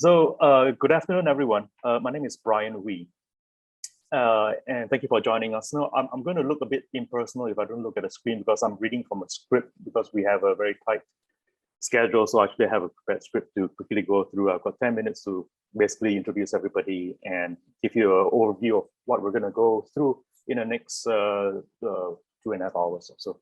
Good afternoon, everyone. My name is Brian Wee, and thank you for joining us. Now, I'm going to look a bit impersonal if I don't look at the screen because I'm reading from a script because we have a very tight schedule. So I actually have a prepared script to quickly go through. I've got 10 minutes to basically introduce everybody and give you an overview of what we're going to go through in the next 2.5 hours or so.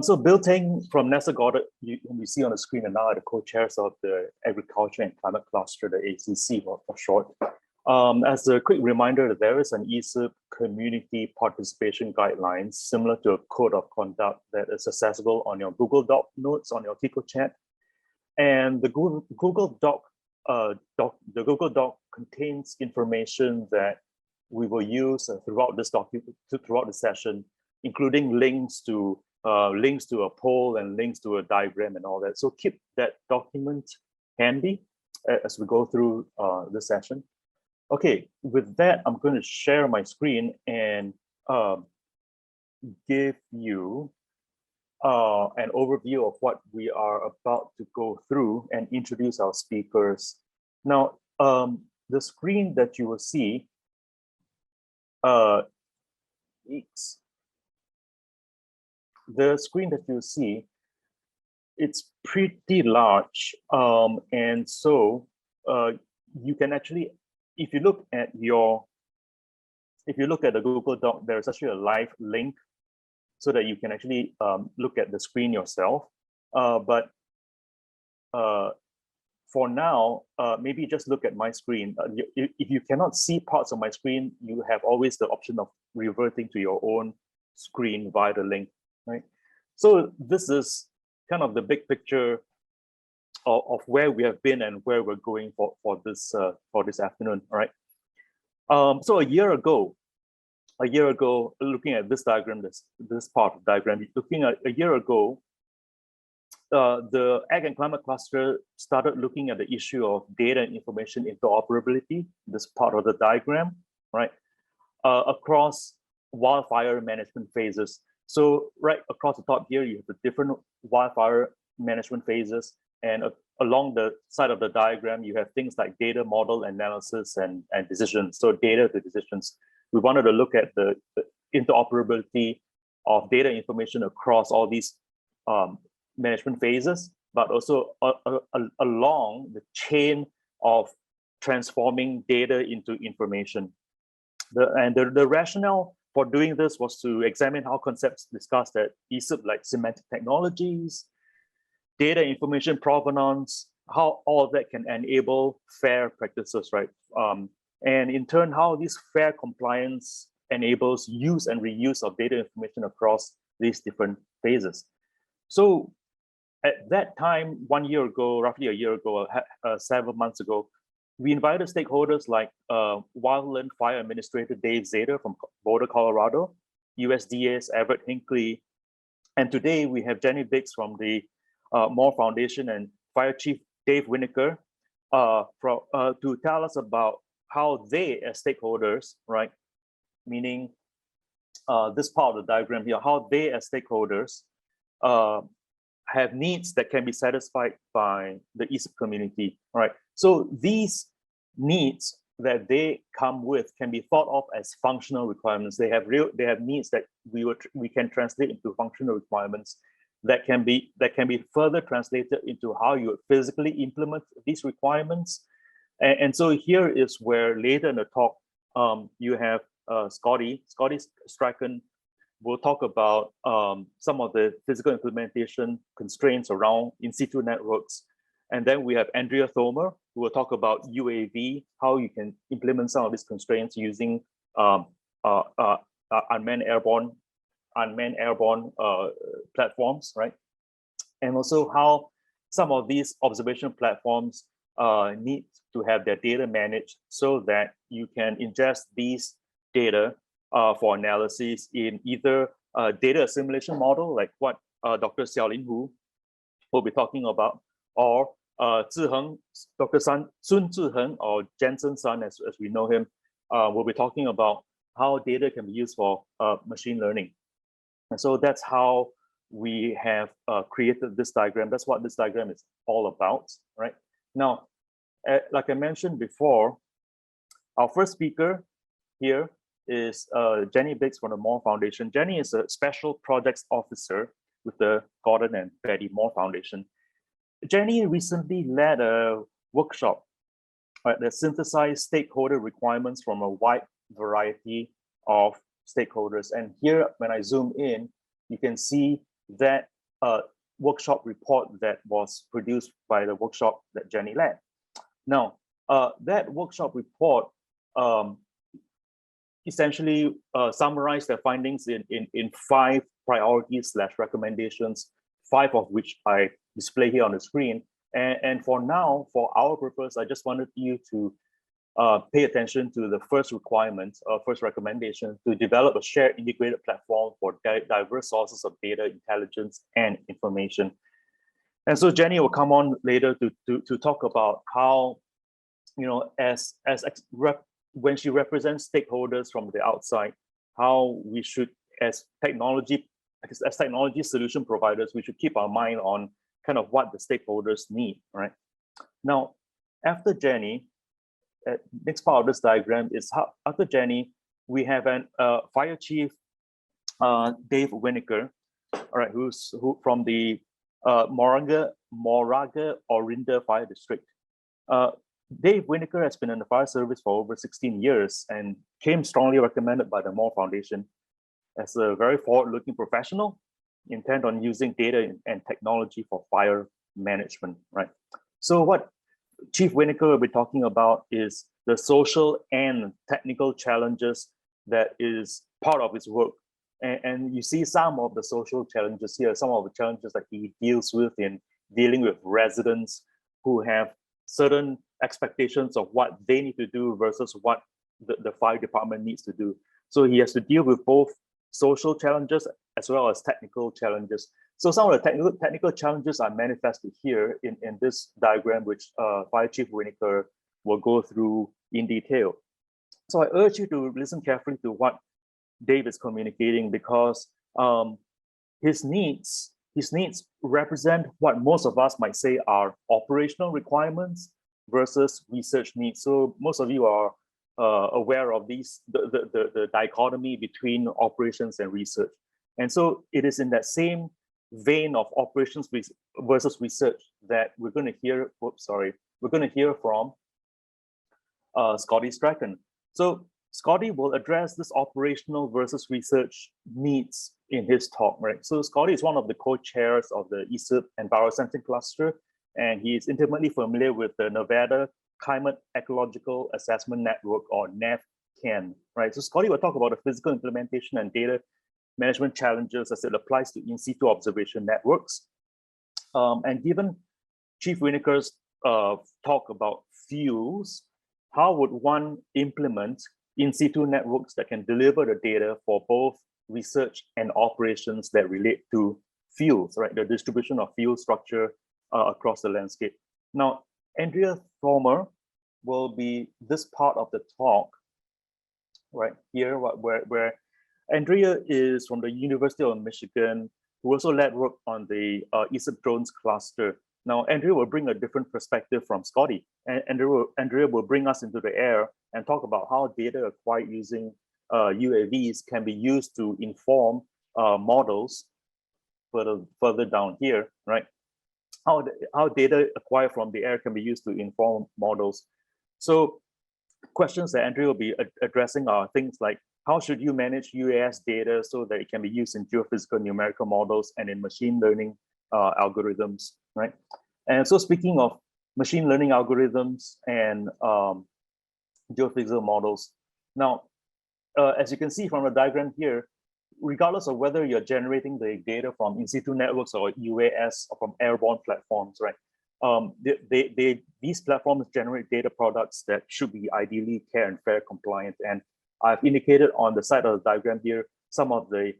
So Bill Teng from NASA Goddard, you see on the screen, and now the co-chairs of the Agriculture and Climate Cluster, the ACC for short. As a quick reminder, there is an ESIP community participation guidelines similar to a code of conduct that is accessible on your Google Doc notes on your Kiko chat. And the Google Doc contains information that we will use throughout this document, throughout the session, including links to a poll and links to a diagram and all that. So keep that document handy as we go through the session. Okay, with that, I'm going to share my screen and give you an overview of what we are about to go through and introduce our speakers. Now, the screen that you will see it's pretty large, and so you can actually, if you look at the Google Doc, there is actually a live link so that you can actually look at the screen yourself. But for now, maybe just look at my screen. If you cannot see parts of my screen, you have always the option of reverting to your own screen via the link. Right. So this is kind of the big picture of where we have been and where we're going for this afternoon. All right. So a year ago, looking at this diagram, this part of the diagram, looking at a year ago, the Ag and Climate Cluster started looking at the issue of data and information interoperability, this part of the diagram, right, across wildfire management phases. So right across the top here, you have the different wildfire management phases, and along the side of the diagram, you have things like data model analysis and decisions. So data to decisions. We wanted to look at the interoperability of data information across all these management phases, but also along the chain of transforming data into information. The rationale for doing this was to examine how concepts discussed at ESIP, like semantic technologies, data information provenance, how all of that can enable fair practices, right? And in turn, how this fair compliance enables use and reuse of data information across these different phases. So at that time, 1 year ago, roughly a year ago, 7 months ago, we invited stakeholders like Wildland Fire Administrator Dave Zeta from Boulder, Colorado, USDA's Everett Hinckley, and today we have Jenny Biggs from the Moore Foundation and Fire Chief Dave Whitaker to tell us about how they, as stakeholders, right, meaning this part of the diagram here, how they, as stakeholders, have needs that can be satisfied by the ESIP community, right? So these needs that they come with can be thought of as functional requirements. They have needs that we can translate into functional requirements that can be further translated into how you physically implement these requirements. And so here is where later in the talk you have Scotty Strachan will talk about some of the physical implementation constraints around in-situ networks. And then we have Andrea Thompson, who will talk about UAV, how you can implement some of these constraints using unmanned airborne platforms, right? And also how some of these observation platforms need to have their data managed so that you can ingest these data for analysis in either a data assimilation model, like what Dr. Xiaolin Hu will be talking about, or Dr. Sun Ziheng, or Jensen Sun, as we know him, will be talking about how data can be used for machine learning. And so that's how we have created this diagram. That's what this diagram is all about, right? Now, like I mentioned before, our first speaker here is Jenny Biggs from the Moore Foundation. Jenny is a Special Projects Officer with the Gordon and Betty Moore Foundation. Jenny recently led a workshop that synthesized stakeholder requirements from a wide variety of stakeholders. And here, when I zoom in, you can see that workshop report that was produced by the workshop that Jenny led. Now, that workshop report essentially summarized their findings in 5 priorities / recommendations, 5 of which I display here on the screen. And for now, for our purpose, I just wanted you to pay attention to the first requirement, first recommendation, to develop a shared integrated platform for diverse sources of data, intelligence, and information. And so Jenny will come on later to talk about how, when she represents stakeholders from the outside, how we should, as technology solution providers, we should keep our mind on kind of what the stakeholders need, right? Now, after Jenny, next part of this diagram is how, after Jenny, we have an Fire Chief Dave Whitaker, all right, who from the Moraga Orinda Fire District. Dave Whitaker has been in the fire service for over 16 years and came strongly recommended by the Moore Foundation as a very forward-looking professional intent on using data and technology for fire management, right? So what Chief Whitaker will be talking about is the social and technical challenges that is part of his work. And you see some of the social challenges here, some of the challenges that he deals with in dealing with residents who have certain expectations of what they need to do versus what the fire department needs to do. So he has to deal with both social challenges as well as technical challenges. So some of the technical challenges are manifested here in this diagram, which Fire Chief Whitaker will go through in detail. So I urge you to listen carefully to what Dave is communicating, because his needs represent what most of us might say are operational requirements versus research needs. So most of you are aware of these, the dichotomy between operations and research. And so it is in that same vein of operations versus research that we're going to hear, we're going to hear from Scotty Strachan. So Scotty will address this operational versus research needs in his talk, right? So Scotty is one of the co-chairs of the ESIP Envirocenter Cluster, and he is intimately familiar with the Nevada Climate Ecological Assessment Network, or NEVCAN, right? So Scotty will talk about the physical implementation and data management challenges as it applies to in-situ observation networks. And given Chief Whitaker's talk about fuels, how would one implement in-situ networks that can deliver the data for both research and operations that relate to fuels, right? The distribution of fuel structure across the landscape. Now, Andrea Thompson will be this part of the talk right here, where Andrea is from the University of Michigan, who also led work on the ESIP drones cluster. Now, Andrea will bring a different perspective from Scotty, and Andrea will bring us into the air and talk about how data acquired using UAVs can be used to inform models further down here, right? How data acquired from the air can be used to inform models. So questions that Andrea will be addressing are things like, how should you manage UAS data so that it can be used in geophysical numerical models and in machine learning algorithms, right? And so speaking of machine learning algorithms and geophysical models, now, as you can see from the diagram here, regardless of whether you're generating the data from in-situ networks or UAS or from airborne platforms, right? These platforms generate data products that should be ideally care and fair compliant. And I've indicated on the side of the diagram here some of the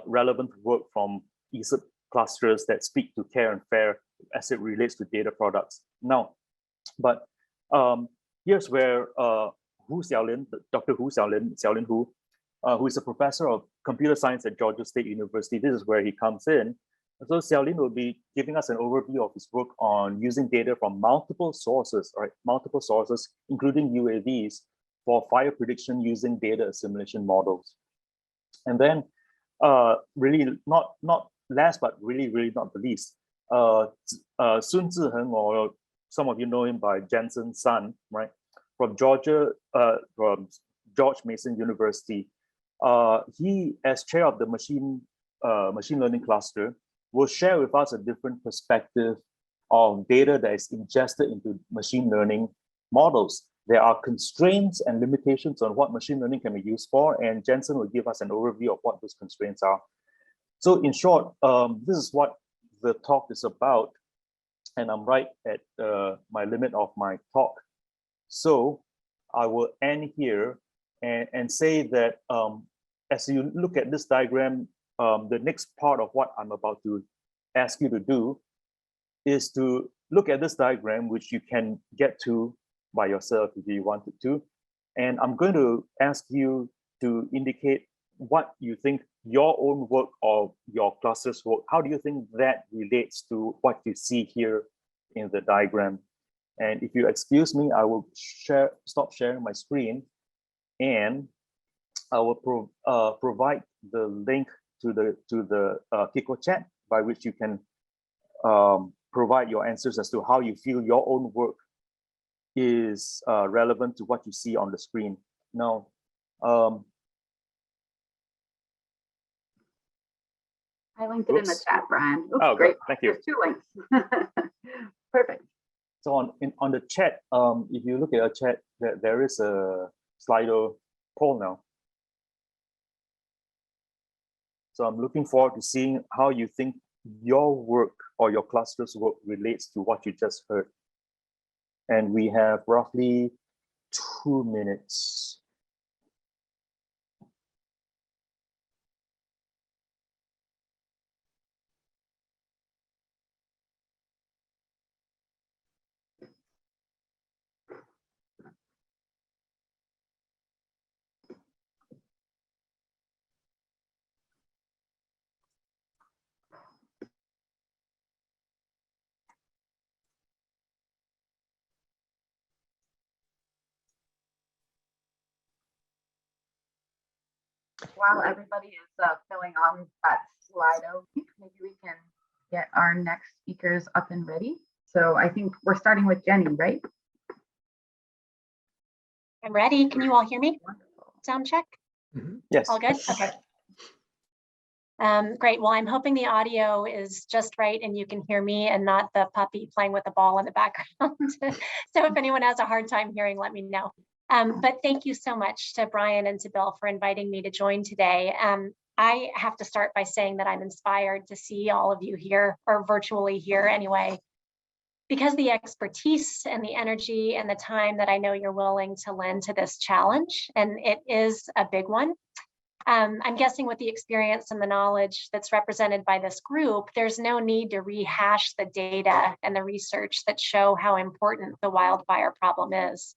relevant work from ESIP clusters that speak to care and fair as it relates to data products. Now, but here's where Dr. Hu Xiaolin Hu, who is a professor of computer science at Georgia State University, this is where he comes in. So Xiaolin will be giving us an overview of his work on using data from multiple sources, right? Multiple sources, including UAVs, for fire prediction using data assimilation models. And then, really not last, but really not the least, Sun Ziheng, or some of you know him by Jensen's son, right? From George Mason University. He, as chair of the machine learning cluster, will share with us a different perspective of data that is ingested into machine learning models. There are constraints and limitations on what machine learning can be used for, and Jensen will give us an overview of what those constraints are. So in short, this is what the talk is about, and I'm right at my limit of my talk. So I will end here and say that as you look at this diagram, the next part of what I'm about to ask you to do is to look at this diagram, which you can get to by yourself if you wanted to. And I'm going to ask you to indicate what you think your own work or your cluster's work, how do you think that relates to what you see here in the diagram? And if you excuse me, I will stop sharing my screen, and I will provide the link to the Kiko chat, by which you can provide your answers as to how you feel your own work is relevant to what you see on the screen. Now, I linked it in the chat, Brian. Oops, oh, great. Good. Thank you. There's 2 links. Perfect. So on the chat, if you look at a chat, there is a Slido poll now. So I'm looking forward to seeing how you think your work or your cluster's work relates to what you just heard. And we have roughly 2 minutes. While everybody is filling on that Slido, maybe we can get our next speakers up and ready. So I think we're starting with Jenny, right? I'm ready. Can you all hear me? Wonderful. Sound check? Yes. All good? Okay. Great. Well, I'm hoping the audio is just right and you can hear me and not the puppy playing with the ball in the background. So if anyone has a hard time hearing, let me know. But thank you so much to Brian and to Bill for inviting me to join today. I have to start by saying that I'm inspired to see all of you here, or virtually here anyway, because the expertise and the energy and the time that I know you're willing to lend to this challenge, and it is a big one. I'm guessing with the experience and the knowledge that's represented by this group, there's no need to rehash the data and the research that show how important the wildfire problem is.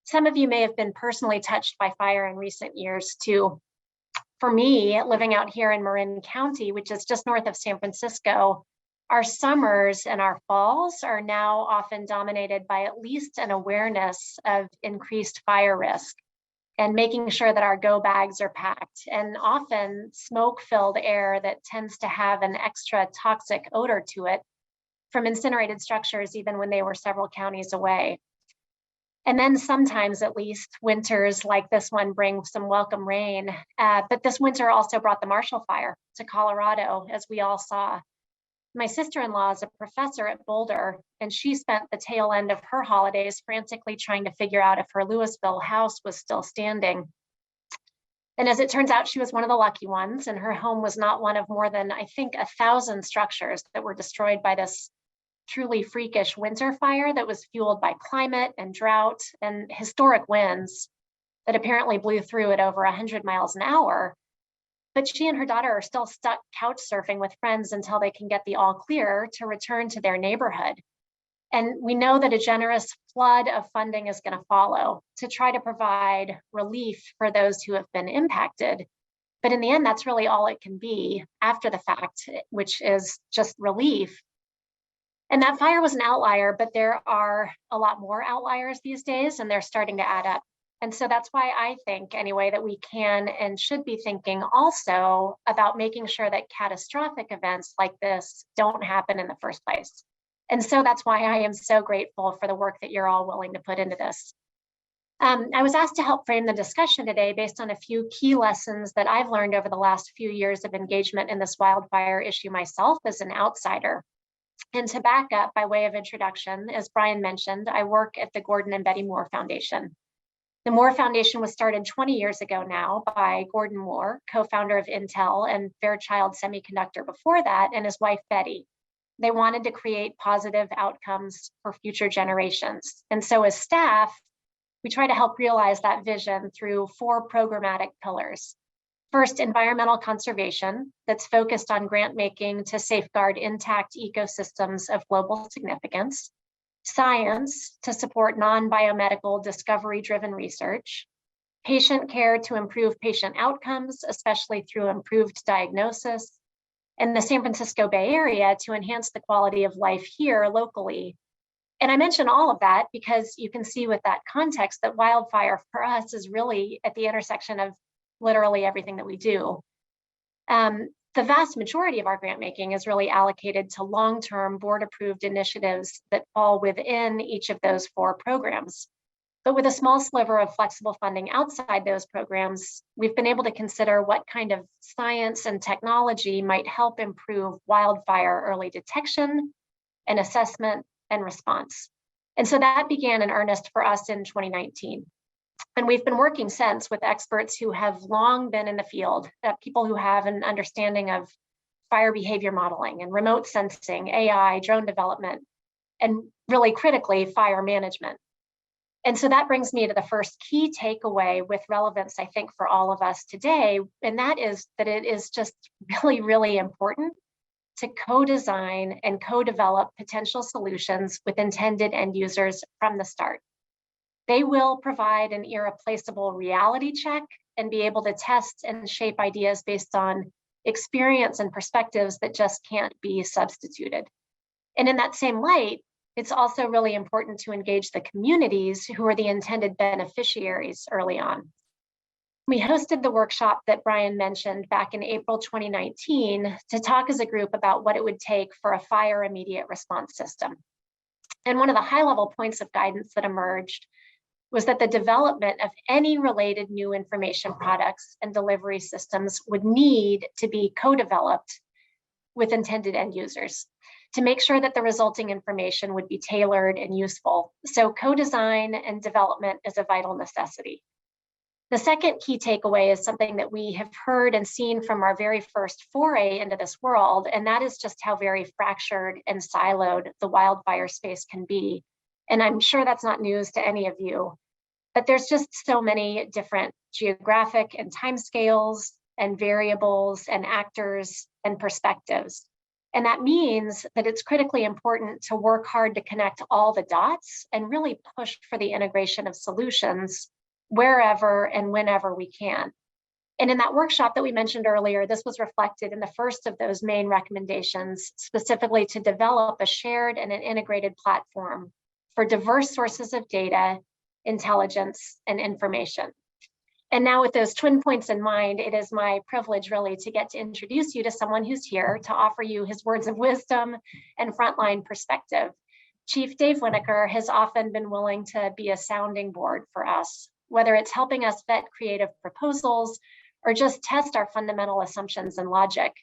Some of you may have been personally touched by fire in recent years too. For me, living out here in Marin County, which is just north of San Francisco, our summers and our falls are now often dominated by at least an awareness of increased fire risk, and making sure that our go bags are packed, and often smoke-filled air that tends to have an extra toxic odor to it from incinerated structures, even when they were several counties away. And then sometimes, at least, winters like this one bring some welcome rain. But this winter also brought the Marshall Fire to Colorado, as we all saw. My sister-in-law is a professor at Boulder, and she spent the tail end of her holidays frantically trying to figure out if her Louisville house was still standing. And as it turns out, she was one of the lucky ones, and her home was not one of more than, I think, 1,000 structures that were destroyed by this truly freakish winter fire that was fueled by climate and drought and historic winds that apparently blew through at over 100 miles an hour. But she and her daughter are still stuck couch surfing with friends until they can get the all clear to return to their neighborhood. And we know that a generous flood of funding is going to follow to try to provide relief for those who have been impacted. But in the end, that's really all it can be after the fact, which is just relief. And that fire was an outlier, but there are a lot more outliers these days, and they're starting to add up. And so that's why I think, anyway, that we can and should be thinking also about making sure that catastrophic events like this don't happen in the first place. And so that's why I am so grateful for the work that you're all willing to put into this. I was asked to help frame the discussion today based on a few key lessons that I've learned over the last few years of engagement in this wildfire issue myself as an outsider. And to back up by way of introduction, as Brian mentioned, I work at the Gordon and Betty Moore Foundation. The Moore Foundation was started 20 years ago now by Gordon Moore, co-founder of Intel and Fairchild Semiconductor before that, and his wife, Betty. They wanted to create positive outcomes for future generations. And so as staff, we try to help realize that vision through 4 programmatic pillars. First, environmental conservation that's focused on grant making to safeguard intact ecosystems of global significance. Science to support non-biomedical discovery-driven research. Patient care to improve patient outcomes, especially through improved diagnosis. And the San Francisco Bay Area to enhance the quality of life here locally. And I mention all of that because you can see with that context that wildfire for us is really at the intersection of literally everything that we do. The vast majority of our grant making is really allocated to long-term board-approved initiatives that fall within each of those 4 programs. But with a small sliver of flexible funding outside those programs, we've been able to consider what kind of science and technology might help improve wildfire early detection and assessment and response. And so that began in earnest for us in 2019. And we've been working since with experts who have long been in the field, people who have an understanding of fire behavior modeling and remote sensing, AI, drone development, and really critically, fire management. And so that brings me to the first key takeaway with relevance, I think, for all of us today, and that is that it is just really, really important to co-design and co-develop potential solutions with intended end users from the start. They will provide an irreplaceable reality check and be able to test and shape ideas based on experience and perspectives that just can't be substituted. And in that same light, it's also really important to engage the communities who are the intended beneficiaries early on. We hosted the workshop that Brian mentioned back in April 2019 to talk as a group about what it would take for a fire immediate response system. And one of the high-level points of guidance that emerged was that the development of any related new information products and delivery systems would need to be co-developed with intended end users to make sure that the resulting information would be tailored and useful. So co-design and development is a vital necessity. The second key takeaway is something that we have heard and seen from our very first foray into this world, and that is just how very fractured and siloed the wildfire space can be. And I'm sure that's not news to any of you, but there's just so many different geographic and timescales and variables and actors and perspectives. And that means that it's critically important to work hard to connect all the dots and really push for the integration of solutions wherever and whenever we can. And in that workshop that we mentioned earlier, this was reflected in the first of those main recommendations, specifically to develop a shared and an integrated platform for diverse sources of data, intelligence, and information. And now with those twin points in mind, it is my privilege really to get to introduce you to someone who's here to offer you his words of wisdom and frontline perspective. Chief Dave Whitaker has often been willing to be a sounding board for us, whether it's helping us vet creative proposals or just test our fundamental assumptions and logic.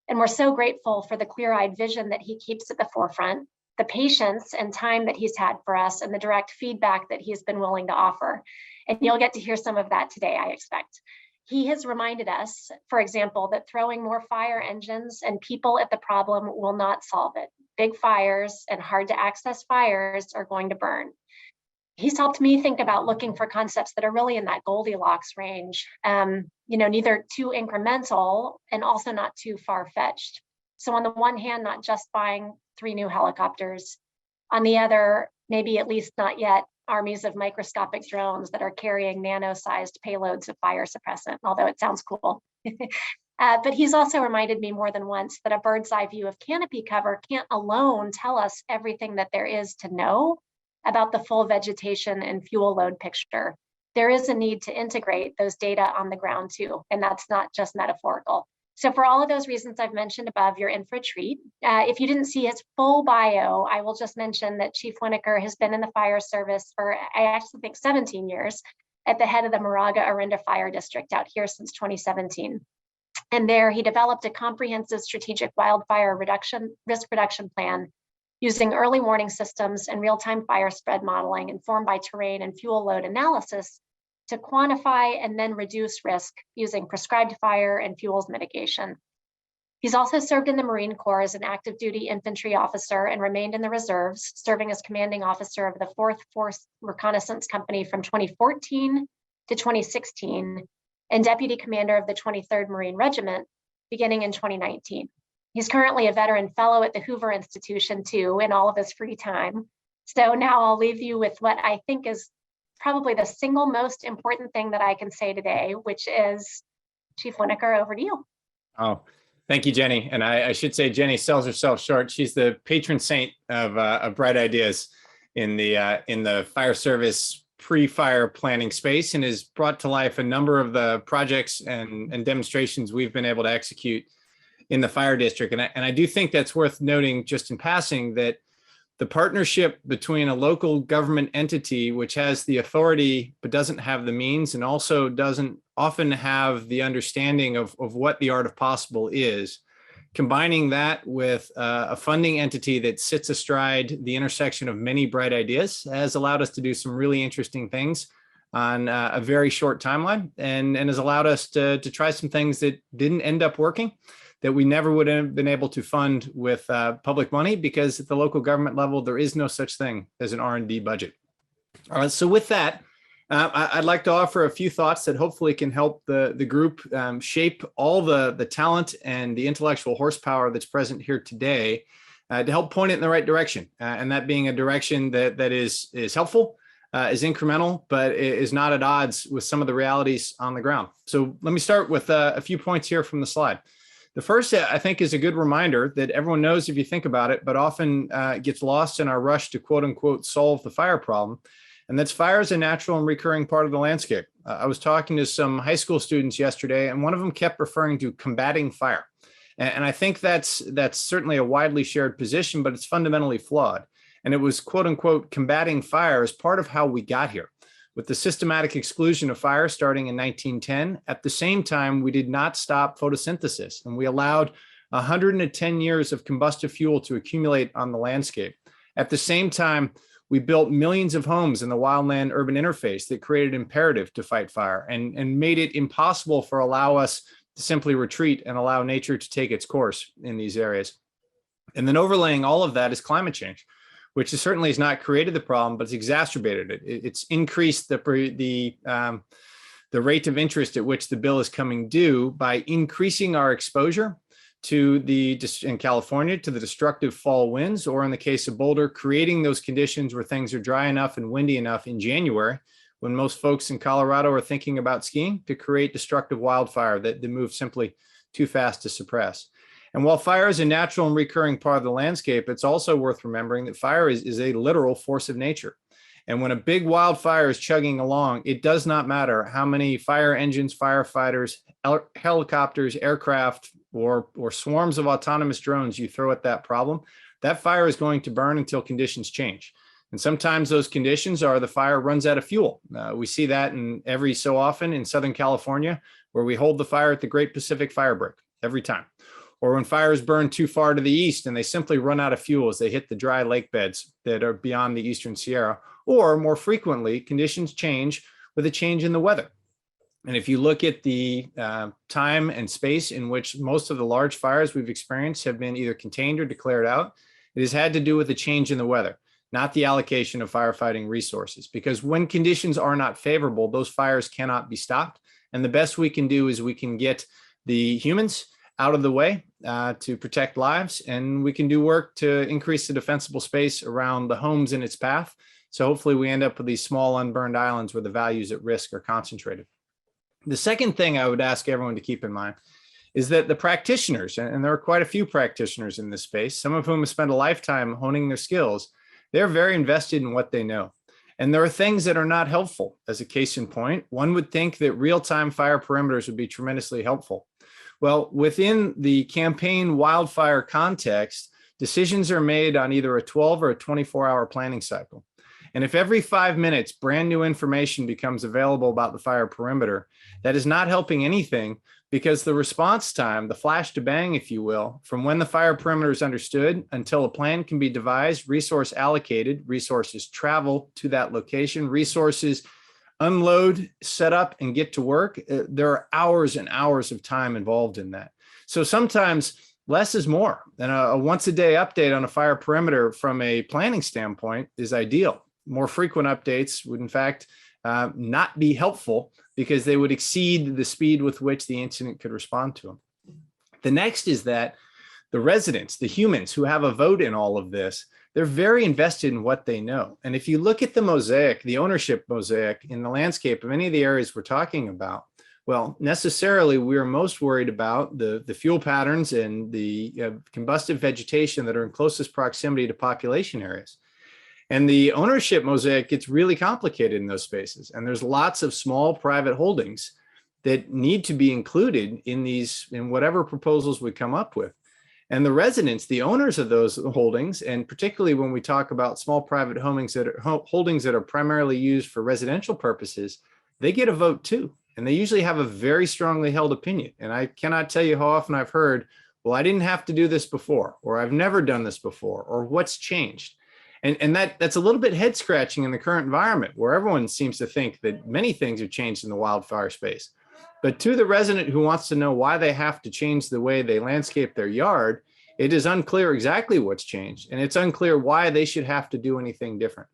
And we're so grateful for the clear-eyed vision that he keeps at the forefront, the patience and time that he's had for us, and the direct feedback that he's been willing to offer. And you'll get to hear some of that today, I expect. He has reminded us, for example, that throwing more fire engines and people at the problem will not solve it. Big fires and hard to access fires are going to burn. He's helped me think about looking for concepts that are really in that Goldilocks range, neither too incremental and also not too far-fetched. So on the one hand, not just buying 3 new helicopters. On the other, maybe at least not yet, armies of microscopic drones that are carrying nano-sized payloads of fire suppressant, although it sounds cool. But he's also reminded me more than once that a bird's eye view of canopy cover can't alone tell us everything that there is to know about the full vegetation and fuel load picture. There is a need to integrate those data on the ground too, and that's not just metaphorical. So for all of those reasons I've mentioned above, you're in for a treat. If you didn't see his full bio, I will just mention that Chief Whitaker has been in the fire service for, I actually think, 17 years at the head of the Moraga Orinda Fire District out here since 2017. And there he developed a comprehensive strategic wildfire risk reduction plan using early warning systems and real-time fire spread modeling informed by terrain and fuel load analysis to quantify and then reduce risk using prescribed fire and fuels mitigation. He's also served in the Marine Corps as an active duty infantry officer and remained in the reserves, serving as commanding officer of the 4th Force Reconnaissance Company from 2014 to 2016, and deputy commander of the 23rd Marine Regiment beginning in 2019. He's currently a veteran fellow at the Hoover Institution too, in all of his free time. So now I'll leave you with what I think is probably the single most important thing that I can say today, which is Chief Whitaker, over to you. Oh, thank you, Jenny. And I should say Jenny sells herself short. She's the patron saint of bright ideas in the fire service pre-fire planning space, and has brought to life a number of the projects and demonstrations we've been able to execute in the fire district. And I do think that's worth noting just in passing that the partnership between a local government entity, which has the authority but doesn't have the means, and also doesn't often have the understanding of what the art of possible is, combining that with a funding entity that sits astride the intersection of many bright ideas, has allowed us to do some really interesting things on a very short timeline, and has allowed us to try some things that didn't end up working, that we never would have been able to fund with public money, because at the local government level, there is no such thing as an R&D budget. So with that, I'd like to offer a few thoughts that hopefully can help the group shape all the talent and the intellectual horsepower that's present here today to help point it in the right direction. And that being a direction that is helpful, is incremental, but is not at odds with some of the realities on the ground. So let me start with a few points here from the slide. The first, I think, is a good reminder that everyone knows if you think about it, but often gets lost in our rush to quote unquote solve the fire problem. And that's fire is a natural and recurring part of the landscape. I was talking to some high school students yesterday, and one of them kept referring to combating fire. And I think that's certainly a widely shared position, but it's fundamentally flawed. And it was quote unquote combating fire as part of how we got here. With the systematic exclusion of fire starting in 1910, at the same time, we did not stop photosynthesis, and we allowed 110 years of combustive fuel to accumulate on the landscape. At the same time, we built millions of homes in the wildland urban interface that created imperative to fight fire and made it impossible for us to simply retreat and allow nature to take its course in these areas. And then overlaying all of that is climate change, which certainly has not created the problem, but it's exacerbated it. It's increased the rate of interest at which the bill is coming due by increasing our exposure to in California, to the destructive fall winds, or in the case of Boulder, creating those conditions where things are dry enough and windy enough in January, when most folks in Colorado are thinking about skiing, to create destructive wildfire that move simply too fast to suppress. And while fire is a natural and recurring part of the landscape, it's also worth remembering that fire is a literal force of nature. And when a big wildfire is chugging along, it does not matter how many fire engines, firefighters, helicopters, aircraft, or swarms of autonomous drones you throw at that problem, that fire is going to burn until conditions change. And sometimes those conditions are the fire runs out of fuel. We see that every so often in Southern California, where we hold the fire at the Great Pacific Fire Break every time. Or when fires burn too far to the east and they simply run out of fuel as they hit the dry lake beds that are beyond the Eastern Sierra. Or more frequently, conditions change with a change in the weather. And if you look at the time and space in which most of the large fires we've experienced have been either contained or declared out, it has had to do with the change in the weather, not the allocation of firefighting resources. Because when conditions are not favorable, those fires cannot be stopped. And the best we can do is we can get the humans out of the way to protect lives, and we can do work to increase the defensible space around the homes in its path. So hopefully we end up with these small unburned islands where the values at risk are concentrated. The second thing I would ask everyone to keep in mind is that the practitioners, and there are quite a few practitioners in this space, some of whom have spent a lifetime honing their skills, they're very invested in what they know. And there are things that are not helpful. As a case in point, one would think that real-time fire perimeters would be tremendously helpful. Well, within the campaign wildfire context, decisions are made on either a 12 or a 24-hour planning cycle. And if every 5 minutes brand new information becomes available about the fire perimeter, that is not helping anything, because the response time, the flash to bang, if you will, from when the fire perimeter is understood until a plan can be devised, resource allocated, resources travel to that location, resources unload, set up, and get to work, there are hours and hours of time involved in that. So sometimes less is more, and a once-a-day update on a fire perimeter from a planning standpoint is ideal. More frequent updates would, in fact, not be helpful, because they would exceed the speed with which the incident could respond to them. The next is that the residents, the humans who have a vote in all of this, they're very invested in what they know. And if you look at the mosaic, the ownership mosaic in the landscape of any of the areas we're talking about, well, necessarily we are most worried about the fuel patterns and the combustive vegetation that are in closest proximity to population areas. And the ownership mosaic gets really complicated in those spaces. And there's lots of small private holdings that need to be included in whatever proposals we come up with. And the residents, the owners of those holdings, and particularly when we talk about small private holdings that are primarily used for residential purposes, they get a vote too. And they usually have a very strongly held opinion. And I cannot tell you how often I've heard, well, I didn't have to do this before, or I've never done this before, or what's changed. And that's a little bit head scratching in the current environment, where everyone seems to think that many things have changed in the wildfire space. But to the resident who wants to know why they have to change the way they landscape their yard, it is unclear exactly what's changed, and it's unclear why they should have to do anything different.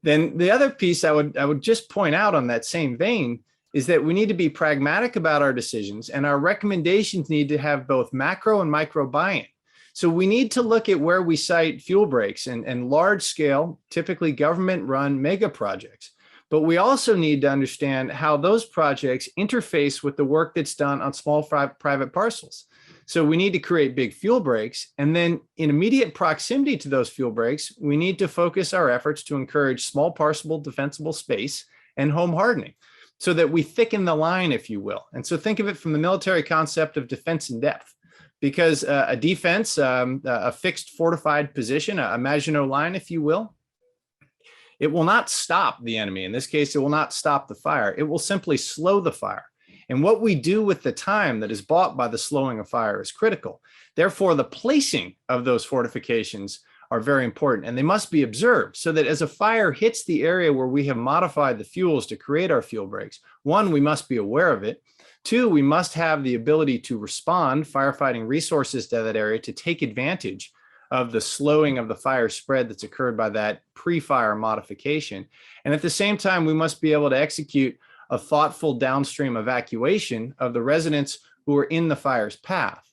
Then the other piece I would just point out on that same vein is that we need to be pragmatic about our decisions, and our recommendations need to have both macro and micro buy-in. So we need to look at where we site fuel breaks and large scale, typically government run mega projects. But we also need to understand how those projects interface with the work that's done on small private parcels. So we need to create big fuel breaks. And then in immediate proximity to those fuel breaks, we need to focus our efforts to encourage small parcelable defensible space and home hardening, so that we thicken the line, if you will. And so think of it from the military concept of defense in depth. Because a defense, a fixed fortified position, a Maginot line, if you will, it will not stop the enemy. In this case, it will not stop the fire. It will simply slow the fire. And what we do with the time that is bought by the slowing of fire is critical. Therefore, the placing of those fortifications are very important, and they must be observed so that as a fire hits the area where we have modified the fuels to create our fuel breaks, one, we must be aware of it. Two, we must have the ability to respond firefighting resources to that area to take advantage of the slowing of the fire spread that's occurred by that pre-fire modification. And at the same time, we must be able to execute a thoughtful downstream evacuation of the residents who are in the fire's path.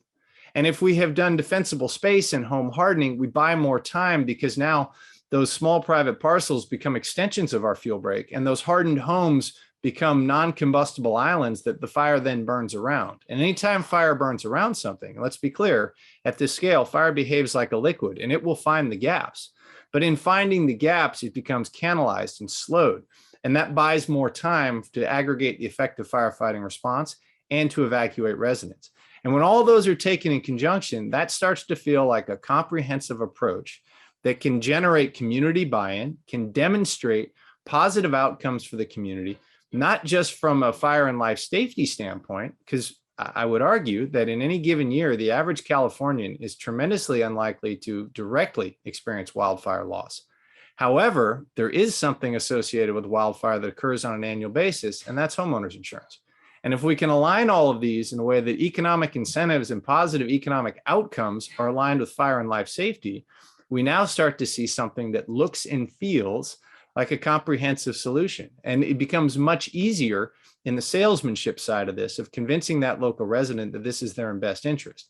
And if we have done defensible space and home hardening, we buy more time, because now those small private parcels become extensions of our fuel break, and those hardened homes become non-combustible islands that the fire then burns around. And anytime fire burns around something, let's be clear, at this scale, fire behaves like a liquid, and it will find the gaps. But in finding the gaps, it becomes canalized and slowed. And that buys more time to aggregate the effective firefighting response and to evacuate residents. And when all those are taken in conjunction, that starts to feel like a comprehensive approach that can generate community buy-in, can demonstrate positive outcomes for the community, not just from a fire and life safety standpoint, because I would argue that in any given year, the average Californian is tremendously unlikely to directly experience wildfire loss. However, there is something associated with wildfire that occurs on an annual basis, and that's homeowners insurance. And if we can align all of these in a way that economic incentives and positive economic outcomes are aligned with fire and life safety, we now start to see something that looks and feels like a comprehensive solution. And it becomes much easier in the salesmanship side of this, of convincing that local resident that this is their best interest.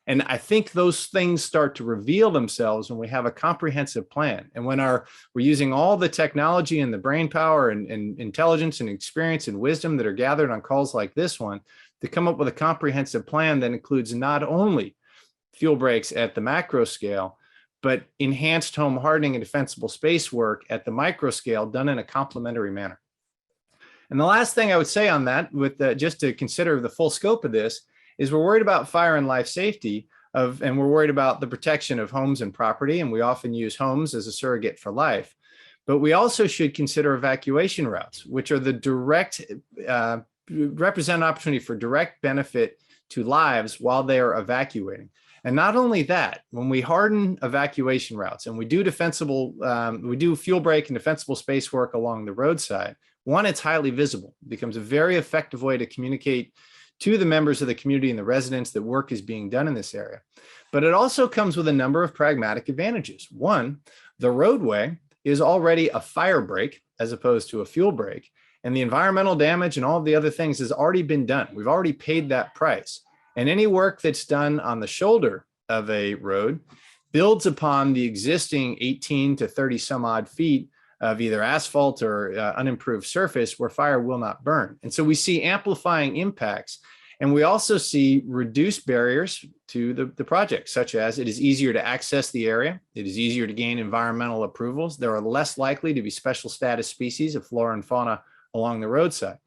And I think those things start to reveal themselves when we have a comprehensive plan. And when we're using all the technology and the brain power and intelligence and experience and wisdom that are gathered on calls like this one to come up with a comprehensive plan that includes not only fuel breaks at the macro scale, but enhanced home hardening and defensible space work at the micro scale done in a complementary manner. And the last thing I would say on that, with just to consider the full scope of this, is we're worried about fire and life safety and we're worried about the protection of homes and property. And we often use homes as a surrogate for life. But we also should consider evacuation routes, which are the direct, represent an opportunity for direct benefit to lives while they are evacuating. And not only that, when we harden evacuation routes and we do fuel break and defensible space work along the roadside, one, it's highly visible. It becomes a very effective way to communicate to the members of the community and the residents that work is being done in this area. But it also comes with a number of pragmatic advantages. One, the roadway is already a fire break as opposed to a fuel break. And the environmental damage and all of the other things has already been done. We've already paid that price. And any work that's done on the shoulder of a road builds upon the existing 18 to 30 some odd feet of either asphalt or unimproved surface where fire will not burn. And so we see amplifying impacts, and we also see reduced barriers to the project, such as it is easier to access the area, it is easier to gain environmental approvals, there are less likely to be special status species of flora and fauna along the roadside.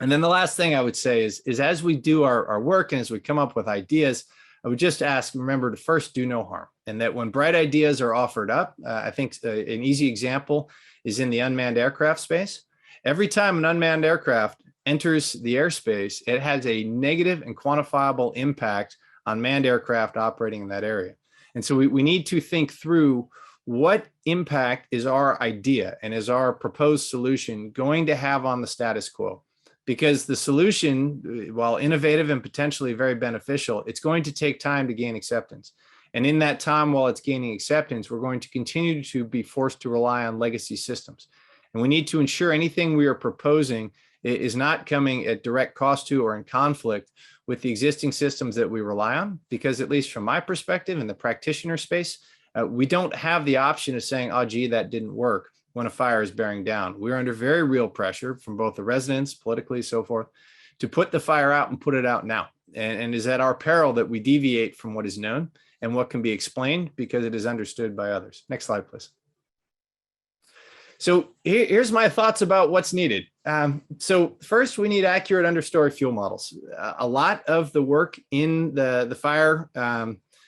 And then the last thing I would say is as we do our work and as we come up with ideas, I would just ask, remember to first do no harm. And that when bright ideas are offered up, I think an easy example is in the unmanned aircraft space. Every time an unmanned aircraft enters the airspace, it has a negative and quantifiable impact on manned aircraft operating in that area. And so we need to think through what impact is our idea and is our proposed solution going to have on the status quo. Because the solution, while innovative and potentially very beneficial, it's going to take time to gain acceptance. And in that time, while it's gaining acceptance, we're going to continue to be forced to rely on legacy systems. And we need to ensure anything we are proposing is not coming at direct cost to or in conflict with the existing systems that we rely on, because at least from my perspective in the practitioner space, we don't have the option of saying, oh, gee, that didn't work when a fire is bearing down. We're under very real pressure from both the residents, politically, so forth, to put the fire out and put it out now. And is at our peril that we deviate from what is known and what can be explained because it is understood by others. Next slide, please. So here's my thoughts about what's needed. So first, we need accurate understory fuel models. A lot of the work in the fire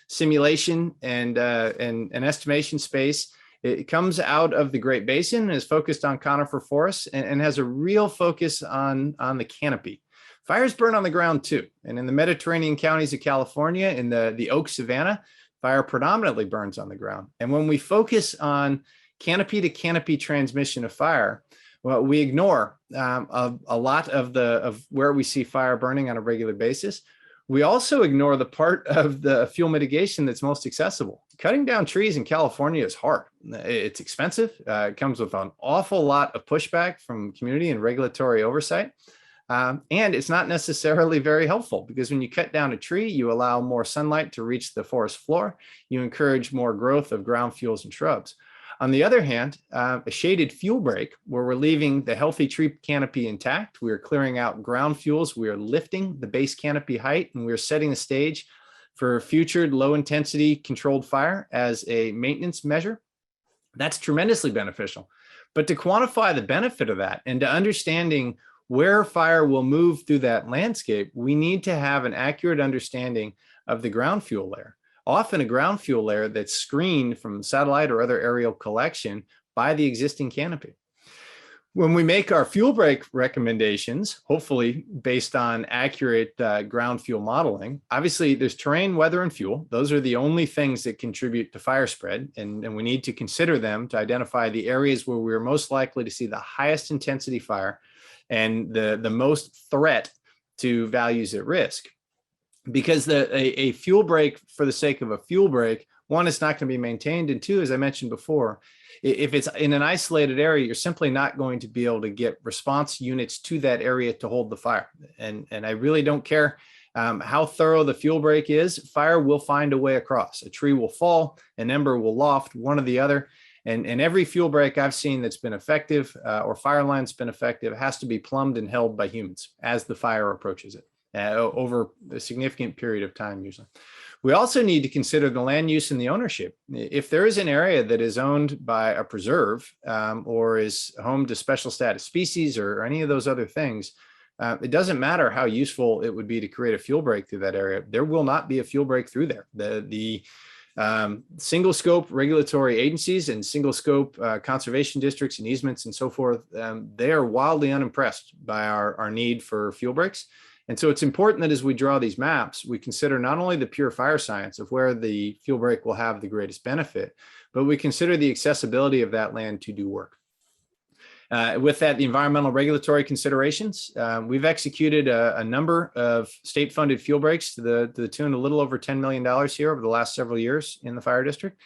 simulation and estimation space, it comes out of the Great Basin and is focused on conifer forests and has a real focus on the canopy. Fires burn on the ground too. And in the Mediterranean counties of California, in the oak savanna, fire predominantly burns on the ground. And when we focus on canopy to canopy transmission of fire, well, we ignore a lot of where we see fire burning on a regular basis. We also ignore the part of the fuel mitigation that's most accessible. Cutting down trees in California is hard. It's expensive. It comes with an awful lot of pushback from community and regulatory oversight. And it's not necessarily very helpful because when you cut down a tree, you allow more sunlight to reach the forest floor. You encourage more growth of ground fuels and shrubs. On the other hand, a shaded fuel break where we're leaving the healthy tree canopy intact, we are clearing out ground fuels, we are lifting the base canopy height, and we're setting the stage for future low intensity controlled fire as a maintenance measure. That's tremendously beneficial. But to quantify the benefit of that and to understanding where fire will move through that landscape, we need to have an accurate understanding of the ground fuel layer. Often a ground fuel layer that's screened from satellite or other aerial collection by the existing canopy. When we make our fuel break recommendations, hopefully based on accurate ground fuel modeling, obviously there's terrain, weather, and fuel. Those are the only things that contribute to fire spread, and we need to consider them to identify the areas where we're most likely to see the highest intensity fire and the most threat to values at risk. Because a fuel break for the sake of a fuel break, one, it's not going to be maintained, and two, as I mentioned before, if it's in an isolated area, you're simply not going to be able to get response units to that area to hold the fire. And I really don't care how thorough the fuel break is, fire will find a way across. A tree will fall, an ember will loft, one or the other. And every fuel break I've seen that's been effective or fire line that's been effective has to be plumbed and held by humans as the fire approaches it over a significant period of time usually. We also need to consider the land use and the ownership. If there is an area that is owned by a preserve or is home to special status species or any of those other things, it doesn't matter how useful it would be to create a fuel break through that area. There will not be a fuel break through there. The single scope regulatory agencies and single scope conservation districts and easements and so forth, they are wildly unimpressed by our need for fuel breaks. And so it's important that as we draw these maps, we consider not only the pure fire science of where the fuel break will have the greatest benefit, but we consider the accessibility of that land to do work. With that, the environmental regulatory considerations, we've executed a number of state-funded fuel breaks to the tune of a little over $10 million here over the last several years in the fire district.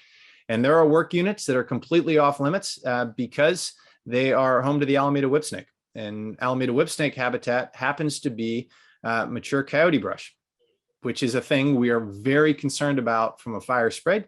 And there are work units that are completely off limits because they are home to the Alameda whipsnake. And Alameda whipsnake habitat happens to be mature coyote brush, which is a thing we are very concerned about from a fire spread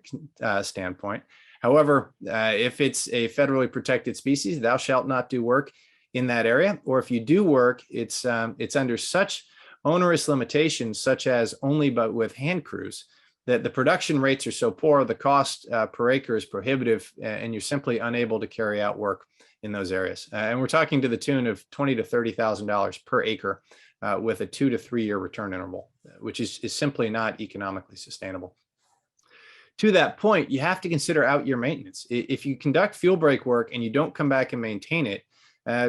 standpoint. However, if it's a federally protected species, thou shalt not do work in that area. Or if you do work, it's under such onerous limitations, such as only but with hand crews, that the production rates are so poor, the cost per acre is prohibitive, and you're simply unable to carry out work in those areas. And we're talking to the tune of $20,000 to $30,000 per acre with a 2 to 3 year return interval, which is simply not economically sustainable. To that point, you have to consider out-year maintenance. If you conduct fuel break work and you don't come back and maintain it,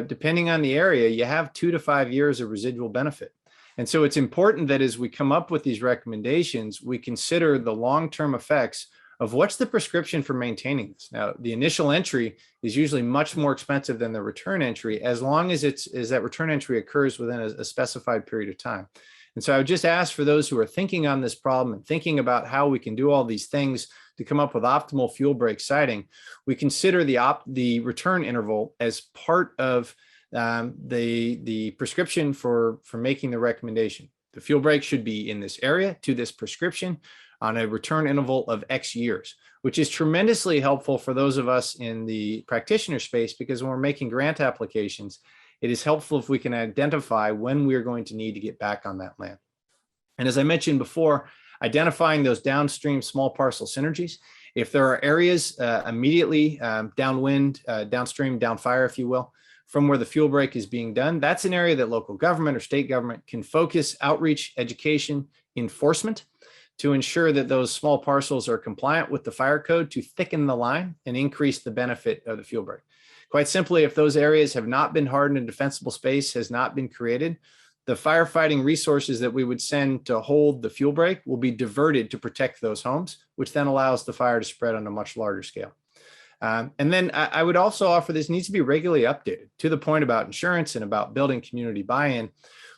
depending on the area, you have 2 to 5 years of residual benefit. And so it's important that as we come up with these recommendations, we consider the long-term effects of what's the prescription for maintaining this. Now, the initial entry is usually much more expensive than the return entry, as long as that return entry occurs within a specified period of time. And so I would just ask for those who are thinking on this problem and thinking about how we can do all these things to come up with optimal fuel break siting, we consider the return interval as part of the prescription for making the recommendation. The fuel break should be in this area to this prescription on a return interval of X years, which is tremendously helpful for those of us in the practitioner space, because when we're making grant applications, it is helpful if we can identify when we're going to need to get back on that land. And as I mentioned before, identifying those downstream small parcel synergies. If there are areas immediately downwind, downstream, downfire, if you will, from where the fuel break is being done, that's an area that local government or state government can focus outreach, education, enforcement to ensure that those small parcels are compliant with the fire code to thicken the line and increase the benefit of the fuel break. Quite simply, if those areas have not been hardened and defensible space has not been created, the firefighting resources that we would send to hold the fuel break will be diverted to protect those homes, which then allows the fire to spread on a much larger scale. And then I would also offer this needs to be regularly updated to the point about insurance and about building community buy-in.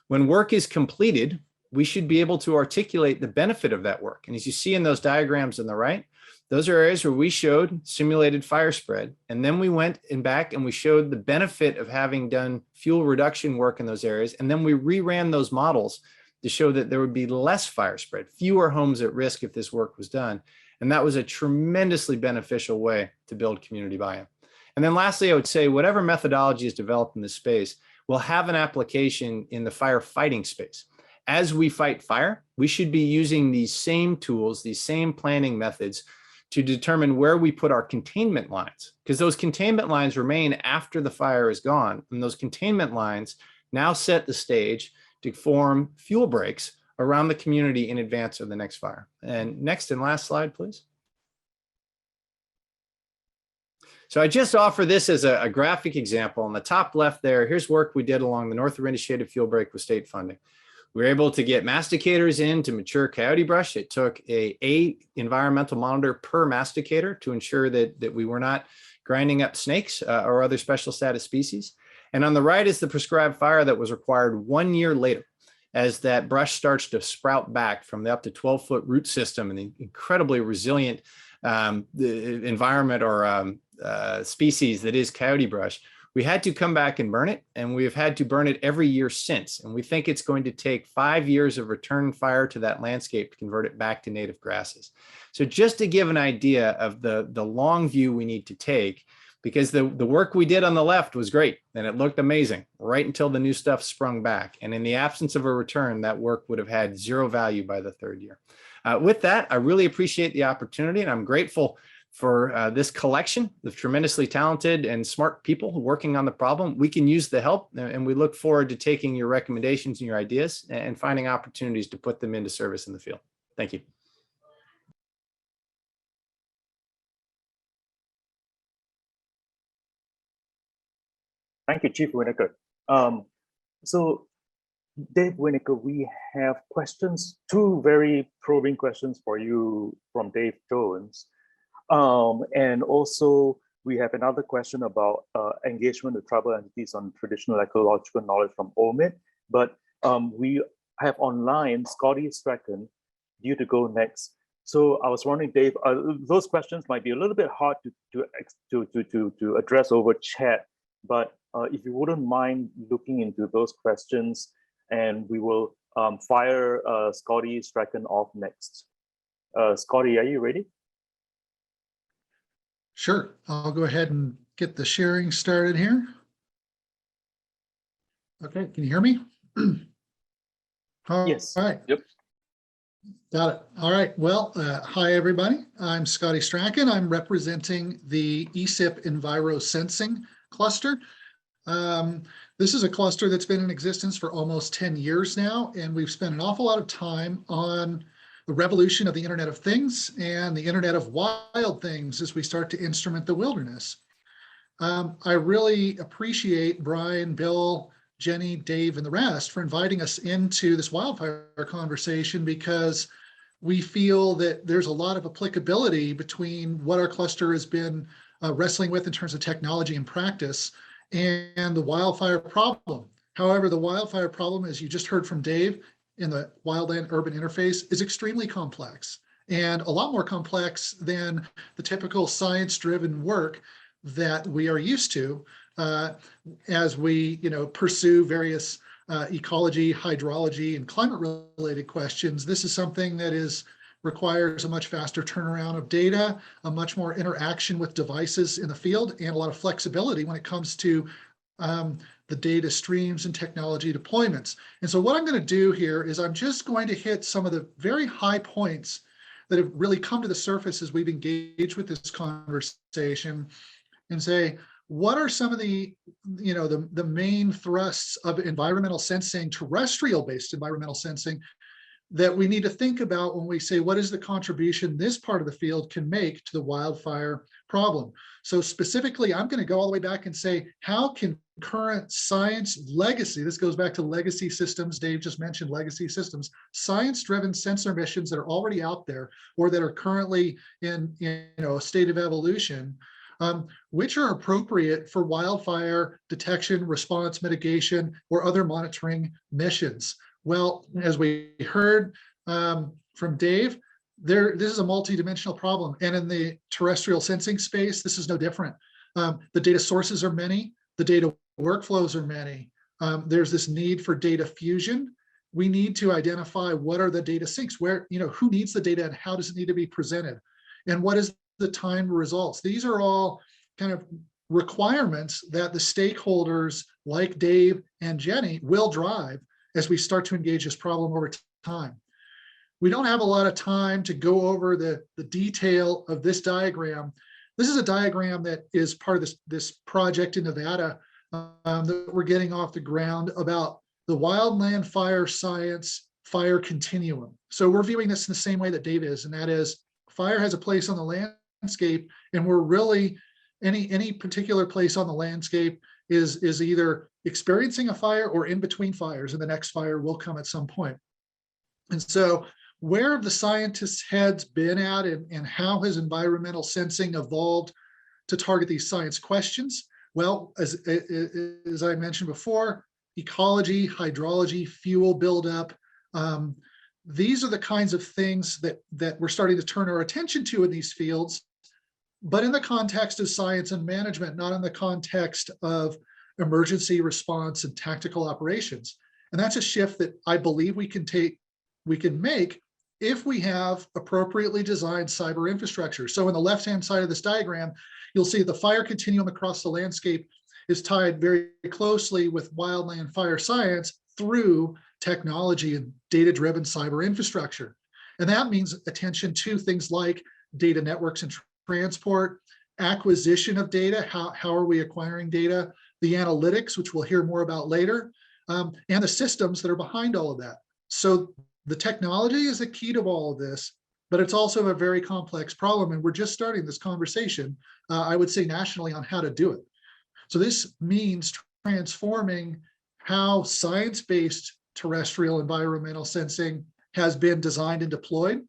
When work is completed, we should be able to articulate the benefit of that work. And as you see in those diagrams on the right, those are areas where we showed simulated fire spread. And then we went back and we showed the benefit of having done fuel reduction work in those areas. And then we reran those models to show that there would be less fire spread, fewer homes at risk if this work was done. And that was a tremendously beneficial way to build community buy-in. And then lastly, I would say whatever methodology is developed in this space will have an application in the firefighting space. As we fight fire, we should be using these same tools, these same planning methods to determine where we put our containment lines, because those containment lines remain after the fire is gone. And those containment lines now set the stage to form fuel breaks around the community in advance of the next fire. And next and last slide, please. So I just offer this as a graphic example. On the top left there, here's work we did along the North Orinda Shaded Fuel Break with state funding. We were able to get masticators in to mature coyote brush. It took a environmental monitor per masticator to ensure that we were not grinding up snakes or other special status species. And on the right is the prescribed fire that was required 1 year later, as that brush starts to sprout back from the up to 12-foot root system and the incredibly resilient the environment or species that is coyote brush. we had to come back and burn it, and we have had to burn it every year since. And we think it's going to take 5 years of return fire to that landscape to convert it back to native grasses. So just to give an idea of the long view we need to take, because the work we did on the left was great and it looked amazing right until the new stuff sprung back. And in the absence of a return, that work would have had zero value by the 3rd year. With that, I really appreciate the opportunity, and I'm grateful for this collection of tremendously talented and smart people working on the problem. We can use the help, and we look forward to taking your recommendations and your ideas and finding opportunities to put them into service in the field. Thank you. Thank you, Chief Whitaker. So, Dave Whitaker, we have questions, 2 very probing questions for you from Dave Jones. And also, we have another question about engagement with tribal entities on traditional ecological knowledge from Omid. But we have online Scotty Strachan due to go next. So I was wondering, Dave, those questions might be a little bit hard to address over chat, but if you wouldn't mind looking into those questions, and we will fire Scotty Strachan off next. Scotty, are you ready? Sure, I'll go ahead and get the sharing started here. Okay, can you hear me? Yes. All right. Yep. Got it. All right. Well, hi, everybody. I'm Scotty Strachan. I'm representing the ESIP Enviro Sensing cluster. This is a cluster that's been in existence for almost 10 years now, and we've spent an awful lot of time on the revolution of the Internet of Things and the Internet of Wild Things as we start to instrument the wilderness. I really appreciate Brian, Bill, Jenny, Dave, and the rest for inviting us into this wildfire conversation, because we feel that there's a lot of applicability between what our cluster has been wrestling with in terms of technology and practice and the wildfire problem. However, the wildfire problem, as you just heard from Dave in the wildland-urban interface, is extremely complex, and a lot more complex than the typical science-driven work that we are used to as we pursue various ecology, hydrology, and climate-related questions. This is something that requires a much faster turnaround of data, a much more interaction with devices in the field, and a lot of flexibility when it comes to the data streams and technology deployments. And so what I'm going to do here is I'm just going to hit some of the very high points that have really come to the surface as we've engaged with this conversation, and say, what are some of the main thrusts of environmental sensing, terrestrial-based environmental sensing, that we need to think about when we say, what is the contribution this part of the field can make to the wildfire problem? So specifically, I'm going to go all the way back and say, how can current science legacy, this goes back to legacy systems, Dave just mentioned legacy systems, science-driven sensor missions that are already out there or that are currently in a state of evolution, which are appropriate for wildfire detection, response, mitigation, or other monitoring missions. Well, as we heard from Dave, this is a multidimensional problem. And in the terrestrial sensing space, this is no different. The data sources are many, the data workflows are many. There's this need for data fusion. We need to identify what are the data sinks, who needs the data and how does it need to be presented? And what is the time results? These are all kind of requirements that the stakeholders like Dave and Jenny will drive as we start to engage this problem over time. We don't have a lot of time to go over the detail of this diagram. This is a diagram that is part of this project in Nevada that we're getting off the ground about the wildland fire science fire continuum. So we're viewing this in the same way that Dave is, and that is fire has a place on the landscape, and we're really, any particular place on the landscape is either experiencing a fire or in between fires, and the next fire will come at some point. And so where have the scientists' heads been at, and how has environmental sensing evolved to target these science questions? Well, as I mentioned before, ecology, hydrology, fuel buildup, these are the kinds of things that we're starting to turn our attention to in these fields but in the context of science and management, not in the context of emergency response and tactical operations. And that's a shift that I believe we can make if we have appropriately designed cyber infrastructure. So in the left-hand side of this diagram, you'll see the fire continuum across the landscape is tied very closely with wildland fire science through technology and data-driven cyber infrastructure. And that means attention to things like data networks and transport, acquisition of data, how are we acquiring data, the analytics, which we'll hear more about later, and the systems that are behind all of that. So the technology is the key to all of this, but it's also a very complex problem. And we're just starting this conversation, I would say nationally, on how to do it. So this means transforming how science-based terrestrial environmental sensing has been designed and deployed,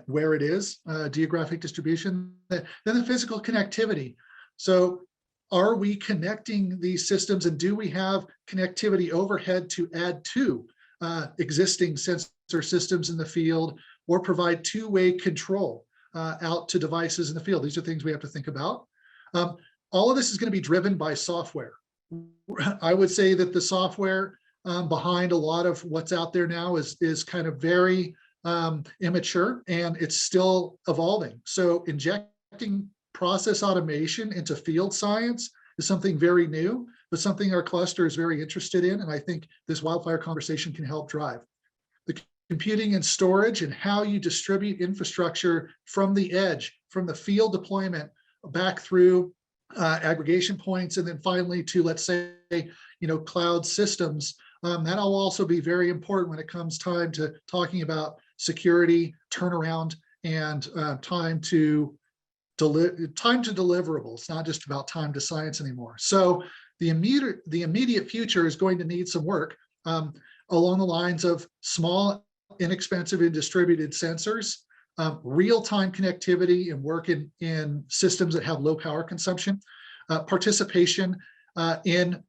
where it is, geographic distribution, then the physical connectivity. So are we connecting these systems, and do we have connectivity overhead to add to existing sensor systems in the field, or provide two-way control out to devices in the field? These are things we have to think about. All of this is going to be driven by software. I would say that the software behind a lot of what's out there now is kind of very immature, and it's still evolving. So injecting process automation into field science is something very new, but something our cluster is very interested in, and I think this wildfire conversation can help drive. The computing and storage and how you distribute infrastructure from the edge, from the field deployment back through aggregation points, and then finally to, let's say, cloud systems. That'll also be very important when it comes time to talking about security, turnaround, and time to deliverables, not just about time to science anymore. So the immediate future is going to need some work along the lines of small, inexpensive, and distributed sensors, real-time connectivity and work in systems that have low power consumption, participation in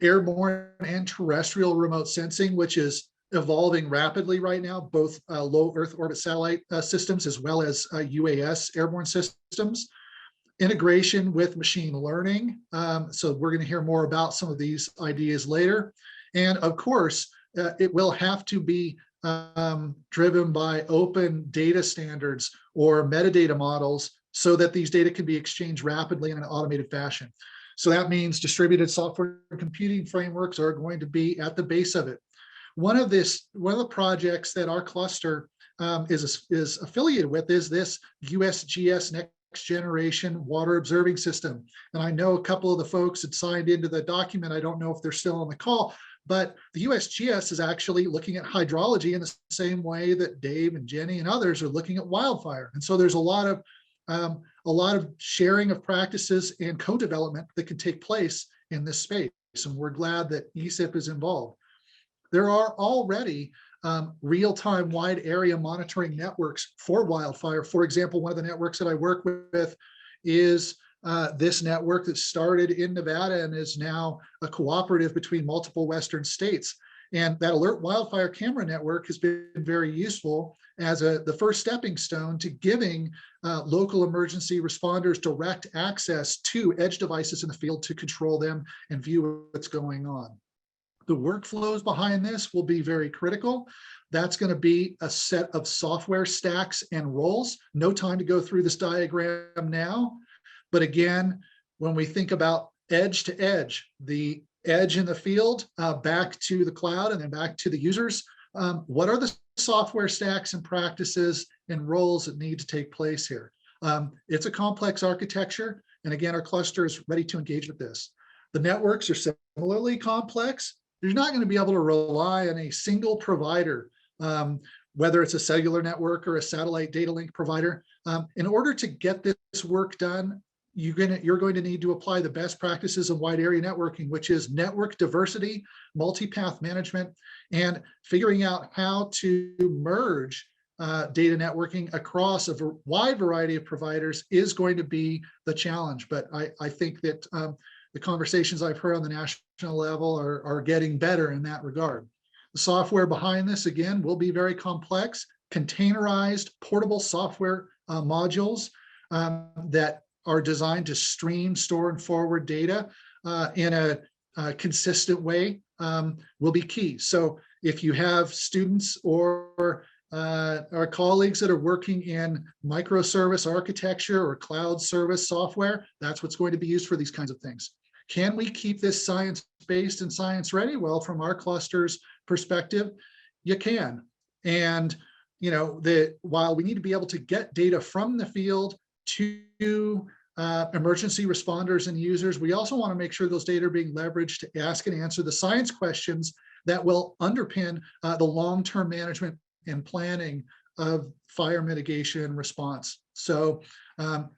airborne and terrestrial remote sensing, which is evolving rapidly right now, both low Earth orbit satellite systems as well as UAS airborne systems. Integration with machine learning. So we're going to hear more about some of these ideas later. And of course, it will have to be driven by open data standards or metadata models so that these data can be exchanged rapidly in an automated fashion. So that means distributed software computing frameworks are going to be at the base of it. One of the projects that our cluster is affiliated with is this USGS Next Generation Water Observing System. And I know a couple of the folks had signed into the document. I don't know if they're still on the call, but the USGS is actually looking at hydrology in the same way that Dave and Jenny and others are looking at wildfire. And so there's a lot of sharing of practices and co-development that can take place in this space. And we're glad that ESIP is involved. There are already real-time wide area monitoring networks for wildfire. For example, one of the networks that I work with is this network that started in Nevada and is now a cooperative between multiple Western states. And that alert wildfire camera network has been very useful as the first stepping stone to giving local emergency responders direct access to edge devices in the field to control them and view what's going on. The workflows behind this will be very critical. That's going to be a set of software stacks and roles. No time to go through this diagram now. But again, when we think about edge to edge, the edge in the field back to the cloud and then back to the users, what are the software stacks and practices and roles that need to take place here? It's a complex architecture. And again, our cluster is ready to engage with this. The networks are similarly complex. You're not going to be able to rely on a single provider, whether it's a cellular network or a satellite data link provider. In order to get this work done, you're going to need to apply the best practices of wide area networking, which is network diversity, multipath management, and figuring out how to merge data networking across a wide variety of providers is going to be the challenge. But I think that the conversations I've heard on the national level are getting better in that regard. The software behind this, again, will be very complex, containerized, portable software modules that are designed to stream, store, and forward data in a consistent way will be key. So if you have students or colleagues that are working in microservice architecture or cloud service software, that's what's going to be used for these kinds of things. Can we keep this science-based and science-ready? Well, from our cluster's perspective, you can. And while we need to be able to get data from the field to emergency responders and users, we also want to make sure those data are being leveraged to ask and answer the science questions that will underpin the long-term management and planning of fire mitigation response. So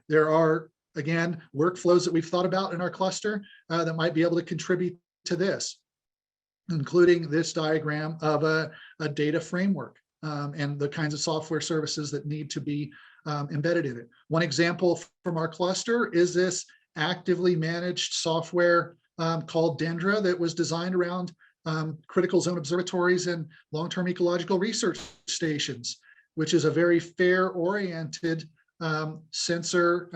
there are, again, workflows that we've thought about in our cluster that might be able to contribute to this, including this diagram of a data framework and the kinds of software services that need to be embedded in it. One example from our cluster is this actively managed software called Dendra that was designed around critical zone observatories and long-term ecological research stations, which is a very fair-oriented sensor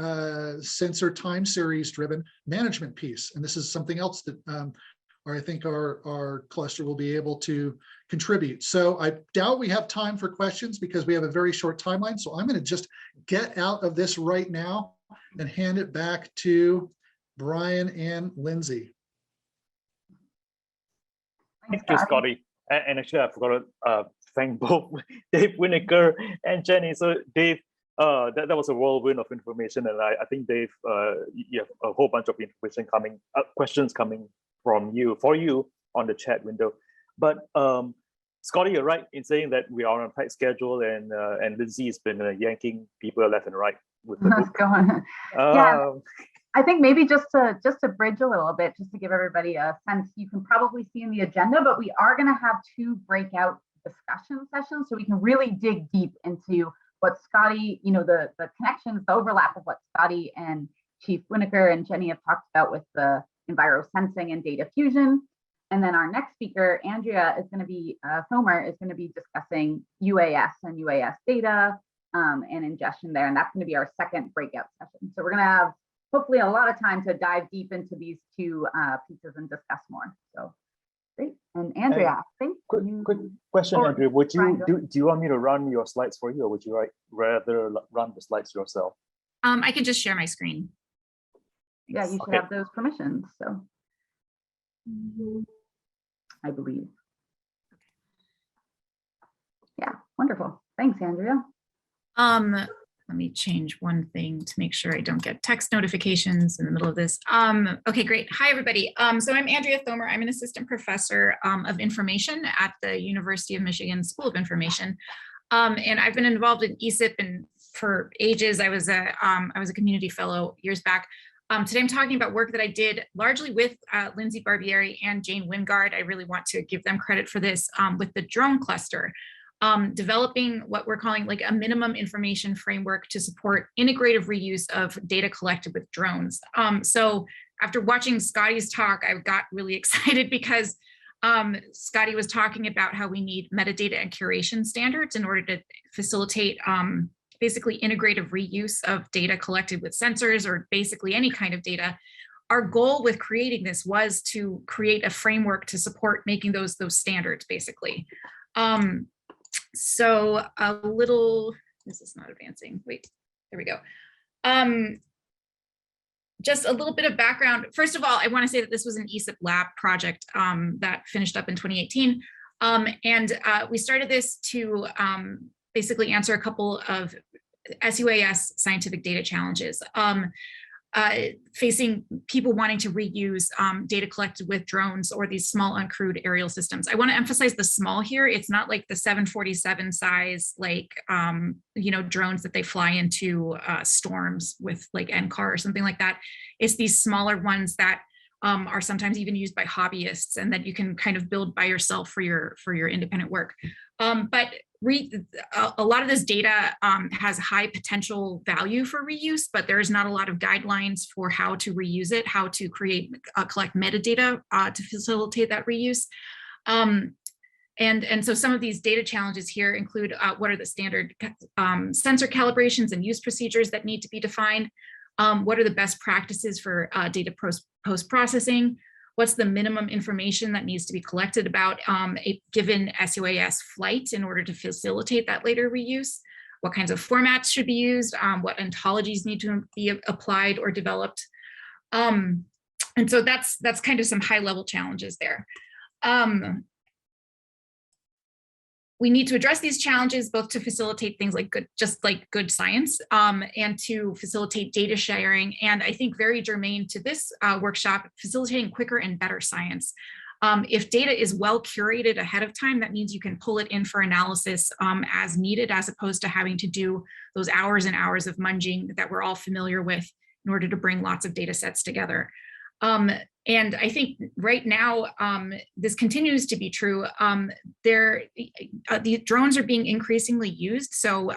time series driven management piece. And this is something else that I think our cluster will be able to contribute. So I doubt we have time for questions because we have a very short timeline. So I'm going to just get out of this right now and hand it back to Brian and Lindsay. Thank you, Scotty. And actually, I forgot to thank both Dave Whitaker and Jenny. So Dave, that was a whirlwind of information, and I think Dave, you have a whole bunch of information coming, questions coming from you for you on the chat window. But Scotty, you're right in saying that we are on a tight schedule, and Lindsay has been yanking people left and right with the book. Yeah, I think maybe just to bridge a little bit, just to give everybody a sense, you can probably see in the agenda, but we are going to have 2 breakout discussion sessions, so we can really dig deep into what Scotty, the connections, the overlap of what Scotty and Chief Whitaker and Jenny have talked about with the enviro sensing and data fusion. And then our next speaker, Andrea, is going to be, Thomer is going to be discussing UAS and UAS data and ingestion there. And that's going to be our second breakout session. So we're going to have hopefully a lot of time to dive deep into these 2 pieces and discuss more. So great. And Andrea, I think quick question, Andrea, would you do you want me to run your slides for you, or would you rather run the slides yourself? I can just share my screen. Yeah, you should have those permissions. So I believe. Yeah, wonderful. Thanks, Andrea. Let me change one thing to make sure I don't get text notifications in the middle of this. Okay, great. Hi, everybody. So I'm Andrea Thomer. I'm an assistant professor of information at the University of Michigan School of Information. And I've been involved in ESIP and for ages. I was a community fellow years back. Today I'm talking about work that I did largely with Lindsay Barbieri and Jane Wingard. I really want to give them credit for this with the drone cluster. Developing what we're calling like a minimum information framework to support integrative reuse of data collected with drones. So after watching Scotty's talk, I got really excited because Scotty was talking about how we need metadata and curation standards in order to facilitate basically integrative reuse of data collected with sensors or basically any kind of data. Our goal with creating this was to create a framework to support making those standards basically. So a little, this is not advancing. Wait, there we go. Just a little bit of background. First of all, I want to say that this was an ESIP lab project that finished up in 2018. And we started this to basically answer a couple of SUAS scientific data challenges. Facing people wanting to reuse data collected with drones or these small uncrewed aerial systems. I want to emphasize the small here. It's not like the 747 size, like, drones that they fly into storms with like NCAR or something like that. It's these smaller ones that are sometimes even used by hobbyists and that you can kind of build by yourself for your independent work. But a lot of this data has high potential value for reuse, but there's not a lot of guidelines for how to reuse it, how to collect metadata to facilitate that reuse. And so some of these data challenges here include what are the standard sensor calibrations and use procedures that need to be defined? What are the best practices for data post-processing? What's the minimum information that needs to be collected about a given SUAS flight in order to facilitate that later reuse? What kinds of formats should be used? What ontologies need to be applied or developed? And so that's kind of some high-level challenges there. We need to address these challenges both to facilitate things like good science and to facilitate data sharing. And I think very germane to this workshop, facilitating quicker and better science. If data is well curated ahead of time, that means you can pull it in for analysis as needed, as opposed to having to do those hours and hours of munging that we're all familiar with in order to bring lots of data sets together. And I think right now, this continues to be true. The drones are being increasingly used, so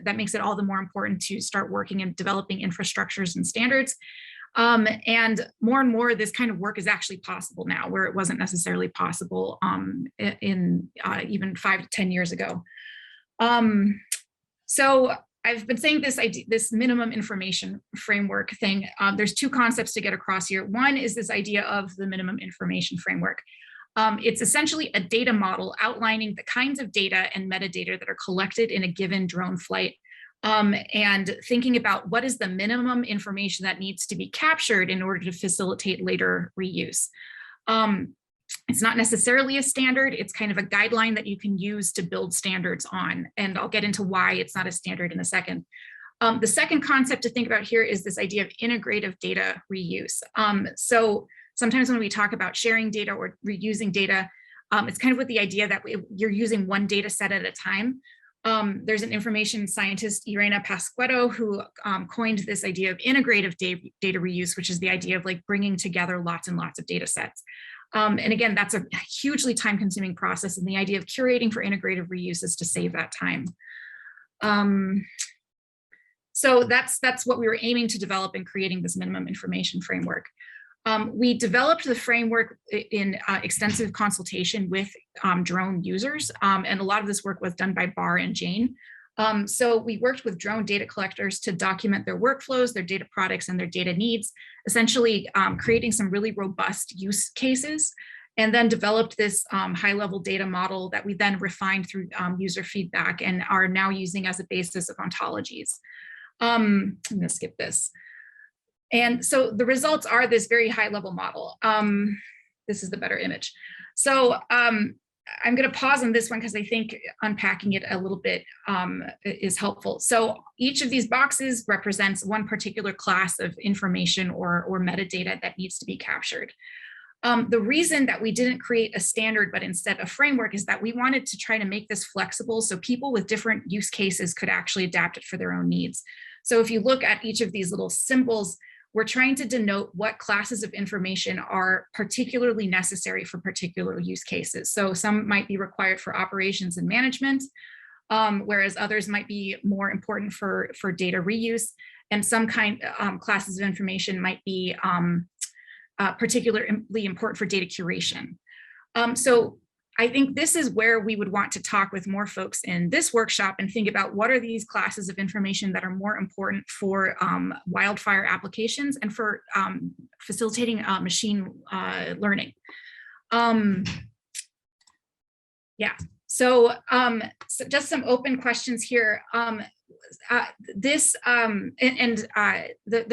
that makes it all the more important to start working and developing infrastructures and standards. And more, this kind of work is actually possible now, where it wasn't necessarily possible in even 5 to 10 years ago. So I've been saying this minimum information framework thing. There's two concepts to get across here. One is this idea of the minimum information framework. It's essentially a data model outlining the kinds of data and metadata that are collected in a given drone flight, and thinking about what is the minimum information that needs to be captured in order to facilitate later reuse. It's not necessarily a standard, it's kind of a guideline that you can use to build standards on. And I'll get into why it's not a standard in a second. The second concept to think about here is this idea of integrative data reuse. So sometimes when we talk about sharing data or reusing data, it's kind of with the idea that you're using one data set at a time. There's an information scientist, Irena Pasquetto, who coined this idea of integrative data reuse, which is the idea of like bringing together lots and lots of data sets. And again, that's a hugely time-consuming process, and the idea of curating for integrative reuse is to save that time. So that's what we were aiming to develop in creating this minimum information framework. We developed the framework in extensive consultation with drone users, and a lot of this work was done by Bar and Jane. So we worked with drone data collectors to document their workflows, their data products, and their data needs, essentially creating some really robust use cases, and then developed this high-level data model that we then refined through user feedback and are now using as a basis of ontologies. I'm gonna skip this. And so the results are this very high-level model. This is the better image. So I'm going to pause on this one because I think unpacking it a little bit is helpful. So each of these boxes represents one particular class of information or metadata that needs to be captured. The reason that we didn't create a standard, but instead a framework, is that we wanted to try to make this flexible so people with different use cases could actually adapt it for their own needs. So if you look at each of these little symbols, we're trying to denote what classes of information are particularly necessary for particular use cases. So some might be required for operations and management, whereas others might be more important for data reuse, and some classes of information might be particularly important for data curation. So I think this is where we would want to talk with more folks in this workshop and think about what are these classes of information that are more important for wildfire applications and for facilitating machine learning. Yeah, so just some open questions here. The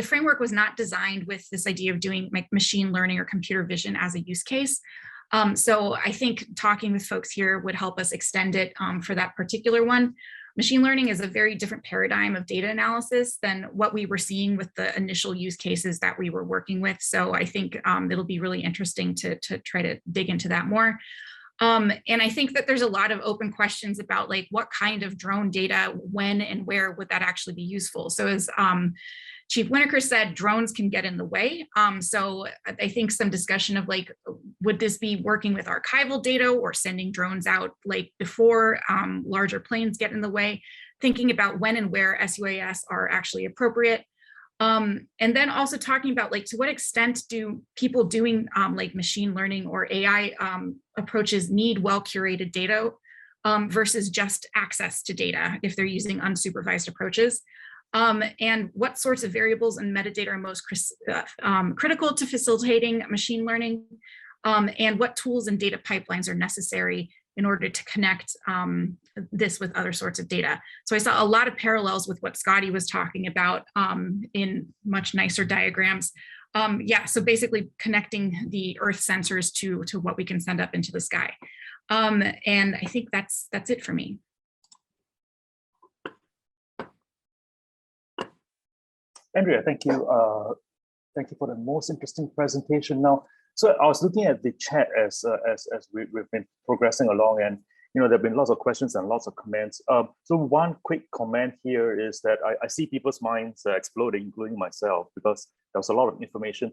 framework was not designed with this idea of doing like machine learning or computer vision as a use case. So I think talking with folks here would help us extend it for that particular one. Machine learning is a very different paradigm of data analysis than what we were seeing with the initial use cases that we were working with. So I think it'll be really interesting to try to dig into that more. And I think that there's a lot of open questions about like what kind of drone data, when and where would that actually be useful? So as Chief Whitaker said, drones can get in the way. So I think some discussion of like, would this be working with archival data or sending drones out like before larger planes get in the way, thinking about when and where SUAS are actually appropriate. And then also talking about like, to what extent do people doing like machine learning or AI approaches need well-curated data versus just access to data if they're using unsupervised approaches? And what sorts of variables and metadata are most critical to facilitating machine learning? And what tools and data pipelines are necessary in order to connect this with other sorts of data. So I saw a lot of parallels with what Scotty was talking about in much nicer diagrams. Yeah, so basically connecting the Earth sensors to what we can send up into the sky. And I think that's it for me. Andrea, thank you. Thank you for the most interesting presentation. Now, so I was looking at the chat as we've been progressing along, and there've been lots of questions and lots of comments. So one quick comment here is that I see people's minds exploding, including myself, because there was a lot of information.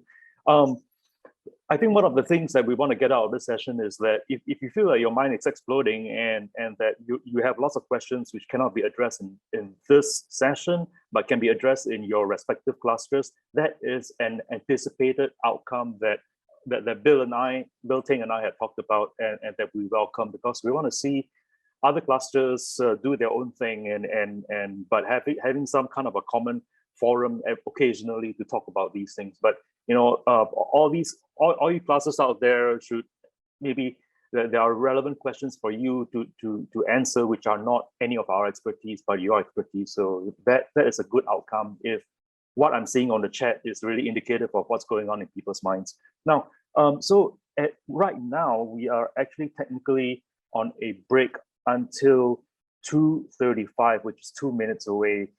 I think one of the things that we want to get out of this session is that if you feel like your mind is exploding and that you have lots of questions which cannot be addressed in this session, but can be addressed in your respective clusters, that is an anticipated outcome that Bill Ting and I had talked about, and that we welcome, because we want to see other clusters do their own thing, but having some kind of a common forum occasionally to talk about these things. But all you clusters out there should maybe there are relevant questions for you to answer, which are not any of our expertise but your expertise. So that is a good outcome if what I'm seeing on the chat is really indicative of what's going on in people's minds. Now, right now we are actually technically on a break until 2:35, which is 2 minutes away.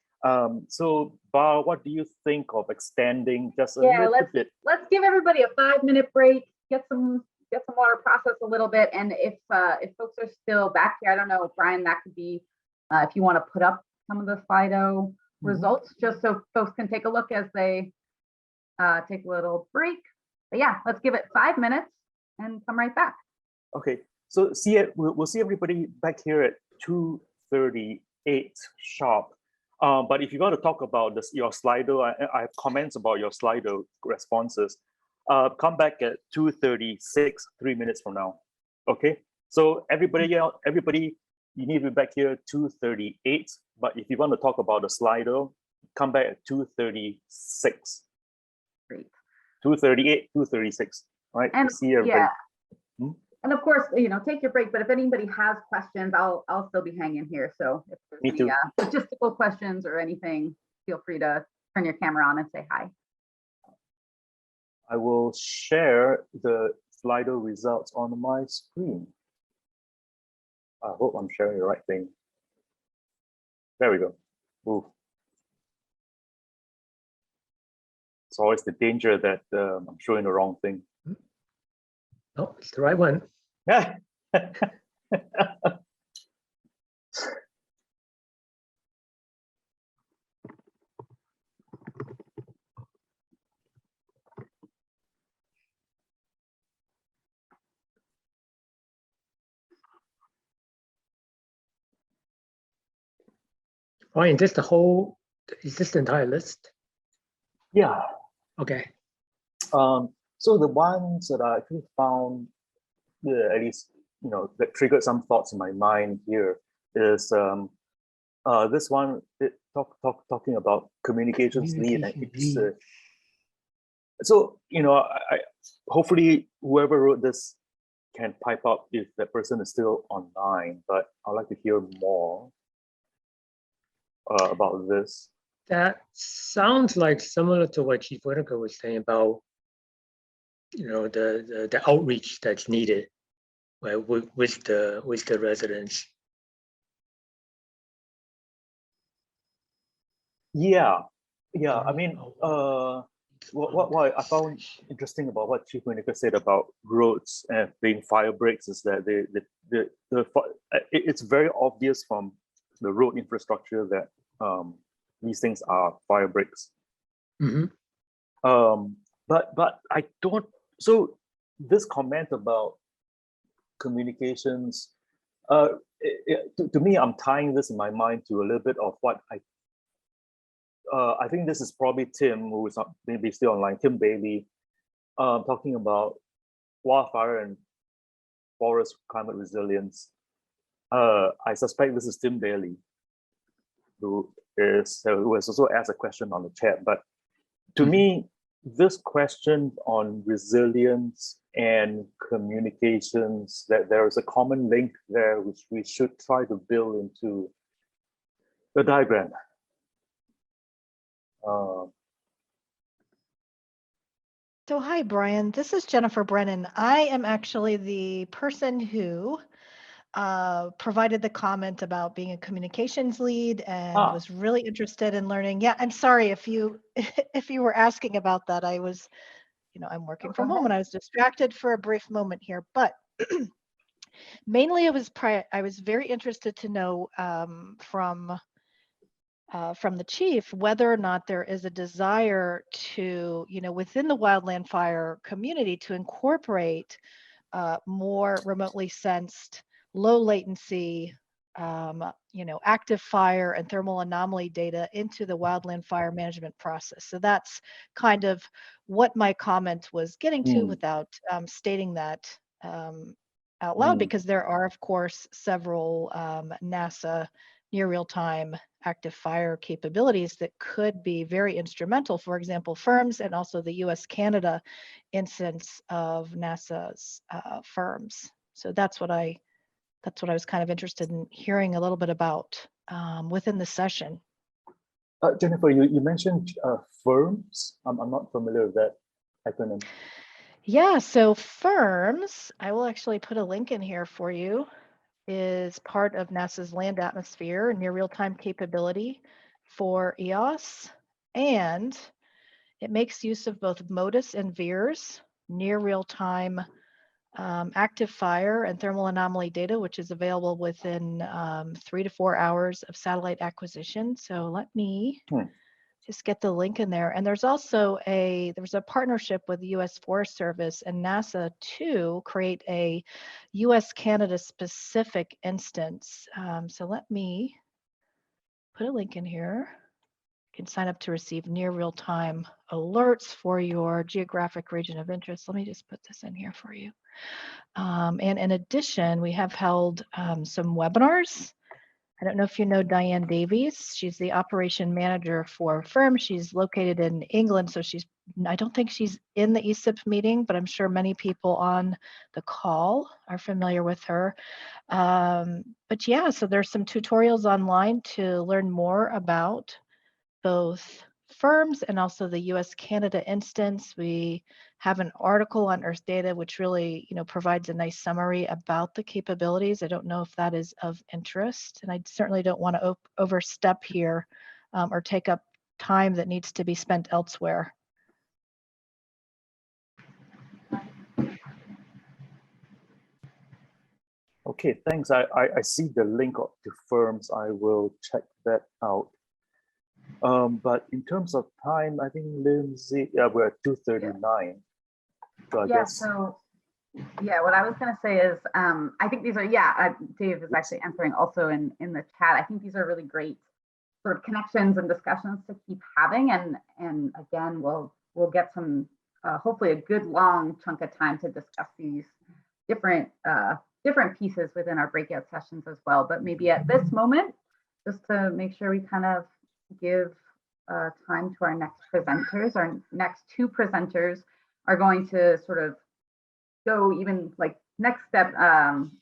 So Bar, what do you think of extending just a little bit? Let's give everybody a 5-minute break, get some water, process a little bit, and if folks are still back here, I don't know, Brian, that could be if you want to put up some of the Slido results, just so folks can take a look as they take a little break. But yeah, let's give it 5 minutes and come right back. Okay, so we'll see everybody back here at 2:38 sharp. But if you want to talk about your Slido, I have comments about your Slido responses. Come back at 2:36, 3 minutes from now. Okay, so everybody, you need to be back here at 2:38. But if you want to talk about the Slido, come back at 2:36. Great. 2:38, 2:36. All right. And see everybody. Yeah. And of course, take your break. But if anybody has questions, I'll still be hanging here. So if there's any logistical questions or anything, feel free to turn your camera on and say hi. I will share the Slido results on my screen. I hope I'm sharing the right thing. There we go. Ooh. It's always the danger that I'm showing the wrong thing. Oh, it's the right one. Yeah. Ryan, is this the entire list? Yeah. Okay. So the ones that I actually found, at least that triggered some thoughts in my mind here is this one talking about communications lead. So I hopefully whoever wrote this can pipe up if that person is still online. But I'd like to hear more about this. That sounds like similar to what Chief Whitaker was saying about the outreach that's needed with the residents. Yeah. I mean, what I found interesting about what Chief Whitaker said about roads and being fire breaks is that it's very obvious from the road infrastructure that these things are fire breaks. Mm-hmm. But I don't. So this comment about communications, to me, I'm tying this in my mind to a little bit of what I think this is probably Tim, who is not maybe still online, Tim Bailey, talking about wildfire and forest climate resilience. I suspect this is Tim Bailey, who has also asked a question on the chat. But to me, this question on resilience and communications, that there is a common link there, which we should try to build into the diagram. So hi, Brian. This is Jennifer Brennan. I am actually the person who provided the comment about being a communications lead and was really interested in learning. Yeah, I'm sorry if you if you were asking about that. I was, I'm working from home and I was distracted for a brief moment here, but mainly I was very interested to know from the chief whether or not there is a desire to, within the wildland fire community to incorporate more remotely sensed, low latency, active fire and thermal anomaly data into the wildland fire management process. So that's kind of what my comment was getting to without stating that out loud, because there are, of course, several NASA near real-time active fire capabilities that could be very instrumental. For example, FIRMS and also the US-Canada instance of NASA's FIRMS. So that's what I was kind of interested in hearing a little bit about within the session. Jennifer, you mentioned FIRMS. I'm not familiar with that acronym. Yeah, so FIRMS, I will actually put a link in here for you, is part of NASA's land atmosphere near real-time capability for EOS, and it makes use of both MODIS and VIIRS near real-time active fire and thermal anomaly data, which is available within 3 to 4 hours of satellite acquisition. So let me just get the link in there. And there's also there's a partnership with the US Forest Service and NASA to create a US-Canada specific instance. So let me put a link in here. You can sign up to receive near real-time alerts for your geographic region of interest. Let me just put this in here for you. And in addition, we have held some webinars. I don't know if you know Diane Davies. She's the operation manager for FIRM. She's located in England, so I don't think she's in the ESIP meeting, but I'm sure many people on the call are familiar with her. But yeah, so there's some tutorials online to learn more about both FIRMS and also the US-Canada instance. We have an article on Earth Data, which really, provides a nice summary about the capabilities. I don't know if that is of interest, and I certainly don't want to overstep here or take up time that needs to be spent elsewhere. Okay, thanks. I see the link to FIRMS. I will check that out. But in terms of time, I think Lindsay, we're at 2:39. So I guess. So yeah, what I was going to say is, I think these are, Dave is actually answering also in the chat. I think these are really great sort of connections and discussions to keep having. And again, we'll get some, hopefully a good long chunk of time to discuss these different pieces within our breakout sessions as well. But maybe at this moment, just to make sure we kind of give time to our next presenters. Our next two presenters are going to sort of go even like next step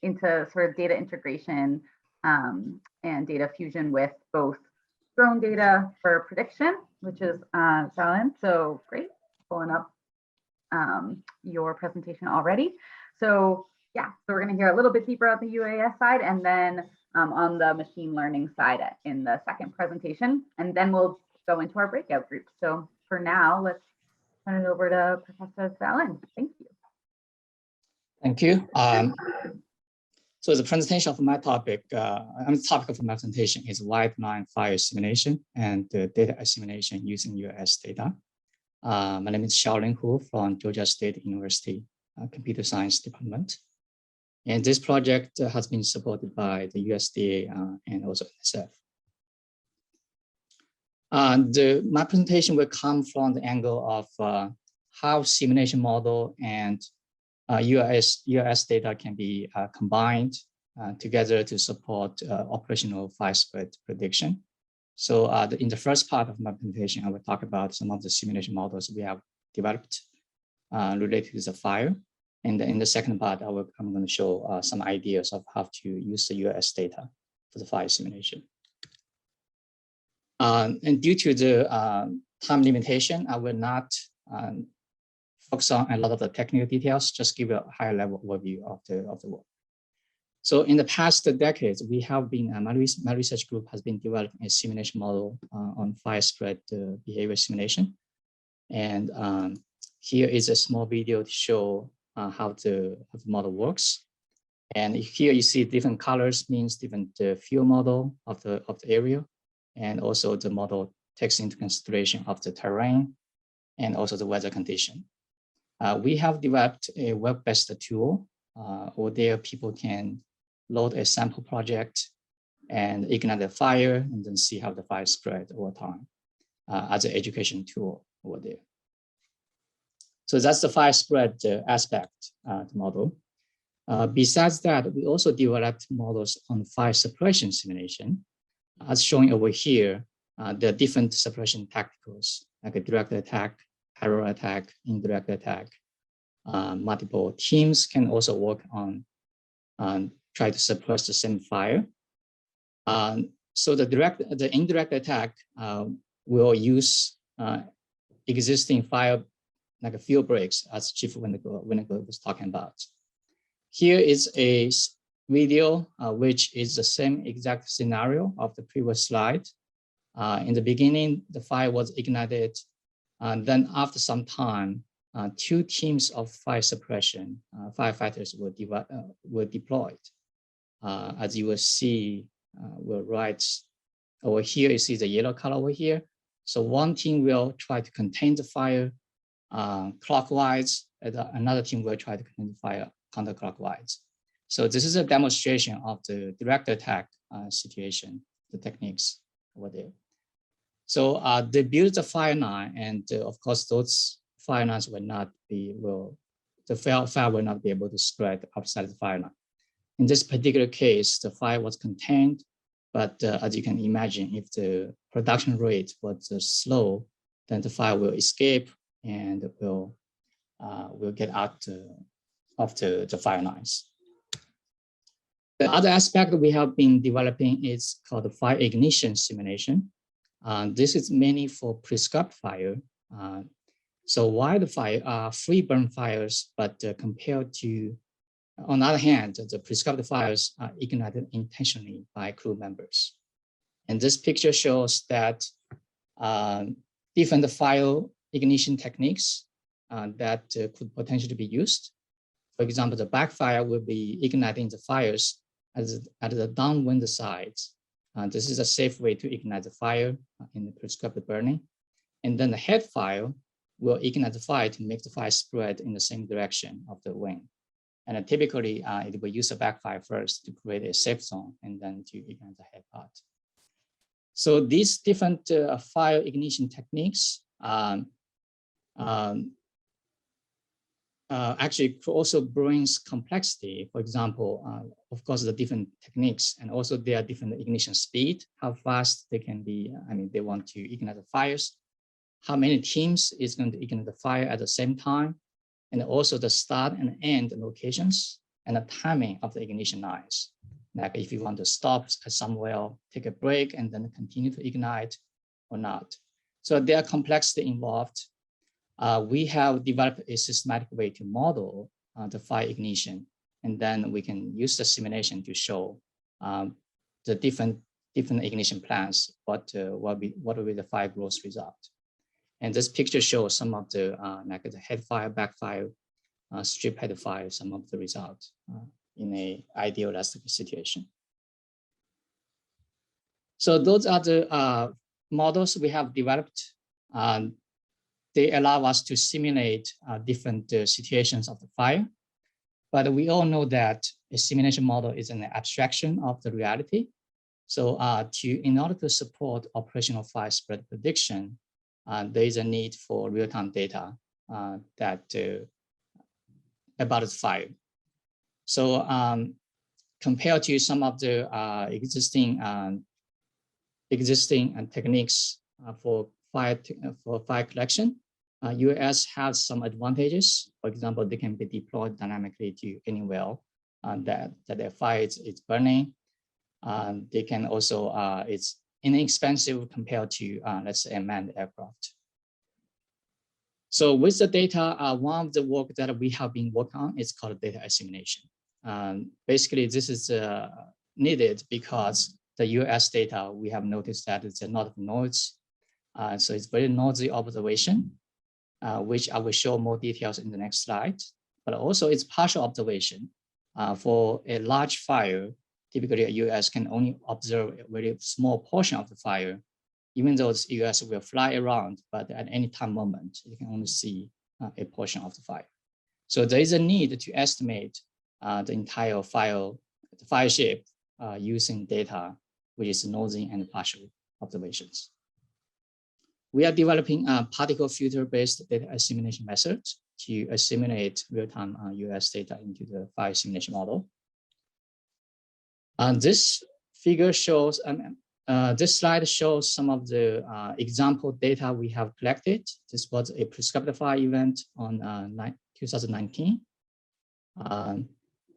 into sort of data integration and data fusion with both drone data for prediction, which is Shaolin. So great, pulling up your presentation already. So yeah, so we're going to hear a little bit deeper on the UAS side, and then on the machine learning side in the second presentation, and then we'll go into our breakout groups. So for now, let's turn it over to Professor Shaolin. Thank you. Thank you. So the presentation of my topic, the topic of my presentation is wildland fire simulation and data assimilation using US data. My name is Shaolin Hu from Georgia State University, Computer Science Department. And this project has been supported by the USDA and also NSF. My presentation will come from the angle of how simulation model and UAS data can be combined together to support operational fire spread prediction. So in the first part of my presentation, I will talk about some of the simulation models we have developed related to the fire. And in the second part, I'm going to show some ideas of how to use the UAS data for the fire simulation. And due to the time limitation, I will not focus on a lot of the technical details, just give a higher level overview of the work. So in the past decades, we have been, my research group has been developing a simulation model on fire spread behavior simulation. And here is a small video to show how the model works. And here you see different colors means different field model of the area. And also the model takes into consideration of the terrain and also the weather condition. We have developed a web-based tool where there people can load a sample project and ignite a fire and then see how the fire spread over time as an education tool over there. So that's the fire spread aspect, the model. Besides that, we also developed models on fire suppression simulation. As shown over here, there are different suppression tacticals, like a direct attack, parallel attack, indirect attack. Multiple teams can also work on try to suppress the same fire. So the indirect attack will use existing fire, like a field breaks, as Chief Whitaker was talking about. Here is a video, which is the same exact scenario of the previous slide. In the beginning, the fire was ignited. And then after some time, 2 teams of fire suppression firefighters were deployed. As you will see, we'll write over here, you see the yellow color over here. So one team will try to contain the fire clockwise, and another team will try to contain the fire counterclockwise. So this is a demonstration of the direct attack situation, the techniques over there. So they built the fire line, and of course those fire lines will not be, the fire will not be able to spread outside the fire line. In this particular case, the fire was contained, but as you can imagine, if the production rate was slow, then the fire will escape and will get out of the fire lines. The other aspect we have been developing is called the fire ignition simulation. This is mainly for prescribed fire. So wildfire are free burn fires, but compared to, on the other hand, the prescribed fires are ignited intentionally by crew members. And this picture shows that different fire ignition techniques that could potentially be used. For example, the backfire will be igniting the fires at the downwind sides. This is a safe way to ignite the fire in the prescribed burning. And then the head fire will ignite the fire to make the fire spread in the same direction of the wind. And typically, it will use a backfire first to create a safe zone and then to ignite the head part. So these different fire ignition techniques actually also brings complexity. For example, of course, the different techniques, and also there are different ignition speed, how fast they can be, they want to ignite the fires, how many teams is going to ignite the fire at the same time, and also the start and end locations and the timing of the ignition lines. Like if you want to stop at somewhere, take a break, and then continue to ignite or not. So there are complexity involved. We have developed a systematic way to model the fire ignition, and then we can use the simulation to show the different ignition plans, what will be the fire growth result. And this picture shows some of the like the head fire, backfire, strip head fire, some of the results in a idealistic situation. So those are the models we have developed. They allow us to simulate different situations of the fire. But we all know that a simulation model is an abstraction of the reality. So in order to support operational fire spread prediction, there is a need for real-time data about the fire. So compared to some of the existing techniques for fire collection, UAS has some advantages. For example, they can be deployed dynamically to any well that their fire is burning. They can also, it's inexpensive compared to, let's say, a manned aircraft. So with the data, one of the work that we have been working on is called data assimilation. Basically, this is needed because the US data, we have noticed that it's a lot of noise. So it's very noisy observation, which I will show more details in the next slide. But also it's partial observation. For a large fire, typically a US can only observe a very small portion of the fire, even though the US will fly around, but at any time moment, you can only see a portion of the fire. So there is a need to estimate the entire fire shape using data, which is noisy and partial observations. We are developing a particle filter-based data assimilation method to assimilate real-time US data into the fire simulation model. And this figure shows, this slide shows some of the example data we have collected. This was a prescribed fire event on 2019.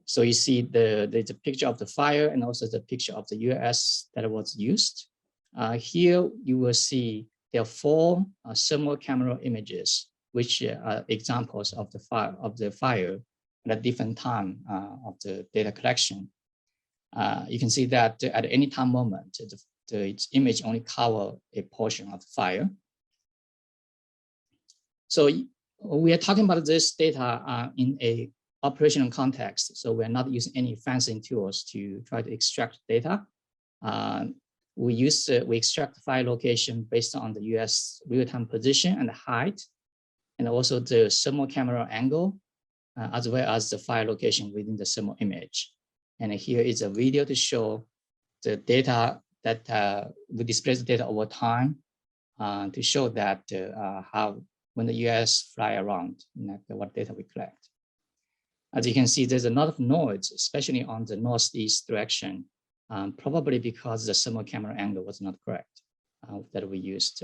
So you see there's a picture of the fire and also the picture of the US that was used. Here you will see there are 4 thermal camera images, which are examples of the fire at a different time of the data collection. You can see that at any time moment, the image only covers a portion of the fire. So we are talking about this data in a operational context. So we're not using any fancy tools to try to extract data. We extract the fire location based on the US real-time position and the height, and also the thermal camera angle, as well as the fire location within the thermal image. And here is a video to show the data that we display the data over time to show that how when the US fly around, what data we collect. As you can see, there's a lot of noise, especially on the northeast direction, probably because the thermal camera angle was not correct that we used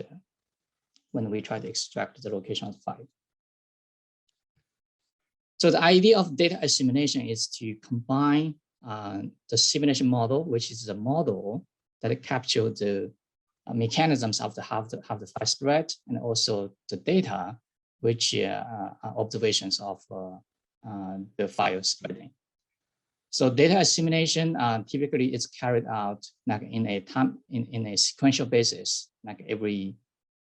when we try to extract the location of the fire. So the idea of data assimilation is to combine the simulation model, which is a model that captures the mechanisms of how the fire spread, and also the data, which are observations of the fire spreading. So data assimilation typically is carried out like in a sequential basis, like every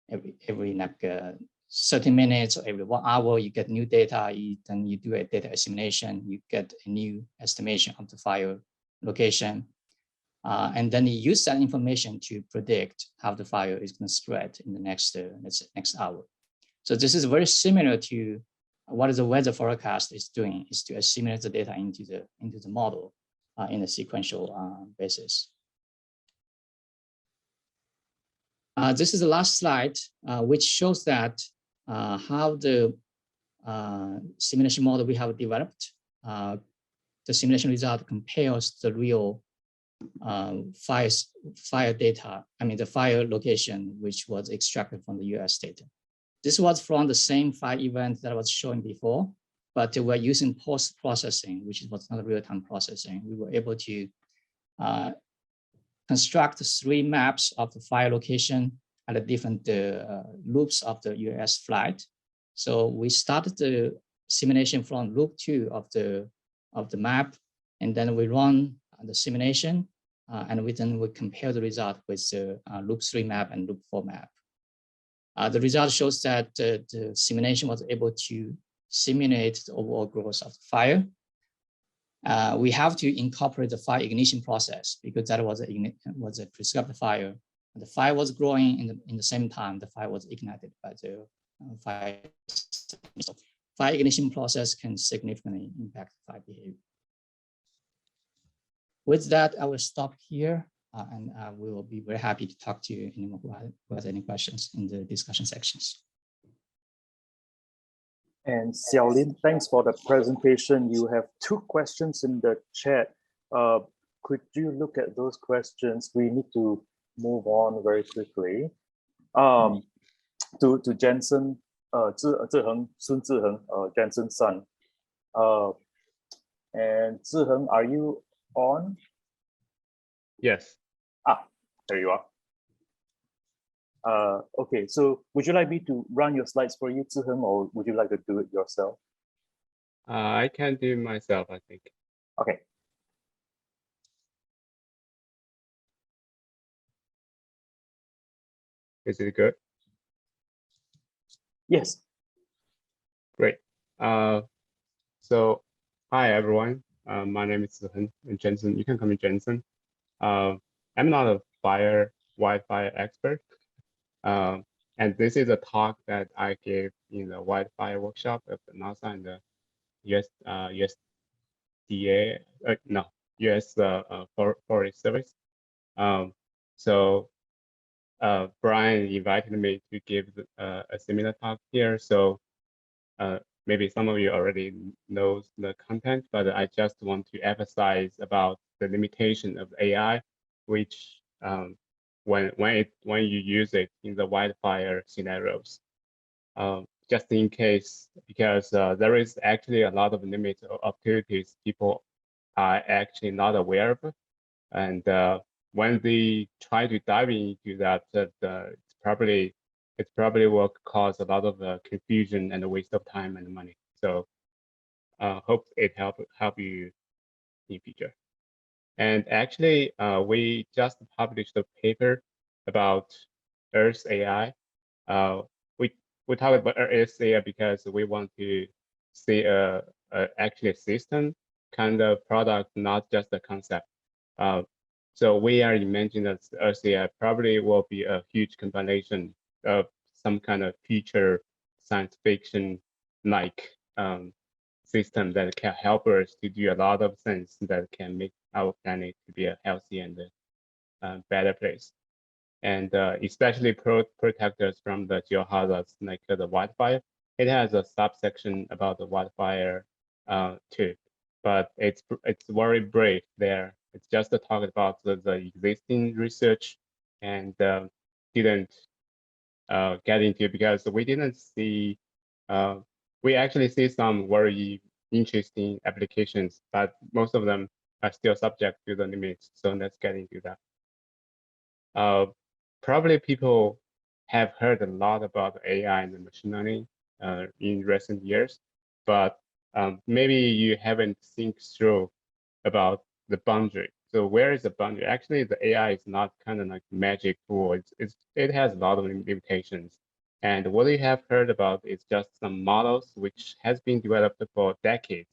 30 minutes or every 1 hour, you get new data. Then you do a data assimilation, you get a new estimation of the fire location. And then you use that information to predict how the fire is going to spread in the next hour. So this is very similar to what the weather forecast is doing, is to assimilate the data into the model in a sequential basis. This is the last slide, which shows that how the simulation model we have developed, the simulation result compares the real fire data, the fire location, which was extracted from the US data. This was from the same fire event that I was showing before, but we're using post-processing, which was not real-time processing. We were able to construct 3 maps of the fire location at the different loops of the US flight. So we started the simulation from loop 2 of the map, and then we run the simulation, and then we compare the result with the loop 3 map and loop 4 map. The result shows that the simulation was able to simulate the overall growth of the fire. We have to incorporate the fire ignition process because that was a prescribed fire. The fire was growing in the same time the fire was ignited by the fire. So fire ignition process can significantly impact fire behavior. With that, I will stop here and we will be very happy to talk to you anyone who has any questions in the discussion sections. And Xiaolin, thanks for the presentation. You have 2 questions in the chat. Could you look at those questions? We need to move on very quickly. To Jensen, Ziheng, Sun Ziheng, Jensen's son. And Ziheng, are you on? Yes. There you are. Okay, so would you like me to run your slides for you, Ziheng, or would you like to do it yourself? I can do it myself, I think. Okay. Is it good? Yes. Great. So, hi everyone. My name is Ziheng Jensen. You can call me Jensen. I'm not a wildfire expert. And this is a talk that I gave in the wildfire workshop of the NASA and the US Forest Service. So Brian invited me to give a similar talk here. So maybe some of you already know the content, but I just want to emphasize about the limitation of AI, which when you use it in the wildfire scenarios, just in case, because there is actually a lot of limits or opportunities people are actually not aware of, and when they try to dive into that, it probably will cause a lot of confusion and a waste of time and money. So hope it help you in future. And actually, we just published a paper about Earth AI. We talk about Earth AI because we want to see actually a system kind of product, not just a concept. So we are imagining that Earth AI probably will be a huge combination of some kind of future science fiction like system that can help us to do a lot of things that can make our planet to be a healthy and better place. And especially protect us from the geohazards like the wildfire. It has a subsection about the wildfire too, but it's very brief there. It's just to talk about the existing research and didn't get into it because we didn't see, we actually see some very interesting applications, but most of them are still subject to the limits. So let's get into that. Probably people have heard a lot about AI and machine learning in recent years, but maybe you haven't think through about the boundary. So where is the boundary? Actually, the AI is not kind of like magic tool. It has a lot of limitations. And what you have heard about is just some models which has been developed for decades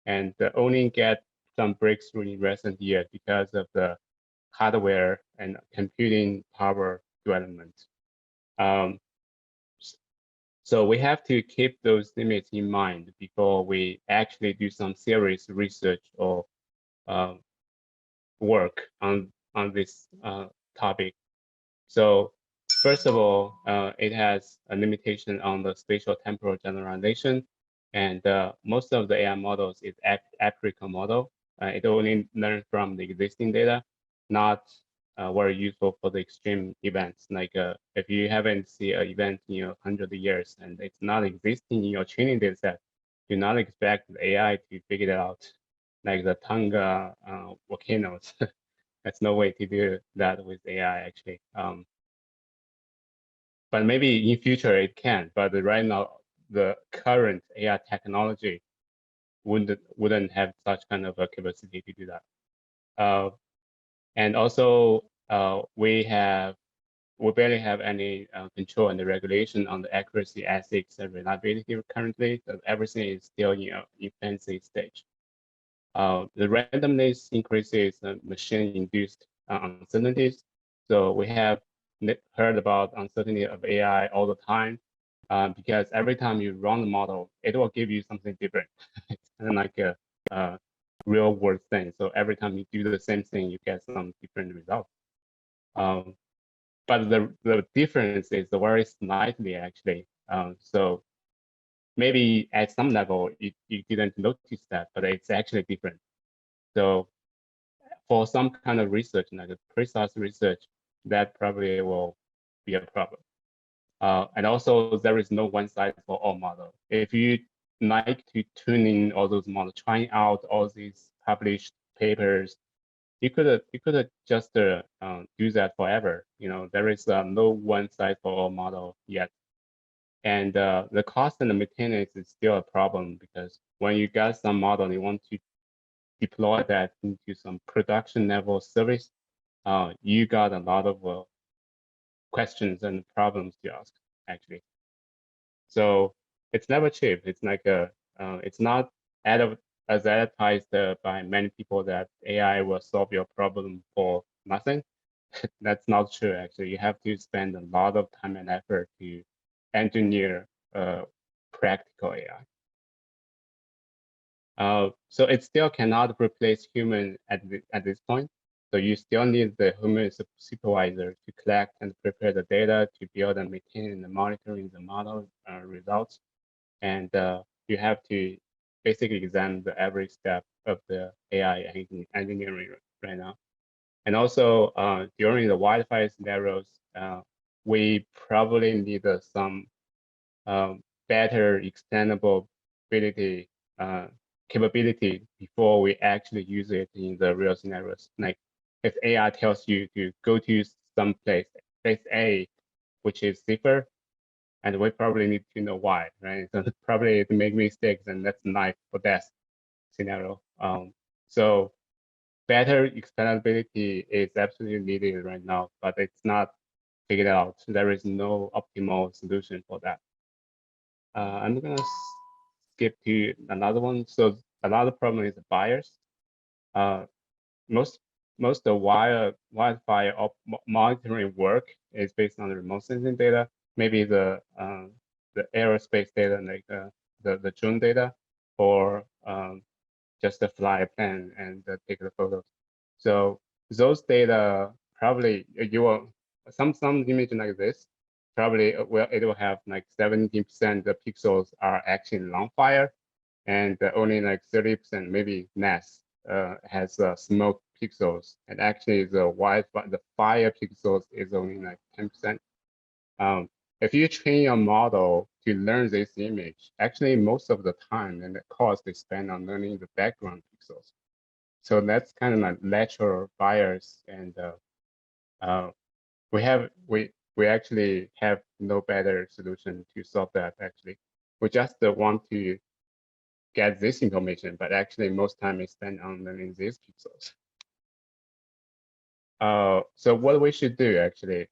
and only get some breakthrough in recent years because of the hardware and computing power development. So we have to keep those limits in mind before we actually do some serious research or work on this topic. So first of all, it has a limitation on the spatial temporal generalization, and most of the AI models is empirical model. It only learns from the existing data, not very useful for the extreme events. Like if you haven't seen an event in 100 years and it's not existing in your training data set, do not expect the AI to figure it out. Like the Tonga volcanoes. That's no way to do that with AI actually. But maybe in future it can, but right now the current AI technology wouldn't have such kind of a capacity to do that. And also we barely have any control and regulation on the accuracy, ethics, and reliability currently. So everything is still in infancy stage. The randomness increases machine-induced uncertainties. So we have heard about uncertainty of AI all the time because every time you run the model, it will give you something different. It's kind of like a real world thing. So every time you do the same thing, you get some different results. But the difference is very slightly actually. So maybe at some level you didn't notice that, but it's actually different. So for some kind of research, like a precise research, that probably will be a problem. And also there is no one size for all model. If you like to tune in all those models, trying out all these published papers, you could just do that forever. You know, there is no one size for all model yet. And the cost and the maintenance is still a problem, because when you get some model, you want to deploy that into some production level service, you got a lot of questions and problems to ask, actually. So it's never cheap. It's like it's not as advertised by many people that AI will solve your problem for nothing. That's not true, actually. You have to spend a lot of time and effort to engineer practical AI. So it still cannot replace human at this point. So you still need the human supervisor to collect and prepare the data, to build and maintain and monitoring the model results. And you have to basically examine every step of the AI engineering right now. And also during the wildfire scenarios, we probably need some better extendable capability before we actually use it in the real scenarios. Like if AI tells you to go to some place A, which is safer, and we probably need to know why, right? So probably to make mistakes, and that's life or death scenario. So better expandability is absolutely needed right now, but it's not figured out. There is no optimal solution for that. I'm gonna skip to another one. So another problem is the buyers. Most of wildfire monitoring work is based on the remote sensing data. Maybe the aerospace data, like the drone data, or just the fly plan and take the photos. So those data probably you will some image like this probably it will have like 70% the pixels are actually long fire, and only like 30% maybe less has smoke pixels, and actually the fire pixels is only like 10%. If you train your model to learn this image, actually most of the time and the cost is spent on learning the background pixels. So that's kind of like natural bias, and we actually have no better solution to solve that. Actually, we just want to get this information, but actually most time is spent on learning these pixels. So what we should do actually,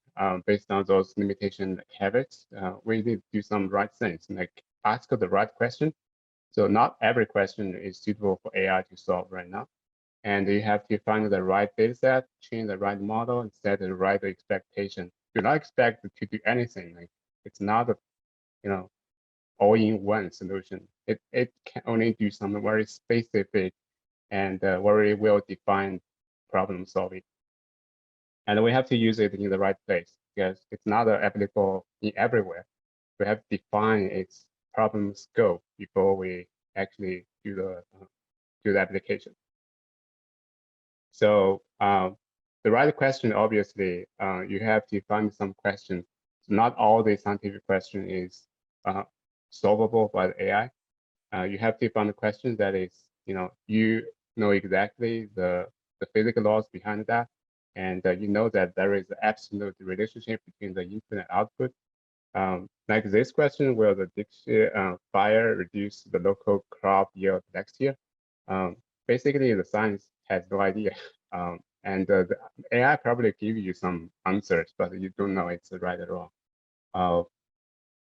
based on those limitation habits, we need to do some right things, like ask the right question. So not every question is suitable for AI to solve right now. And you have to find the right data set, train the right model, and set the right expectation. Do not expect to do anything. Like it's not a, all-in-one solution. It can only do some very specific and very well-defined problem solving. And we have to use it in the right place, because it's not applicable in everywhere. We have to define its problem scope before we actually do the application. So the right question, obviously, you have to find some questions. Not all the scientific question is solvable by the AI. You have to find a question that is, you know exactly the physical laws behind that, and you know that there is an absolute relationship between the input and output. Like this question, will the fire reduce the local crop yield next year? Basically, the science has no idea. And the AI probably give you some answers, but you don't know it's right or wrong.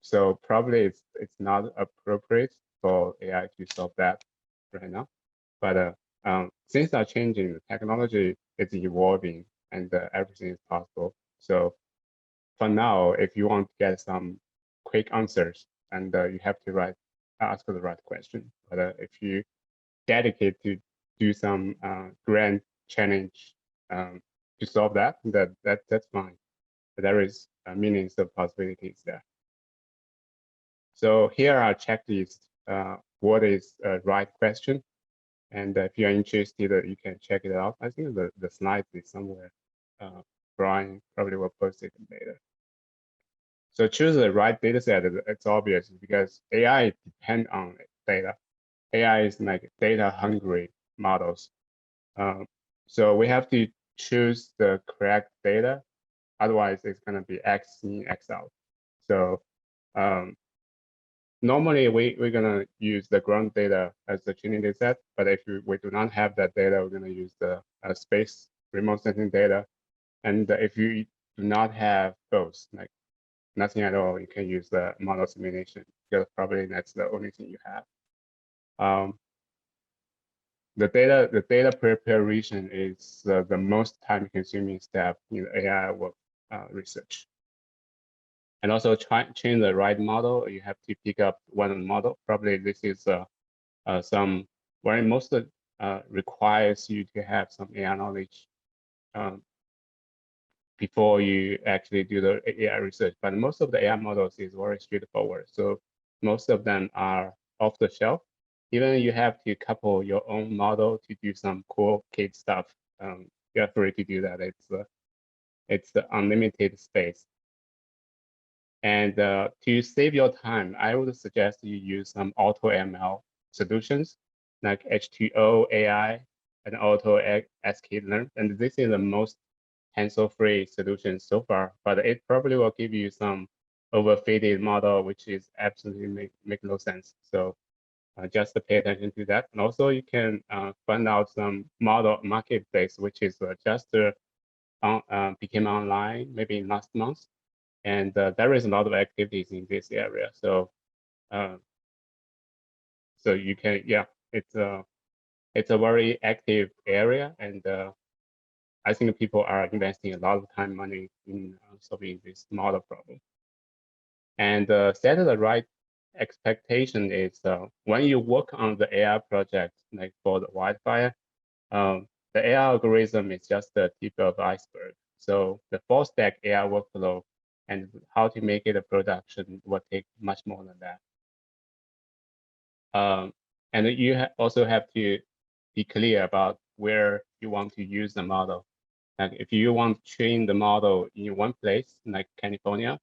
So probably it's not appropriate for AI to solve that right now. But things are changing, the technology is evolving, and everything is possible. So for now, if you want to get some quick answers, and you have to ask the right question. But if you dedicate to do some grand challenge to solve that, that's fine. But there is millions of possibilities there. So here are checklists. What is a right question? And if you're interested, you can check it out. I think the slide is somewhere. Brian probably will post it later. So choose the right data set. It's obvious because AI depends on data. AI is like data hungry models. So we have to choose the correct data. Otherwise, it's going to be X in, X out. So normally we're going to use the ground data as the training data set. But if we do not have that data, we're going to use the space remote sensing data. And if you do not have both, like nothing at all, you can use the model simulation because probably that's the only thing you have. The data preparation is the most time-consuming step in AI work research. And also train the right model. You have to pick up one model. Probably this is some where most requires you to have some AI knowledge before you actually do the AI research. But most of the AI models is very straightforward. So most of them are off the shelf. Even you have to couple your own model to do some cool kid stuff. You're free to do that. It's the unlimited space. And to save your time, I would suggest you use some auto ML solutions like H2O AI and auto sklearn. And this is the most hassle-free solution so far, but it probably will give you some overfitted model, which is absolutely make no sense. So just to pay attention to that. And also you can find out some model marketplace, which is just became online maybe last month. And there is a lot of activities in this area. So so you can, yeah, it's a very active area. And I think people are investing a lot of time, money in solving this model problem. And set the right expectation is when you work on the AI project, like for the wildfire, the AI algorithm is just the tip of the iceberg. So the full stack AI workflow and how to make it a production will take much more than that. And you also have to be clear about where you want to use the model. Like if you want to train the model in one place, like California,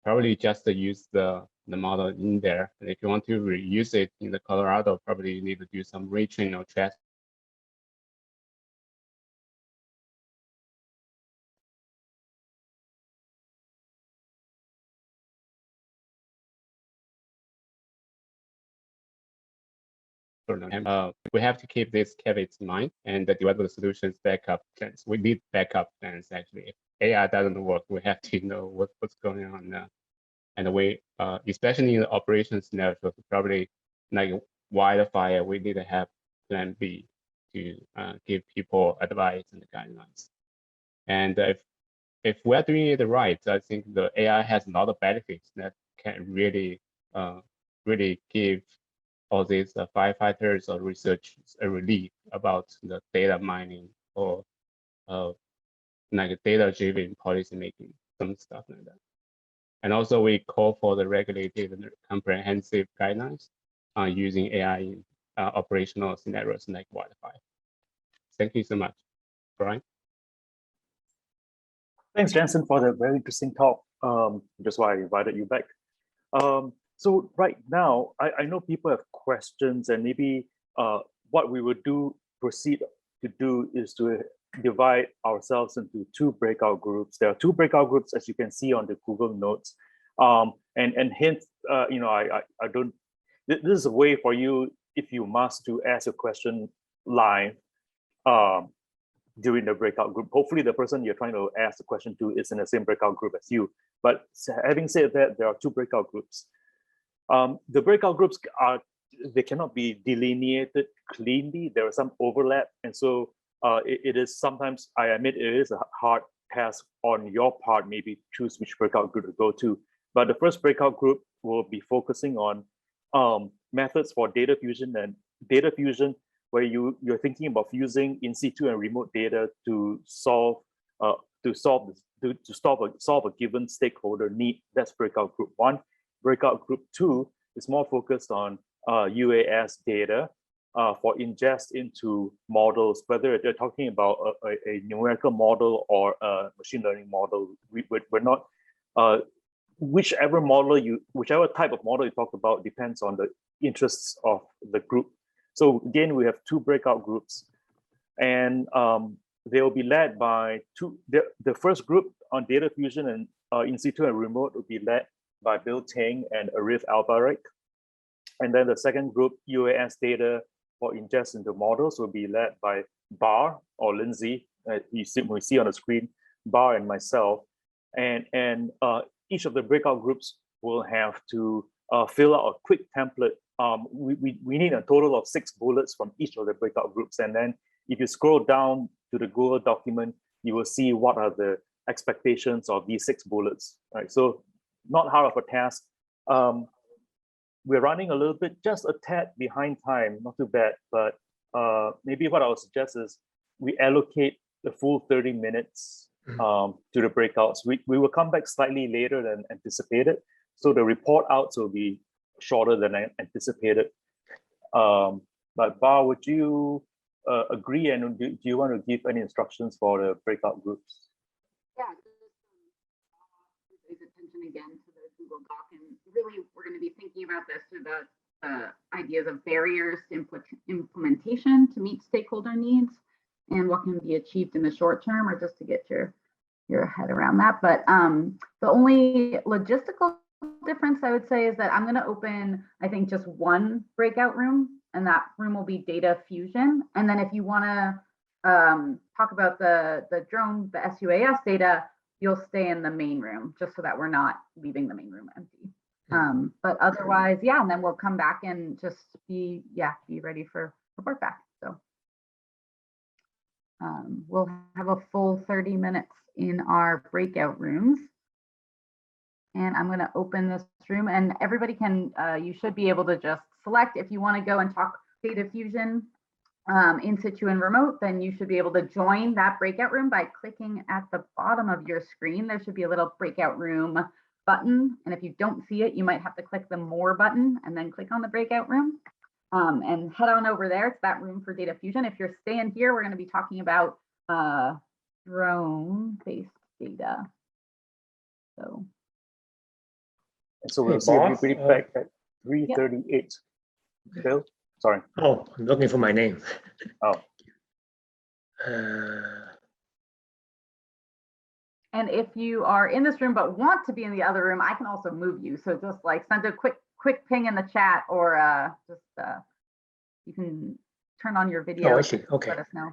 probably just use the model in there. And if you want to reuse it in the Colorado, probably you need to do some retrain or transfer. We have to keep these caveats in mind and develop the solutions backup plans. We need backup plans actually. If AI doesn't work, we have to know what's going on now. And we, especially in the operations scenarios, probably like wildfire, we need to have plan B to give people advice and guidelines. And if we're doing it right, I think the AI has a lot of benefits that can really, really give all these firefighters or researchers a relief about the data mining or like data-driven policy making, some stuff like that. And also we call for the regulated and comprehensive guidelines using AI in operational scenarios like wildfire. Thank you so much, Brian. Thanks, Jensen, for that very interesting talk. That's why I invited you back. So right now, I know people have questions, and maybe what we would proceed to do is to divide ourselves into two breakout groups. There are two breakout groups, as you can see on the Google Notes. And hint, you know, I don't. This is a way for you, if you must, to ask a question live during the breakout group. Hopefully, the person you're trying to ask the question to is in the same breakout group as you. But having said that, there are two breakout groups. The breakout groups they cannot be delineated cleanly. There is some overlap, and so it is sometimes, I admit, it is a hard task on your part, maybe choose which breakout group to go to. But the first breakout group will be focusing on methods for data fusion where you're thinking about using in situ and remote data to solve to solve this, to solve a given stakeholder need. That's breakout group 1. Breakout group 2 is more focused on UAS data for ingest into models, whether they're talking about a numerical model or a machine learning model. We're not, whichever type of model you talk about depends on the interests of the group. So again, we have 2 breakout groups, and they will be led by the first group on data fusion and in-situ and remote will be led by Bill Tang and Arif Albarik. And then the second group, UAS data for ingest into models, will be led by Bar or Lindsay. We see on the screen, Bar and myself. And each of the breakout groups will have to fill out a quick template. We need a total of 6 bullets from each of the breakout groups. And then if you scroll down to the Google document, you will see what are the expectations of these 6 bullets. Right? So not hard of a task. We're running a little bit, just a tad behind time, not too bad, but maybe what I would suggest is we allocate the full 30 minutes to the breakouts. We will come back slightly later than anticipated. So the report outs will be shorter than anticipated. But Bar, would you agree, and do you want to give any instructions for the breakout groups? Yeah, just attention again to the Google Doc, and really we're going to be thinking about this through the ideas of barriers to implementation to meet stakeholder needs and what can be achieved in the short term, or just to get your head around that. But the only logistical difference I would say is that I'm going to open, I think, just one breakout room, and that room will be data fusion. And then if you want to talk about the drone, the SUAS data, you'll stay in the main room, just so that we're not leaving the main room empty. But otherwise, yeah, and then we'll come back and just be ready for report back. So we'll have a full 30 minutes in our breakout rooms. And I'm going to open this room, and everybody can, you should be able to just select if you want to go and talk data fusion in situ and remote, then you should be able to join that breakout room by clicking at the bottom of your screen. There should be a little breakout room button. And if you don't see it, you might have to click the more button and then click on the breakout room and head on over there. It's that room for data fusion. If you're staying here, we're going to be talking about drone-based data. So we'll see everybody back at 3:38. Bill, sorry. Oh, I'm looking for my name. Oh. And if you are in this room but want to be in the other room, I can also move you. So just like send a quick ping in the chat, or you can turn on your video. Oh, I see. Okay. Let us know.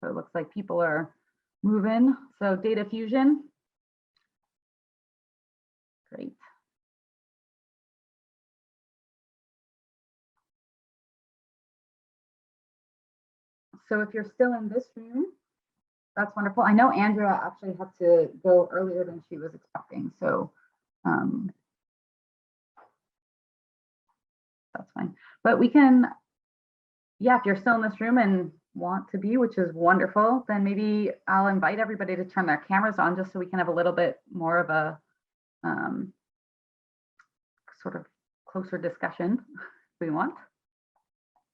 So it looks like people are moving. So data fusion. Great. So if you're still in this room, that's wonderful. I know Andrea actually had to go earlier than she was expecting, so that's fine. But we can, if you're still in this room and want to be, which is wonderful, then maybe I'll invite everybody to turn their cameras on just so we can have a little bit more of a sort of closer discussion if we want.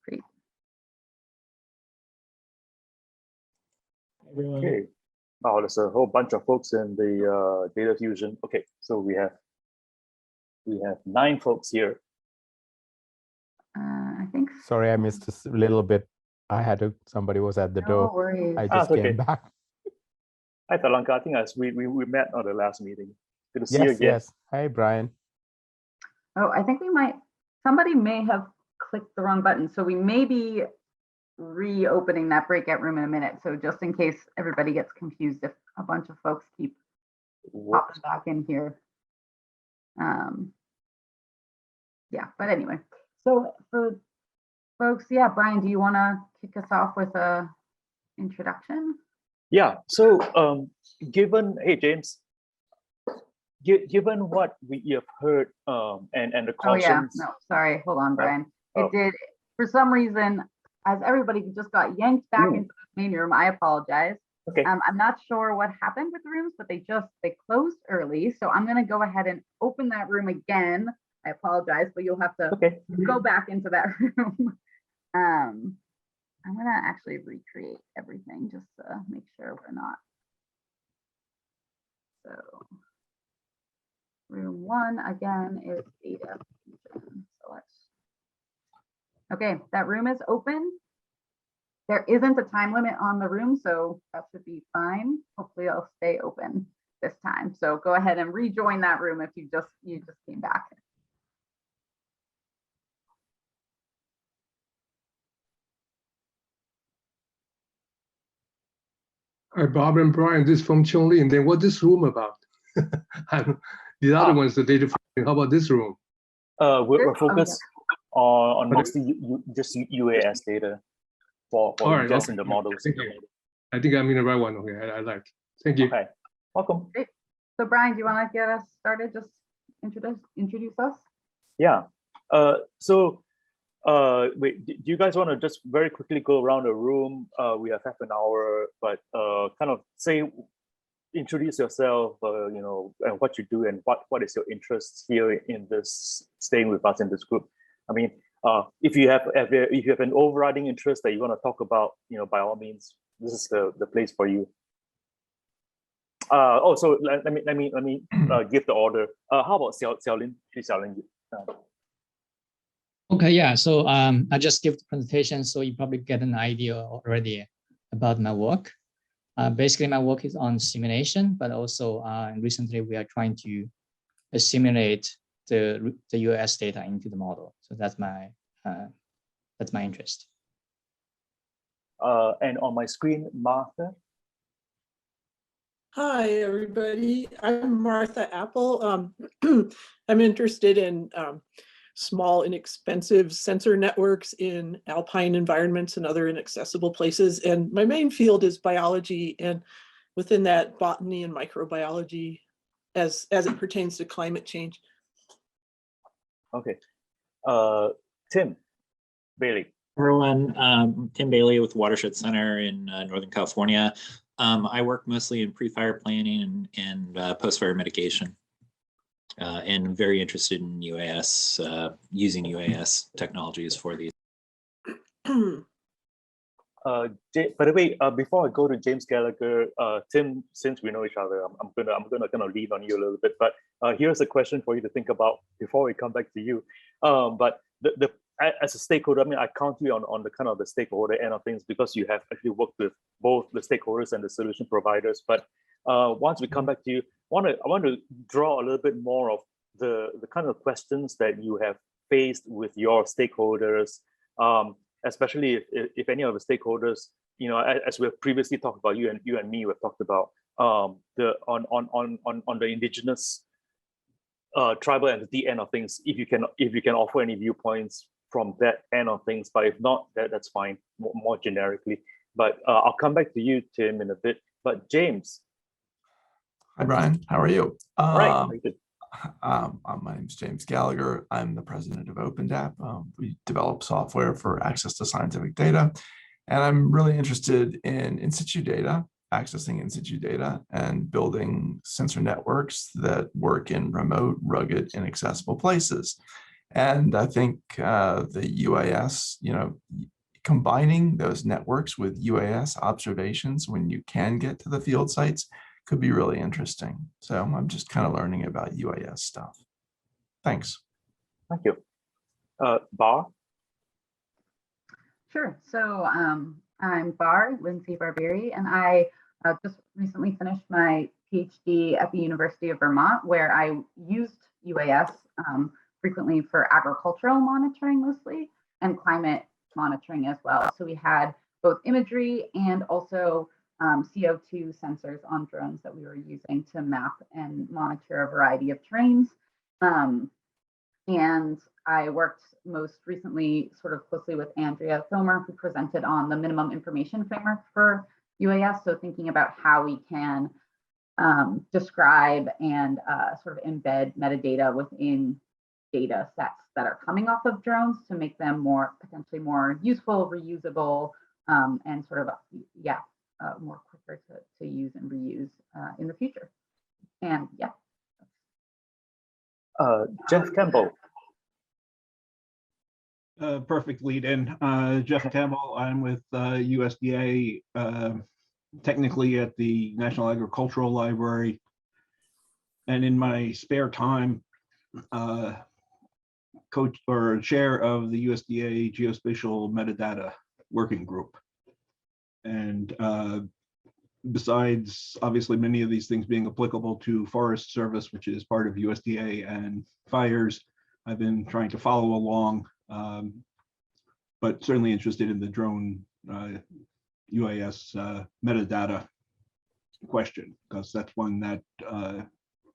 Great. Okay. Wow, there's a whole bunch of folks in the data fusion. Okay, so we have 9 folks here. I think. Sorry, I missed a little bit. Somebody was at the door. No worries. I just came back. Hi, Talanka. I think we met on the last meeting. Good to see you again. Yes. Hey, Brian. Oh, I think somebody may have clicked the wrong button. So we may be reopening that breakout room in a minute. So just in case everybody gets confused, if a bunch of folks keep popping back in here. But anyway, so for folks, Brian, do you want to kick us off with a introduction? Yeah, so hey James, given what we have heard and the cautions. Oh yeah, no, sorry, hold on, Brian. for some reason, as everybody just got yanked back into the main room, I apologize. Okay. I'm not sure what happened with the rooms, but they closed early. So I'm gonna go ahead and open that room again. I apologize, but you'll have to go back into that room. I'm gonna actually recreate everything just to make sure we're not. So room 1 again is data fusion. So okay, that room is open. There isn't a time limit on the room, so that should be fine. Hopefully it'll stay open this time. So go ahead and rejoin that room if you just came back. Hi, Bob and Brian, this is from Chong Lin. Then what's this room about? The other one's the data. How about this room? We're focused on mostly just UAS data for ingesting the models. Thank you. I think I'm in the right one. Okay, I like. Thank you. Okay, welcome. Great. So Brian, do you want to get us started? Just introduce us. Yeah. Wait, do you guys want to just very quickly go around the room? We have half an hour, but kind of introduce yourself, you know, and what you do and what is your interest here in this, staying with us in this group. I mean, if you have an overriding interest that you want to talk about, you know, by all means, this is the place for you. So let me give the order. How about Xiaolin? Please, Xiaolin. Okay, yeah. So I just give the presentation, so you probably get an idea already about my work. Basically, my work is on simulation, but also recently we are trying to simulate the US data into the model. So that's my interest. And on my screen, Martha. Hi, everybody. I'm Martha Apple. I'm interested in small, inexpensive sensor networks in alpine environments and other inaccessible places. And my main field is biology, and within that, botany and microbiology as it pertains to climate change. Okay. Tim Bailey. Everyone, Tim Bailey with Watershed Center in Northern California. I work mostly in pre-fire planning and post-fire mitigation. And very interested in UAS, using UAS technologies for these. By the way, before I go to James Gallagher, Tim, since we know each other, I'm gonna kind of lean on you a little bit. But here's a question for you to think about before we come back to you. But as a stakeholder, I mean, I count you on the kind of the stakeholder end of things because you have actually worked with both the stakeholders and the solution providers. But once we come back to you, I want to draw a little bit more of the kind of questions that you have faced with your stakeholders, especially if any of the stakeholders, you know, as we have previously talked about, you and me, we've talked about on the indigenous tribal entity end of things. If you can offer any viewpoints from that end of things, but if not, that's fine, more generically. But I'll come back to you, Tim, in a bit. But James. Hi, Brian. How are you? Right. My name is James Gallagher. I'm the president of OpenDAP. We develop software for access to scientific data. And I'm really interested in in-situ data, accessing in-situ data, and building sensor networks that work in remote, rugged, inaccessible places. And I think the UAS, you know, combining those networks with UAS observations when you can get to the field sites could be really interesting. So I'm just kind of learning about UAS stuff. Thanks. Thank you. Bar? Sure. So I'm Bar, Lindsay Barbieri, and I just recently finished my PhD at the University of Vermont, where I used UAS frequently for agricultural monitoring mostly, and climate monitoring as well. So we had both imagery and also CO2 sensors on drones that we were using to map and monitor a variety of terrains. And I worked most recently sort of closely with Andrea Thompson, who presented on the minimum information framework for UAS. So thinking about how we can describe and sort of embed metadata within data sets that are coming off of drones to make them more potentially more useful, reusable, and sort of, more quicker to use and reuse in the future. And yeah. Jeff Campbell. Perfect lead in. Jeff Campbell, I'm with USDA, technically at the National Agricultural Library. And in my spare time, coach or chair of the USDA Geospatial Metadata Working Group. And besides, obviously, many of these things being applicable to Forest Service, which is part of USDA, and fires, I've been trying to follow along, but certainly interested in the drone UAS metadata question, because that's one that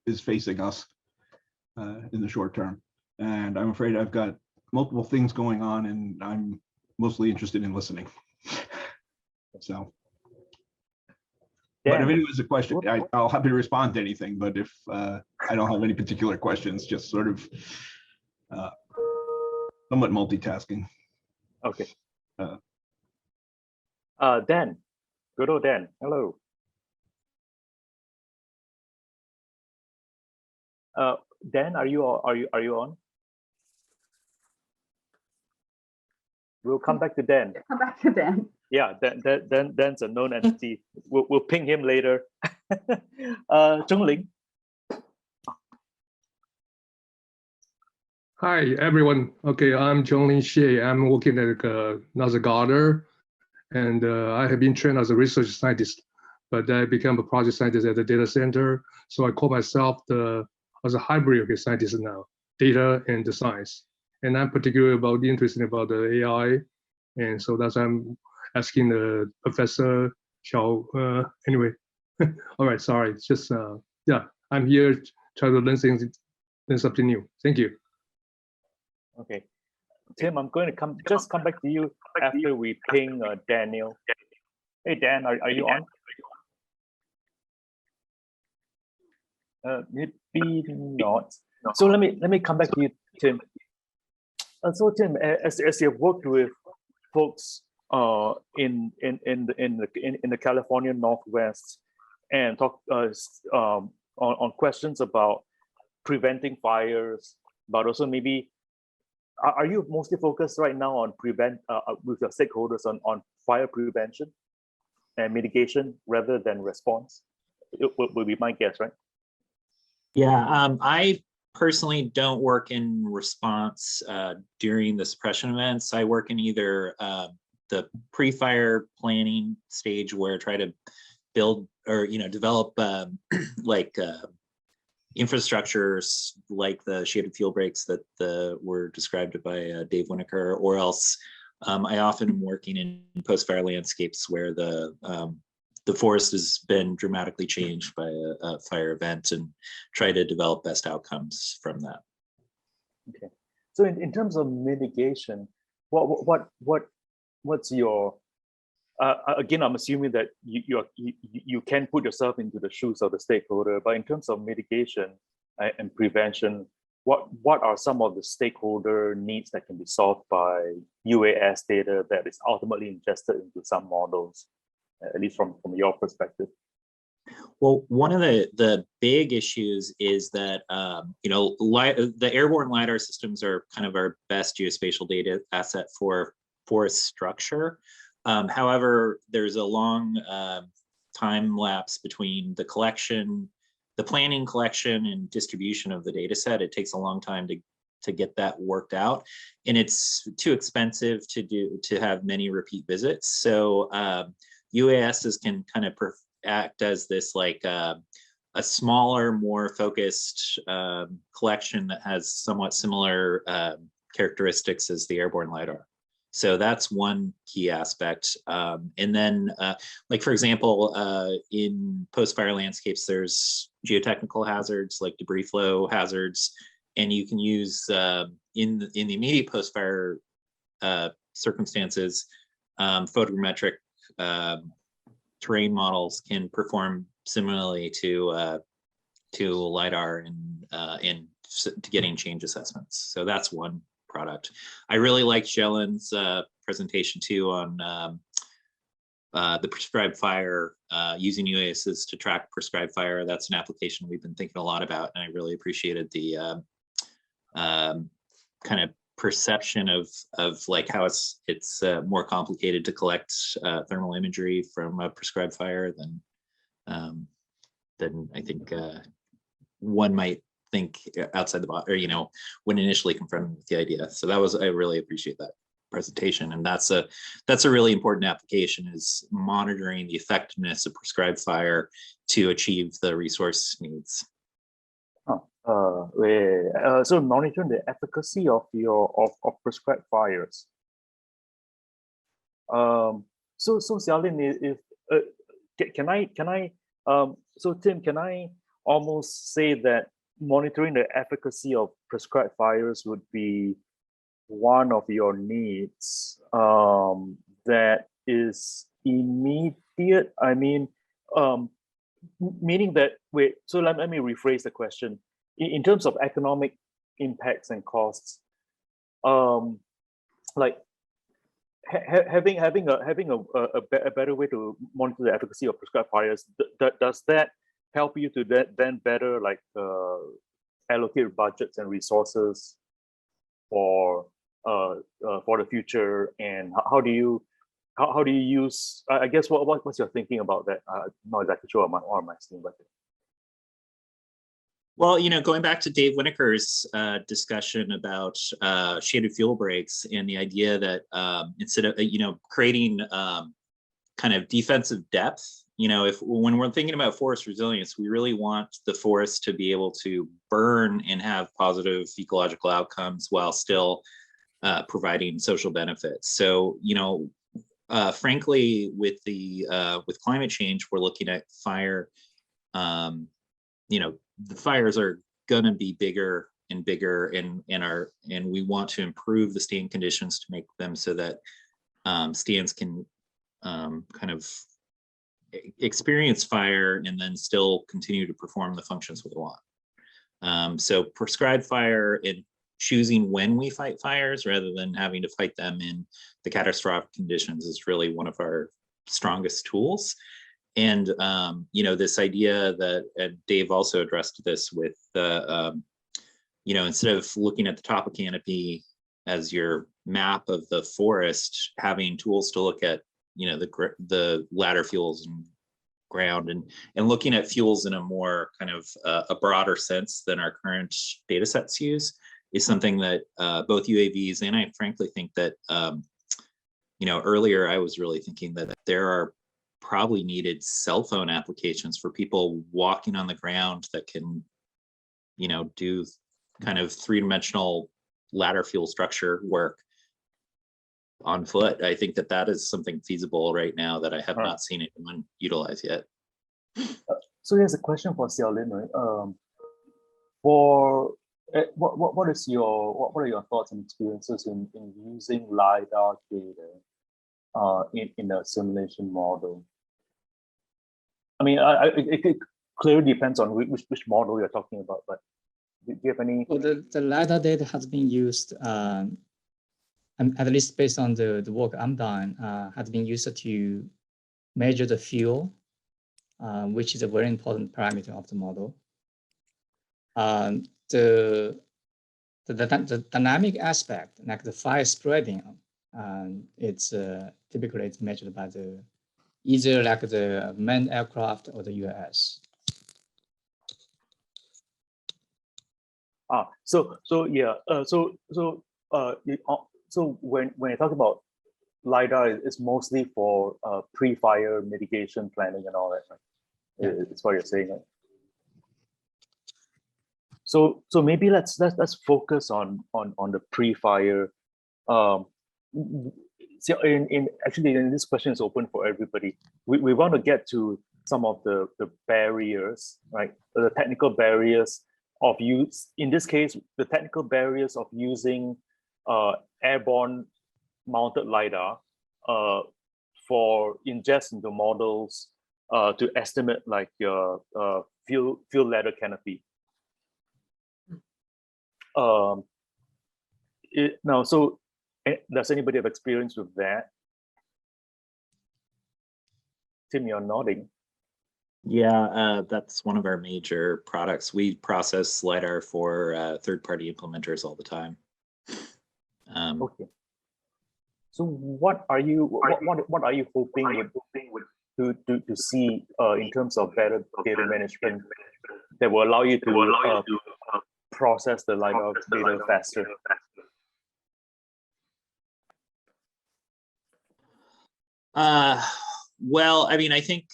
is facing us in the short term. And I'm afraid I've got multiple things going on, and I'm mostly interested in listening. So, but if anyone has a question, I'll happy to respond to anything. But if I don't have any particular questions, just sort of somewhat multitasking. Okay. Dan, good old Dan. Hello. Dan, are you on? We'll come back to Dan. Come back to Dan. Yeah, Dan's a known entity. We'll ping him later. Zhongling. Hi, everyone. Okay, I'm Zhongling Xie. I'm working at NASA Goddard, and I have been trained as a research scientist, but I became a project scientist at the data center. So I call myself as a hybrid scientist now, data and the science. And I'm particularly interested about the AI. And so that's why I'm asking the Professor Xiao, anyway. All right, sorry, it's just, yeah, I'm here trying to learn something new. Thank you. Okay, Tim, I'm going to come back to you after we ping Daniel. Hey, Dan, are you on? Maybe not. So let me come back to you, Tim. So Tim, as you've worked with folks in the California Northwest and talk on questions about preventing fires, but also maybe are you mostly focused right now on with your stakeholders on fire prevention and mitigation rather than response? It will be my guess, right? Yeah, I personally don't work in response during the suppression events. I work in either the pre-fire planning stage, where I try to build or develop like infrastructures like the shaded fuel breaks that were described by Dave Whitaker, or else I often am working in post-fire landscapes where the forest has been dramatically changed by a fire event, and try to develop best outcomes from that. Okay, so in terms of mitigation, what's your again, I'm assuming that you can put yourself into the shoes of the stakeholder, but in terms of mitigation and prevention, what are some of the stakeholder needs that can be solved by UAS data that is ultimately ingested into some models, at least from your perspective? Well, one of the big issues is that the airborne LiDAR systems are kind of our best geospatial data asset for forest structure. However, there's a long time lapse between the planning, collection, and distribution of the data set. It takes a long time to get that worked out, and it's too expensive to have many repeat visits. So UASs can kind of act as this like a smaller, more focused collection that has somewhat similar characteristics as the airborne LiDAR. So that's one key aspect. And then, like, for example, in post-fire landscapes, there's geotechnical hazards like debris flow hazards, and you can use in the immediate post-fire circumstances, photogrammetric terrain models can perform similarly to LiDAR in getting change assessments. So that's one product. I really liked Jelen's presentation too on the prescribed fire, using UASs to track prescribed fire. That's an application we've been thinking a lot about, and I really appreciated the kind of perception of like how it's more complicated to collect thermal imagery from a prescribed fire than I think one might think outside the box, or when initially confronted with the idea. So I really appreciate that presentation, and that's a really important application, is monitoring the effectiveness of prescribed fire to achieve the resource needs. So monitoring the efficacy of prescribed fires. So Xiaolin, so Tim, can I almost say that monitoring the efficacy of prescribed fires would be one of your needs that is immediate? I mean, meaning that, so let me rephrase the question. In terms of economic impacts and costs, like having a better way to monitor the efficacy of prescribed fires, does that help you to then better allocate budgets and resources for the future? And how do you use, I guess, what's your thinking about that? I'm not exactly sure what am I saying, but well, going back to Dave Whitaker's discussion about shaded fuel breaks, and the idea that instead of creating kind of defensive depth, when we're thinking about forest resilience, we really want the forest to be able to burn and have positive ecological outcomes while still providing social benefits. So frankly, with climate change, we're looking at fire. The fires are gonna be bigger and bigger, and we want to improve the stand conditions to make them so that stands can kind of experience fire and then still continue to perform the functions we want. So prescribed fire and choosing when we fight fires rather than having to fight them in the catastrophic conditions is really one of our strongest tools. And this idea that, and Dave also addressed this with instead of looking at the top of canopy as your map of the forest, having tools to look at the ladder fuels and ground, and looking at fuels in a more kind of a broader sense than our current data sets use, is something that both UAVs, and I frankly think that earlier I was really thinking that there are probably needed cell phone applications for people walking on the ground that can do kind of three-dimensional ladder fuel structure work on foot. I think that is something feasible right now that I have not seen anyone utilize yet. So here's a question for Xiaolin, right? What are your thoughts and experiences in using LiDAR data in a simulation model? I mean, it clearly depends on which model you're talking about, but do you have any? Well, the LiDAR data has been used, at least based on the work I'm done, has been used to measure the fuel, which is a very important parameter of the model. The dynamic aspect, like the fire spreading, it's typically measured by either like the manned aircraft or the UAS. So when you talk about LiDAR, it's mostly for pre-fire mitigation planning and all that, right? Yeah. It's what you're saying, right? So maybe let's focus on the pre-fire. Actually, this question is open for everybody. We want to get to some of the barriers, right? The technical barriers of use. In this case, the technical barriers of using airborne mounted LiDAR for ingest into models to estimate like your fuel ladder canopy. Now, so does anybody have experience with that? Tim, you're nodding. Yeah, that's one of our major products. We process LiDAR for third-party implementers all the time. Okay. So what are you hoping to see in terms of better data management that will allow you to process the LiDAR data faster? Well, I mean, I think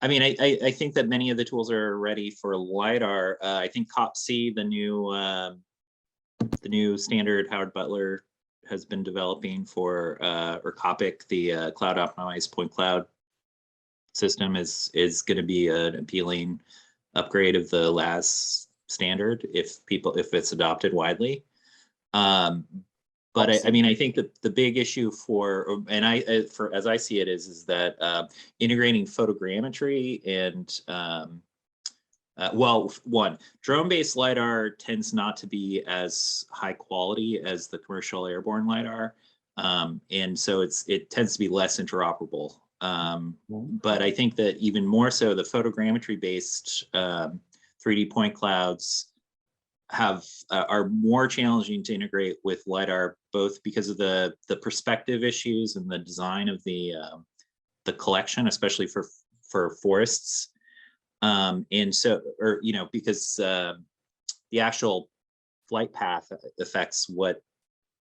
I think that many of the tools are ready for LiDAR. I think COPC, the new standard Howard Butler has been developing for, or COPIC, the cloud optimized point cloud system is going to be an appealing upgrade of the LAS standard if it's adopted widely. But I mean, I think that the big issue as I see it is that integrating photogrammetry and well, drone-based LiDAR tends not to be as high quality as the commercial airborne LiDAR, and so it tends to be less interoperable. But I think that even more so, the photogrammetry-based 3D point clouds are more challenging to integrate with LiDAR, both because of the perspective issues and the design of the collection, especially for forests. And so, because the actual flight path affects what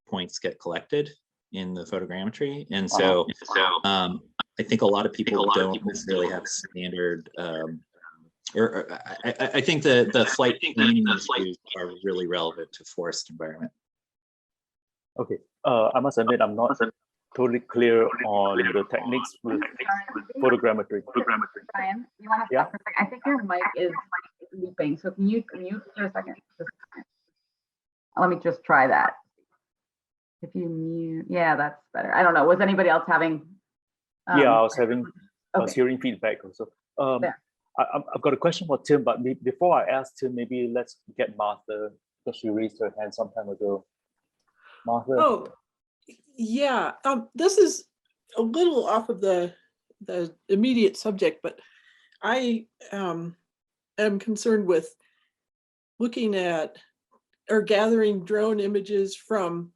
points get collected in the photogrammetry. And so I think a lot of people don't necessarily have standard, I think the flight planning issues are really relevant to forest environment. Okay, I must admit I'm not totally clear on the techniques with photogrammetry. Brian, you want to stop for a second? I think your mic is looping, so can you mute for a second? Let me just try that. If you mute, yeah, that's better. I don't know. Was anybody else having? Yeah, I was hearing feedback also. I've got a question for Tim, but before I ask Tim, maybe let's get Martha, because she raised her hand some time ago. Martha? Oh, yeah. This is a little off of the immediate subject, but I am concerned with looking at or gathering drone images from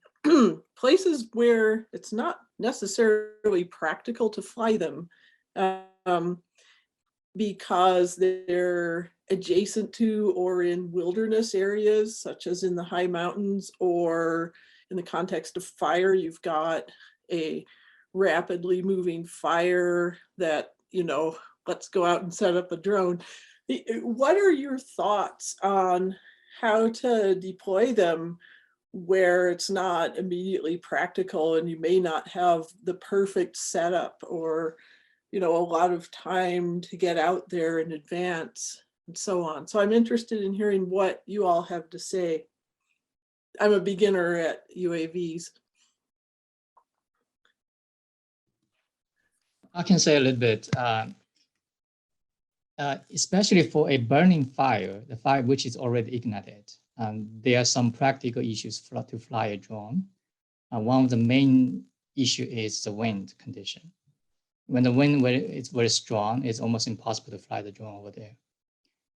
places where it's not necessarily practical to fly them. Because they're adjacent to or in wilderness areas, such as in the high mountains, or in the context of fire, you've got a rapidly moving fire that, let's go out and set up a drone. What are your thoughts on how to deploy them where it's not immediately practical and you may not have the perfect setup or a lot of time to get out there in advance and so on. So I'm interested in hearing what you all have to say. I'm a beginner at UAVs. I can say a little bit, especially for a burning fire, the fire which is already ignited. There are some practical issues to fly a drone. One of the main issue is the wind condition. When the wind is very strong, it's almost impossible to fly the drone over there.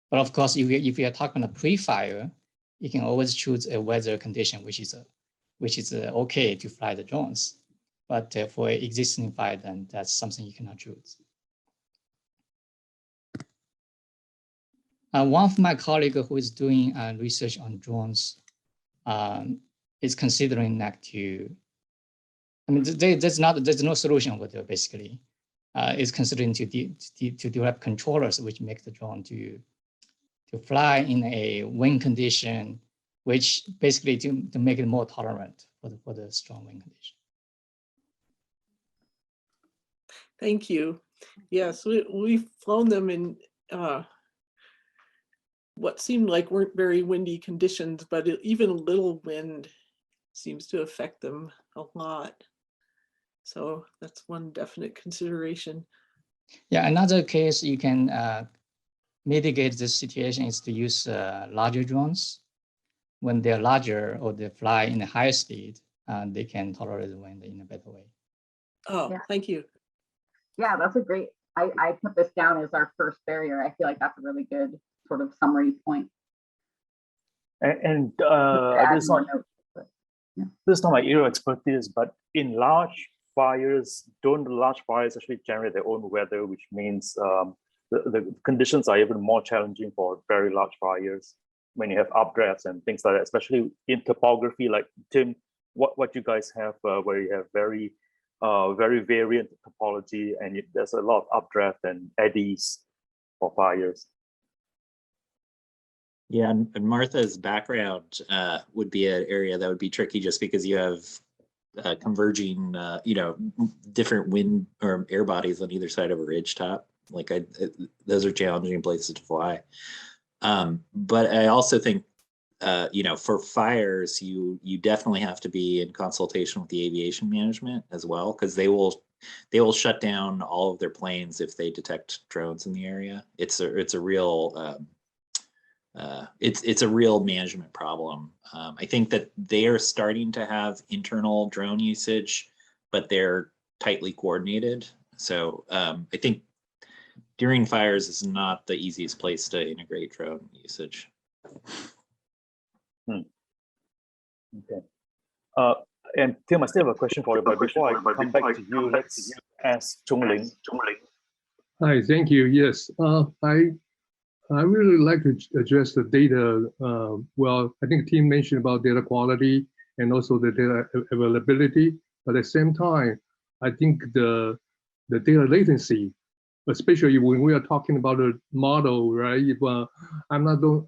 But of course, if you are talking about pre-fire, you can always choose a weather condition which is okay to fly the drones. But for existing fire, then that's something you cannot choose. One of my colleagues who is doing research on drones is considering that there's no solution over there basically. Is considering to develop controllers which make the drone to fly in a wind condition, which basically to make it more tolerant for the strong wind condition. Thank you. Yes, we've flown them in what seemed like weren't very windy conditions, but even a little wind seems to affect them a lot. So that's one definite consideration. Yeah, another case you can mitigate this situation is to use larger drones. when they're larger or they fly in a higher speed, they can tolerate the wind in a better way. Oh, Yeah. thank you. Yeah, that's a great, I put this down as our first barrier. I feel like that's a really good sort of summary point. And Just to add this is more not notes, but, yeah. this is not my area of expertise, but in large fires, don't the large fires actually generate their own weather, which means the conditions are even more challenging for very large fires when you have updrafts and things like that, especially in topography like Tim, what you guys have where you have very variant topology and there's a lot of updraft and eddies for fires. Yeah, and Martha's background would be an area that would be tricky just because you have converging, different wind or air bodies on either side of a ridge top. Like those are challenging places to fly. But I also think, for fires, you definitely have to be in consultation with the aviation management as well, because they will shut down all of their planes if they detect drones in the area. It's a real it's a real management problem. I think that they are starting to have internal drone usage, but they're tightly coordinated. So I think during fires is not the easiest place to integrate drone usage. Okay. And Tim, I still have a question for you, but before I come back to you, let's ask Zhongling. Hi, thank you. Yes, I really like to address the data. Well, I think Tim mentioned about data quality and also the data availability. But at the same time, I think the data latency, especially when we are talking about a model, right? If, I don't know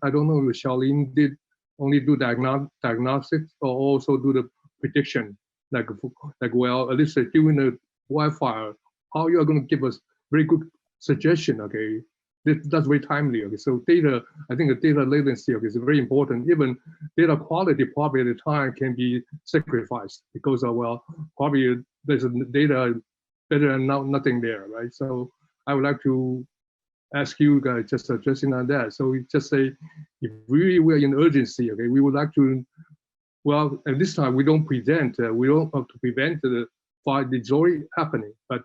if Xiaolin did only do diagnostics or also do the prediction, well, at least during the wildfire, how you are going to give us very good suggestion, okay? That's very timely. Okay, so data, I think the data latency is very important. Even data quality probably at the time can be sacrificed because probably there's data better than nothing there, right? So I would like to ask you guys just addressing on that. So we just say, if we were in urgency, okay, we would like to, well, at this time we don't have to prevent the fire destroy happening, but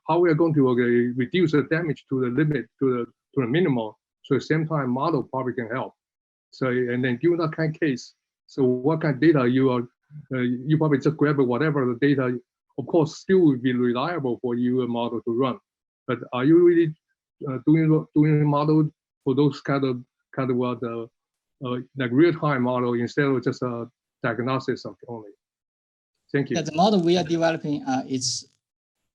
how we are going to reduce the damage to the limit, to the minimum, so at the same time model probably can help. So, and then given that kind of case, so what kind of data you probably just grab whatever the data, of course, still will be reliable for your model to run. But are you really doing a model for those kind of like real-time model instead of just a diagnosis of only? Thank you. Yeah, the model we are developing it's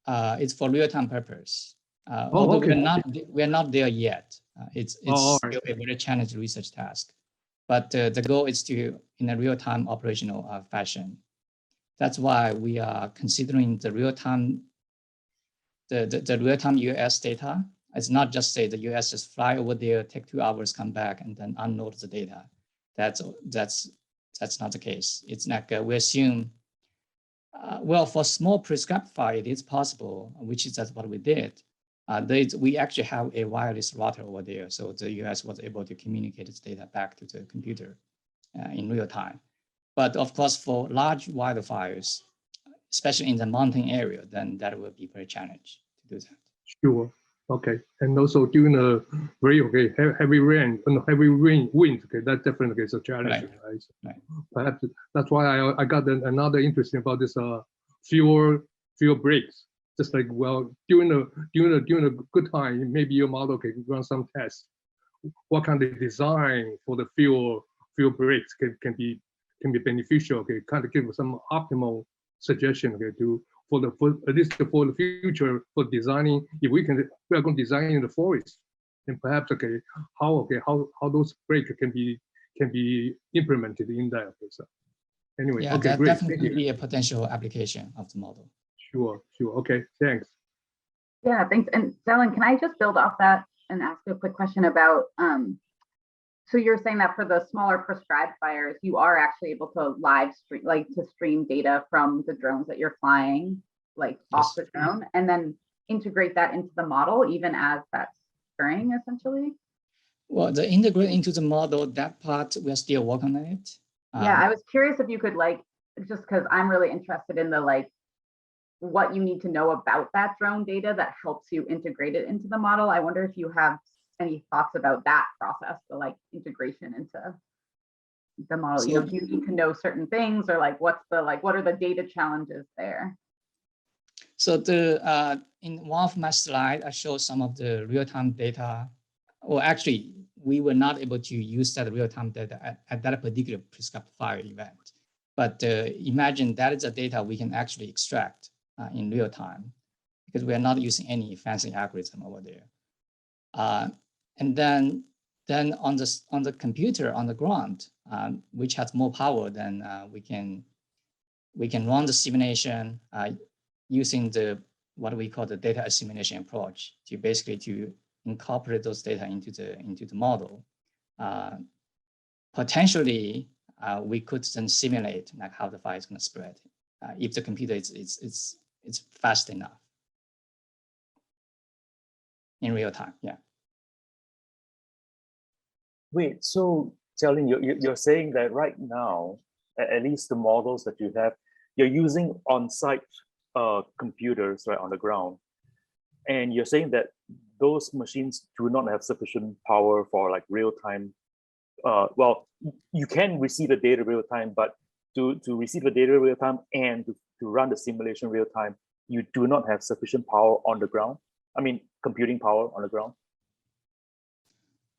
for real-time purpose. Although okay. we are not there yet. It's still right. a very challenging research task, but the goal is to in a real-time operational fashion. That's why we are considering the real-time real-time US data. It's not just say the US just fly over there, take 2 hours, come back, and then unload the data. That's not the case. It's like we assume. Well, for small prescribed fire, it is possible, which is that's what we did. We actually have a wireless router over there, so the US was able to communicate its data back to the computer in real time. But of course, for large wildfires, especially in the mountain area, then that will be very challenging to do that. Sure. Okay. And also during a very heavy rain, wind. Okay, that definitely is a challenge. Right. Right. Perhaps that's why I got another interesting about this fuel breaks. Just like during a good time, maybe your model can run some tests. What kind of design for the fuel breaks can be beneficial? Okay, kind of give some optimal suggestion. Okay, at least for the future for designing. If we are going to design in the forest, and perhaps how those breaks can be implemented in there. Okay, so anyway, yeah, okay, that great. definitely be a potential application of the model. Sure. Okay, thanks. Yeah, thanks. And Zelen, can I just build off that and ask a quick question about, so you're saying that for the smaller prescribed fires, you are actually able to live stream, to stream data from the drones that you're flying, off the drone, and then integrate that into the model, even as that's occurring, essentially? Well, the integrate into the model, that part, we're still working on it. Yeah, I was curious if you could like, just because I'm really interested in the like, what you need to know about that drone data that helps you integrate it into the model. I wonder if you have any thoughts about that process, the like integration into the model. You know, do you need to know certain things, or like what are the data challenges there? So the in one of my slides, I showed some of the real-time data. Well, actually, we were not able to use that real-time data at that particular prescribed fire event. But imagine that is the data we can actually extract in real time, because we are not using any fancy algorithm over there. And then on the computer on the ground, which has more power, than we can run the simulation using what we call the data assimilation approach to basically to incorporate those data into the model. Potentially, we could then simulate like how the fire is going to spread if the computer is fast enough in real time. Yeah. Wait, so Xiaolin, you're saying that right now, at least the models that you have, you're using on-site computers right on the ground, and you're saying that those machines do not have sufficient power for like real-time. Well, you can receive the data real time, but to receive the data real time and to run the simulation real time, you do not have sufficient power on the ground. I mean, computing power on the ground.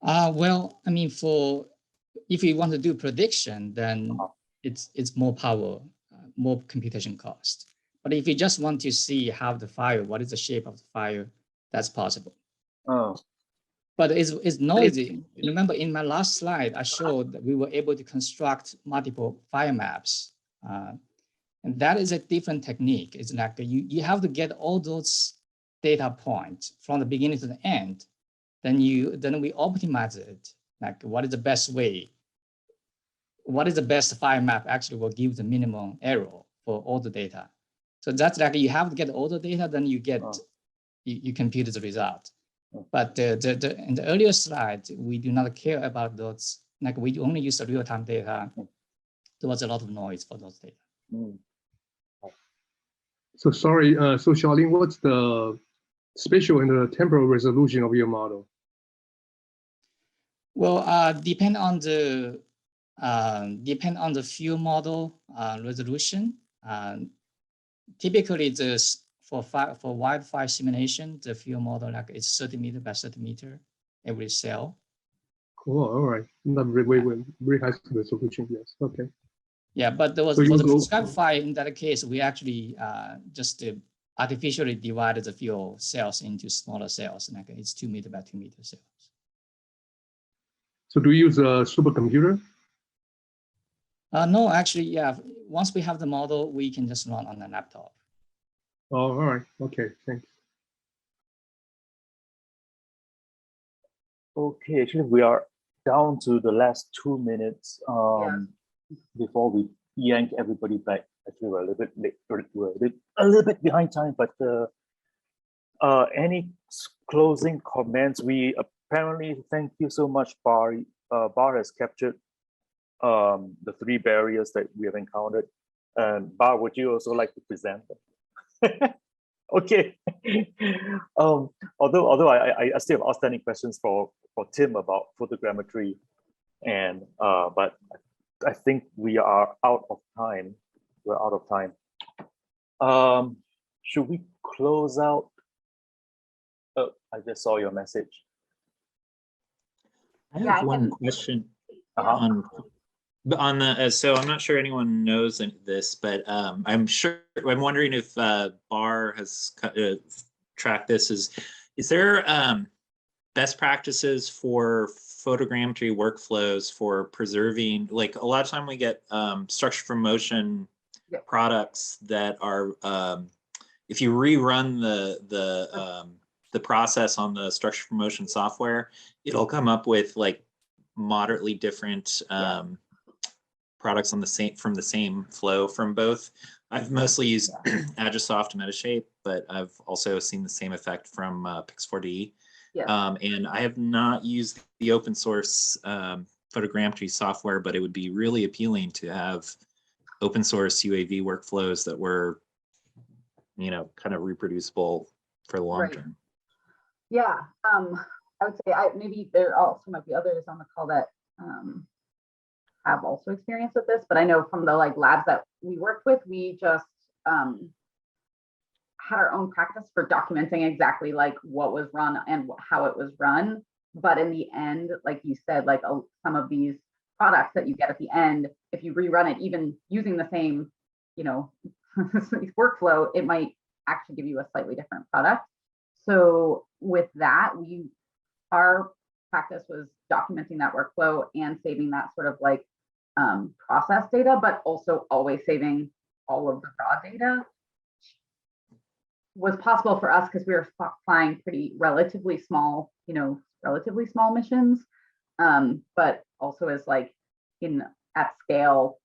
Well, I mean, if you want to do prediction, then it's more power, more computation cost. But if you just want to see how the fire, what is the shape of the fire, that's possible. Oh. But it's noisy. Remember, in my last slide, I showed that we were able to construct multiple fire maps. And that is a different technique. It's like you have to get all those data points from the beginning to the end. Then we optimize it. Like, what is the best way? What is the best fire map actually will give the minimum error for all the data. So that's like you have to get all the data, then you get you compute the result. But in the earlier slide, we do not care about those. Like, we only use the real-time data. There was a lot of noise for those data. So sorry, so Xiaolin, what's the spatial and the temporal resolution of your model? Well, depend on the field model resolution. Typically, for wildfire simulation, the field model like it's 30 meter by 30 meter every cell. Cool. All right. Not very high resolution. Yes. Okay. Yeah, but there was so for the prescribed fire in that case, we actually just artificially divided the field cells into smaller cells. Like it's 2 meter by 2 meter cells. So do you use a supercomputer? No, actually, yeah. Once we have the model, we can just run on a laptop. Oh, all right. Okay, thanks. Okay, actually, we are down to the last 2 minutes before we yank everybody back. Actually, we're a little bit late. We're a little bit behind time, but any closing comments? We apparently, thank you so much, Bar. Bar has captured the 3 barriers that we have encountered. And Bar, would you also like to present them? Okay. Although I still have outstanding questions for Tim about photogrammetry, and but I think we are out of time. We're out of time. Should we close out? Oh, I just saw your message. I have one question on the, so I'm not sure anyone knows this, but I'm wondering if Bar has tracked this. Is there best practices for photogrammetry workflows for preserving, like a lot of time we get structure from motion products that are, if you rerun the process on the structure from motion software, it'll come up with like moderately different products on from the same flow from both. I've mostly used Agisoft Metashape, but I've also seen the same effect from Pix4D. And I have not used the open source photogrammetry software, but it would be really appealing to have open source UAV workflows that were, kind of reproducible for the long term. Yeah, I would say maybe there also might be others on the call that have also experience with this, but I know from the labs that we worked with, we just had our own practice for documenting exactly what was run and how it was run. But in the end, like you said, some of these products that you get at the end, if you rerun it, even using the same, workflow, it might actually give you a slightly different product. So with that, our practice was documenting that workflow and saving that sort of process data, but also always saving all of the raw data. Was possible for us because we were flying relatively small missions, but also as at scale,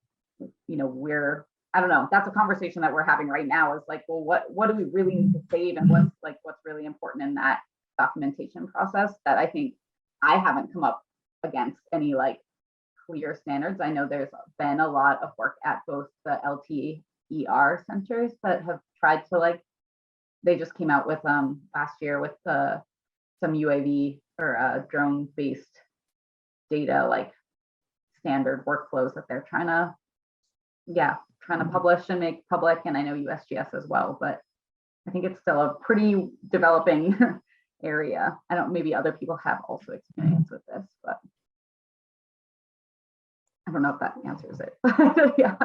I don't know, that's a conversation that we're having right now, is well, what do we really need to save, and what's really important in that documentation process, that I think I haven't come up against any clear standards. I know there's been a lot of work at both the LTER centers that have tried to they just came out with last year with some UAV or drone based data standard workflows that they're trying to publish and make public, and I know USGS as well, but I think it's still a pretty developing area. I don't, maybe other people have also experience with this, but I don't know if that answers it. yeah.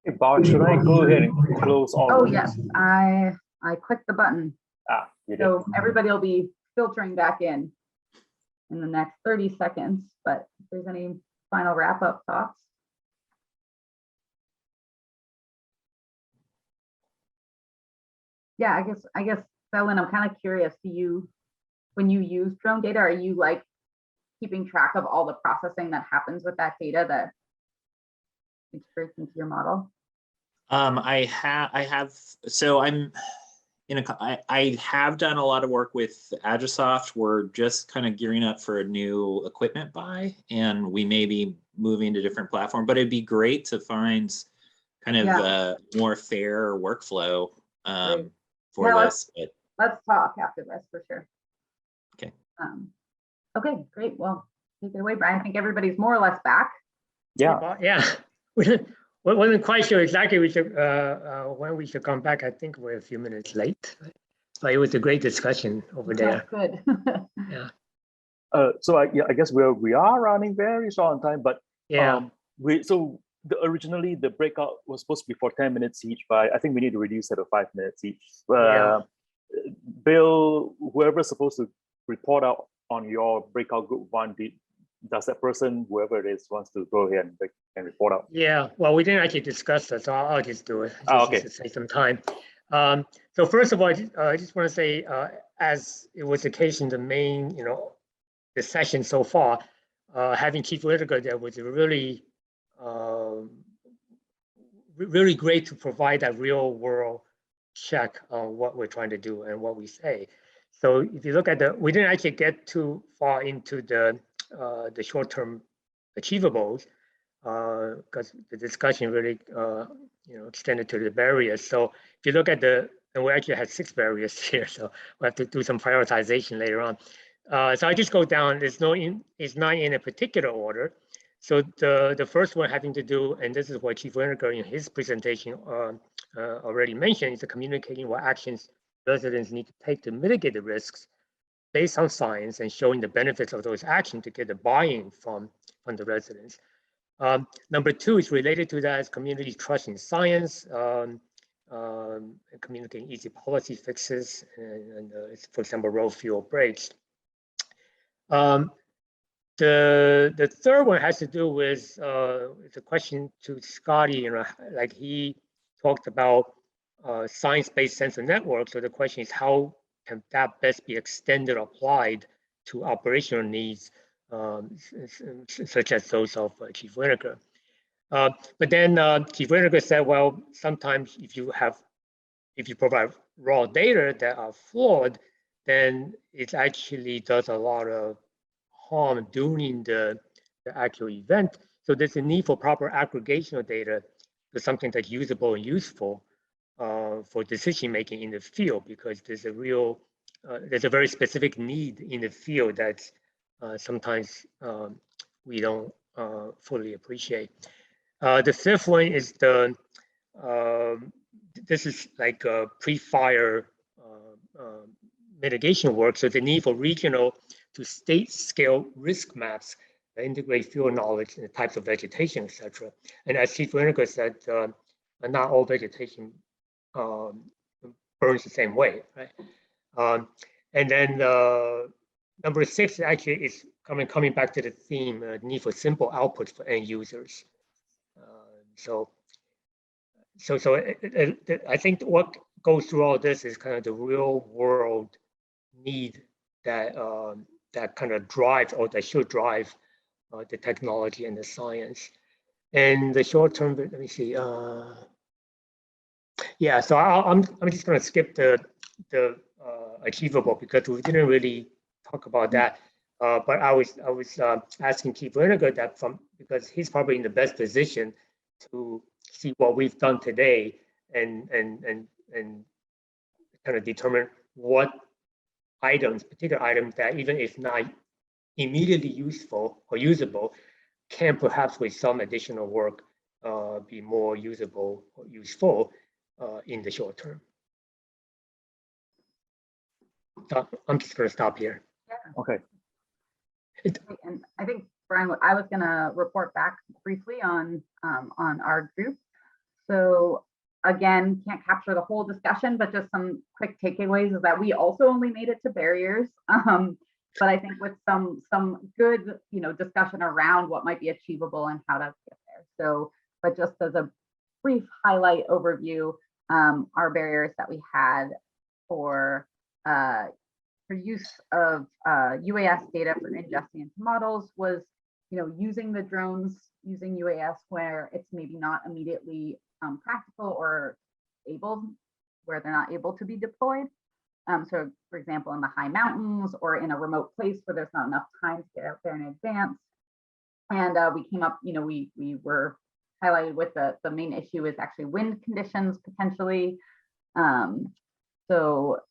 Hey, Bart, should I go ahead and close all? Oh yes, I clicked the button. You did. So everybody will be filtering back in the next 30 seconds, but if there's any final wrap up thoughts. Yeah, I guess, Selwyn, I'm kind of curious, when you use drone data, are you keeping track of all the processing that happens with that data that integrates into your model? I have done a lot of work with Agisoft. We're just kind of gearing up for a new equipment buy, and we may be moving to a different platform, but it'd be great to find kind of a more fair workflow for this. Let's talk after this for sure. Okay. Okay, great. Well, take it away, Brian. I think everybody's more or less back. Yeah. We wasn't quite sure exactly when we should come back. I think we're a few minutes late, but it was a great discussion over there. Good. Yeah. So I guess we are running very short on time, but originally the breakout was supposed to be for 10 minutes each, but I think we need to reduce it to 5 minutes each. Bill, whoever's supposed to report out on your breakout group one, does that person, whoever it is, wants to go ahead and report out? Yeah, well, we didn't actually discuss that, so I'll just do it. Okay. To save some time. So first of all, I just want to say, as it was the case in the main, the session so far, having Chief Whitaker there was really, really great to provide that real world check on what we're trying to do and what we say. So if you look at we didn't actually get too far into the short-term achievables because the discussion really extended to the barriers. So if you look at and we actually had 6 barriers here, so we have to do some prioritization later on. So I just go down. It's not in a particular order. So the first one having to do, and this is what Chief Whitaker in his presentation already mentioned, is the communicating what actions residents need to take to mitigate the risks based on science and showing the benefits of those actions to get the buy-in from the residents. Number 2 is related to that, is community trust in science, communicating easy policy fixes, and for example, road fuel breaks. The third one has to do with it's a question to Scotty, like he talked about science-based sensor networks. So the question is, how can that best be extended or applied to operational needs, such as those of Chief Whitaker? But then Chief Whitaker said, well, sometimes if you provide raw data that are flawed, then it actually does a lot of harm during the actual event. So there's a need for proper aggregation of data to something that's usable and useful for decision making in the field, because there's a very specific need in the field that sometimes we don't fully appreciate. The fifth one is this is like a pre-fire mitigation work. So the need for regional to state scale risk maps that integrate field knowledge and the types of vegetation, etc. And as Chief Whitaker said, not all vegetation burns the same way, right? And then number 6 actually is coming back to the theme, need for simple outputs for end users. So I think what goes through all this is kind of the real world need that that kind of drives, or that should drive, the technology and the science. And the short term, let me see. Yeah, so I'm just going to skip the achievable, because we didn't really talk about that. But I was asking Chief Whitaker that because he's probably in the best position to see what we've done today and kind of determine what particular items that even if not immediately useful or usable, can perhaps with some additional work be more usable or useful in the short term. I'm just going to stop here. Yeah. Okay. And I think, Brian, I was going to report back briefly on our group. So again, can't capture the whole discussion, but just some quick takeaways is that we also only made it to barriers. But I think with some good, discussion around what might be achievable and how to get there. So, but just as a brief highlight overview, our barriers that we had for use of UAS data for ingesting into models was, using the drones, using UAS where it's maybe not immediately practical or where they're not able to be deployed. So for example, in the high mountains or in a remote place where there's not enough time to get out there in advance. And we came up, we were highlighted with the main issue is actually wind conditions potentially. So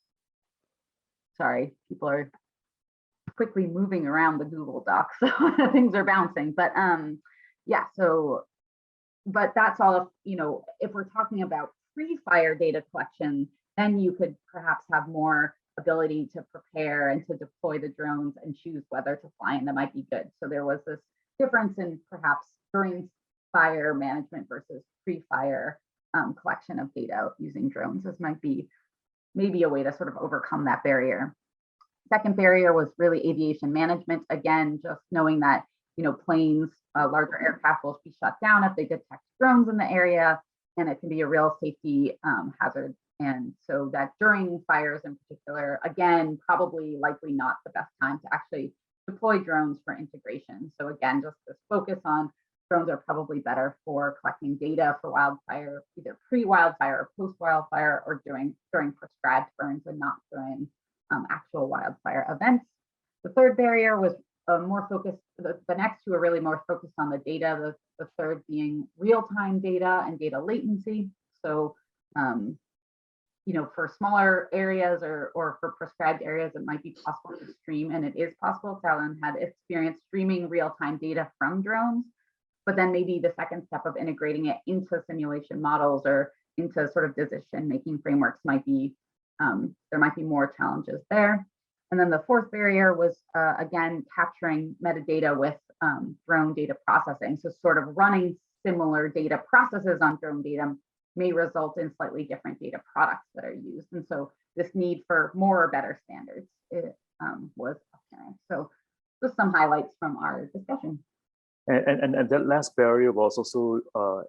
sorry, people are quickly moving around the Google Doc, so things are bouncing. But yeah, but that's all. If we're talking about pre-fire data collection, then you could perhaps have more ability to prepare and to deploy the drones and choose whether to fly, and that might be good. So there was this difference in perhaps during fire management versus pre-fire collection of data using drones. This might be maybe a way to sort of overcome that barrier. Second barrier was really aviation management. Again, just knowing that, planes, larger aircraft will be shut down if they detect drones in the area, and it can be a real safety hazard. And so that during fires in particular, again, probably likely not the best time to actually deploy drones for integration. So again, just this focus on drones are probably better for collecting data for wildfire, either pre-wildfire or post-wildfire, or during prescribed burns and not during actual wildfire events. The third barrier was more focused, the next two are really more focused on the data, the third being real-time data and data latency. So, for smaller areas or for prescribed areas, it might be possible to stream, and it is possible. Talon had experience streaming real-time data from drones, but then maybe the second step of integrating it into simulation models or into sort of decision-making frameworks might be, there might be more challenges there. And then the fourth barrier was, again, capturing metadata with drone data processing. So sort of running similar data processes on drone data may result in slightly different data products that are used. And so this need for more or better standards was apparent. So just some highlights from our discussion. And that last barrier was also a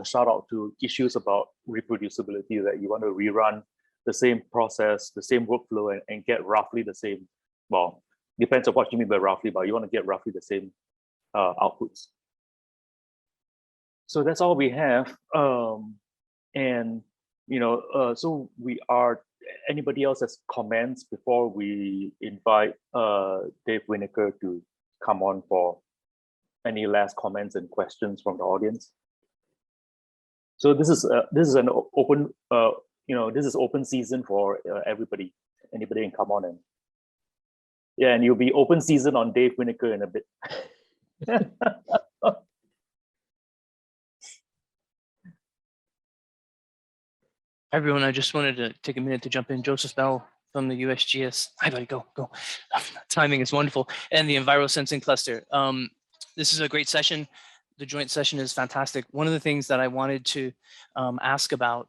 shout out to issues about reproducibility, that you want to rerun the same process, the same workflow, and get roughly the same. Well, depends on what you mean by roughly, but you want to get roughly the same outputs. So that's all we have. So we are anybody else has comments before we invite Dave Whitaker to come on for any last comments and questions from the audience? So this is an open this is open season for everybody. Anybody can come on and and you'll be open season on Dave Whitaker in a bit. Hi, everyone. I just wanted to take a minute to jump in. Joseph Bell from the USGS. Hi, buddy. Go. Timing is wonderful. And the Enviro Sensing Cluster. This is a great session. The joint session is fantastic. One of the things that I wanted to ask about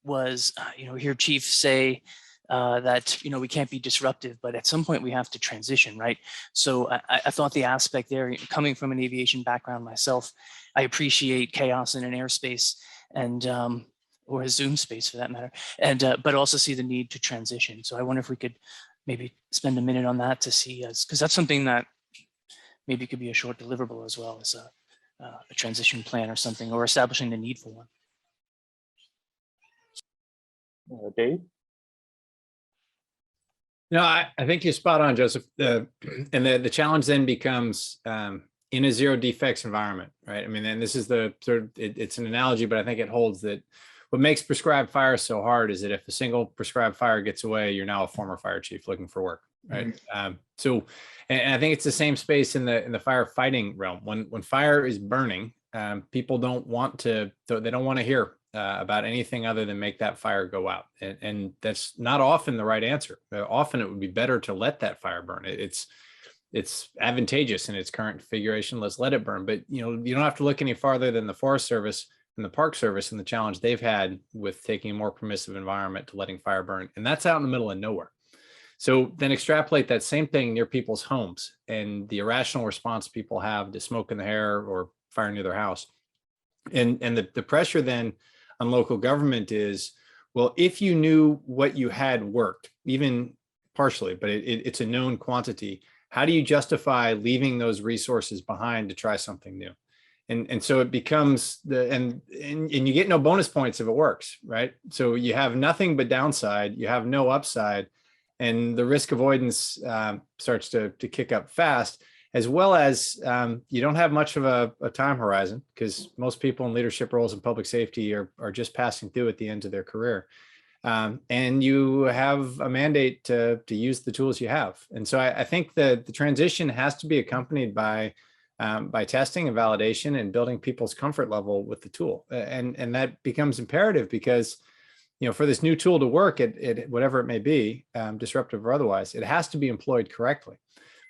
was, hear Chief say that, we can't be disruptive, but at some point we have to transition, right? So I thought the aspect there, coming from an aviation background myself, I appreciate chaos in an airspace and or a Zoom space for that matter, and but also see the need to transition. So I wonder if we could maybe spend a minute on that to see, because that's something that maybe could be a short deliverable as well as a transition plan or something, or establishing the need for one. Dave? No, I think you're spot on, Joseph. And the challenge then becomes in a zero defects environment, right? I mean, and this is the sort of, it's an analogy, but I think it holds that what makes prescribed fire so hard is that if a single prescribed fire gets away, you're now a former fire chief looking for work, right? Mm-hmm. So, and I think it's the same space in the firefighting realm. When fire is burning, people don't want to, they don't want to hear about anything other than make that fire go out. And that's not often the right answer. Often it would be better to let that fire burn. It's advantageous in its current configuration. Let's let it burn. But you don't have to look any farther than the Forest Service and the Park Service and the challenge they've had with taking a more permissive environment to letting fire burn. And that's out in the middle of nowhere. So then extrapolate that same thing near people's homes and the irrational response people have to smoke in the air or fire near their house. And the pressure then on local government is, well, if you knew what you had worked, even partially, but it's a known quantity, how do you justify leaving those resources behind to try something new? And so it becomes and you get no bonus points if it works, right? So you have nothing but downside, you have no upside, and the risk avoidance starts to kick up fast, as well as you don't have much of a time horizon because most people in leadership roles in public safety are just passing through at the end of their career. And you have a mandate to use the tools you have. And so I think that the transition has to be accompanied by testing and validation and building people's comfort level with the tool. And that becomes imperative because, for this new tool to work at whatever it may be, disruptive or otherwise, it has to be employed correctly.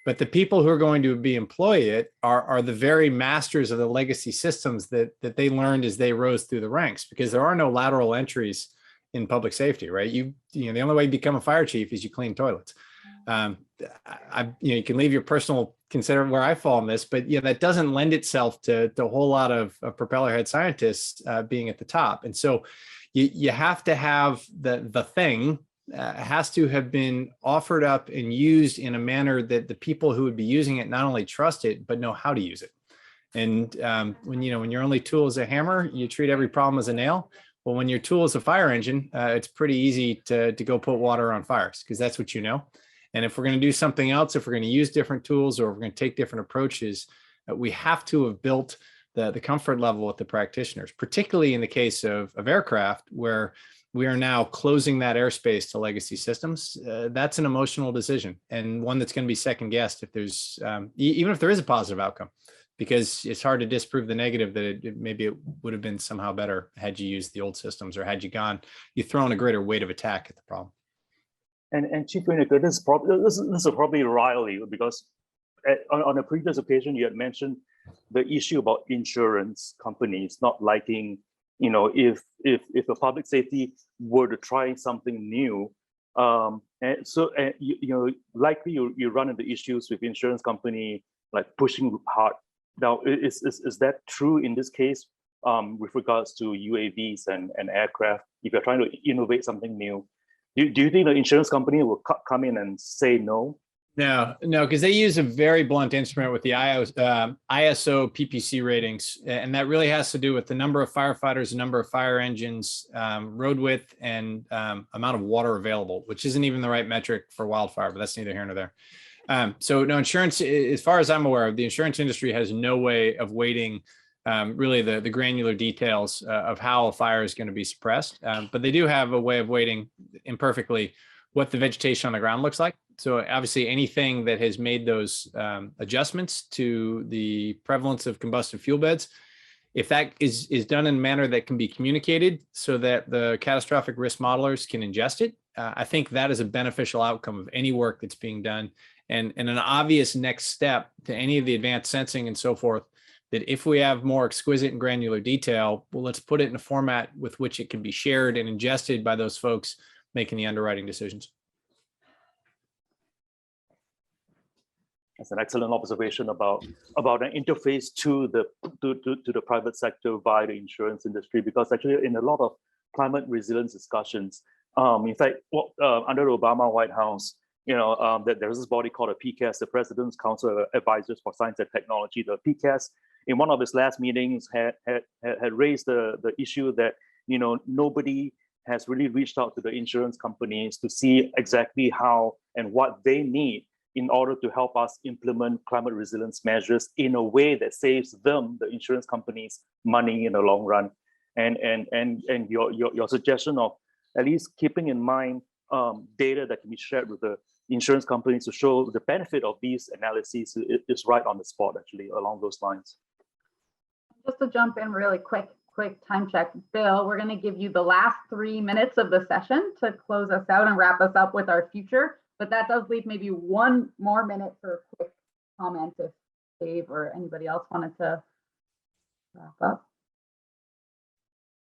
But the people who are going to be employ it are the very masters of the legacy systems that they learned as they rose through the ranks, because there are no lateral entries in public safety, right? The only way you become a fire chief is you clean toilets. You can leave your personal consider where I fall in this, but that doesn't lend itself to a whole lot of propeller head scientists being at the top. And so you have to have the thing has to have been offered up and used in a manner that the people who would be using it not only trust it, but know how to use it. And when your only tool is a hammer, you treat every problem as a nail. Well, when your tool is a fire engine, it's pretty easy to go put water on fires because that's what you know. And if we're going to do something else, if we're going to use different tools or if we're going to take different approaches, we have to have built the comfort level with the practitioners, particularly in the case of aircraft, where we are now closing that airspace to legacy systems. That's an emotional decision and one that's going to be second guessed if there's, even if there is a positive outcome, because it's hard to disprove the negative that maybe it would have been somehow better had you used the old systems or had you thrown a greater weight of attack at the problem. And Chief Whitaker, this is probably Riley, because on a previous occasion you had mentioned the issue about insurance companies not liking, if a public safety were to try something new, likely you run into issues with insurance company like pushing hard. Now, is that true in this case with regards to UAVs and aircraft? If you're trying to innovate something new, do you think the insurance company will come in and say no No, because they use a very blunt instrument with the ISO PPC ratings, and that really has to do with the number of firefighters, the number of fire engines, road width, and amount of water available, which isn't even the right metric for wildfire, but that's neither here nor there. So no, insurance, as far as I'm aware of, the insurance industry has no way of weighting really the granular details of how a fire is going to be suppressed, but they do have a way of weighting imperfectly what the vegetation on the ground looks like. So obviously anything that has made those adjustments to the prevalence of combustion fuel beds, if that is done in a manner that can be communicated so that the catastrophic risk modelers can ingest it, I think that is a beneficial outcome of any work that's being done, and an obvious next step to any of the advanced sensing and so forth, that if we have more exquisite and granular detail, well, let's put it in a format with which it can be shared and ingested by those folks making the underwriting decisions. That's an excellent observation about an interface to the private sector via the insurance industry, because actually in a lot of climate resilience discussions, in fact, under the Obama White House, that there's this body called a PCAS, the President's Council of Advisors for Science and Technology. The PCAS, in one of its last meetings, had raised the issue that nobody has really reached out to the insurance companies to see exactly how and what they need in order to help us implement climate resilience measures in a way that saves them, the insurance companies, money in the long run. And your suggestion of at least keeping in mind data that can be shared with the insurance companies to show the benefit of these analyses is right on the spot, actually, along those lines. Just to jump in really quick time check. Bill, we're going to give you the last 3 minutes of the session to close us out and wrap us up with our future. But that does leave maybe 1 more minute for a quick comment if Dave or anybody else wanted to wrap up.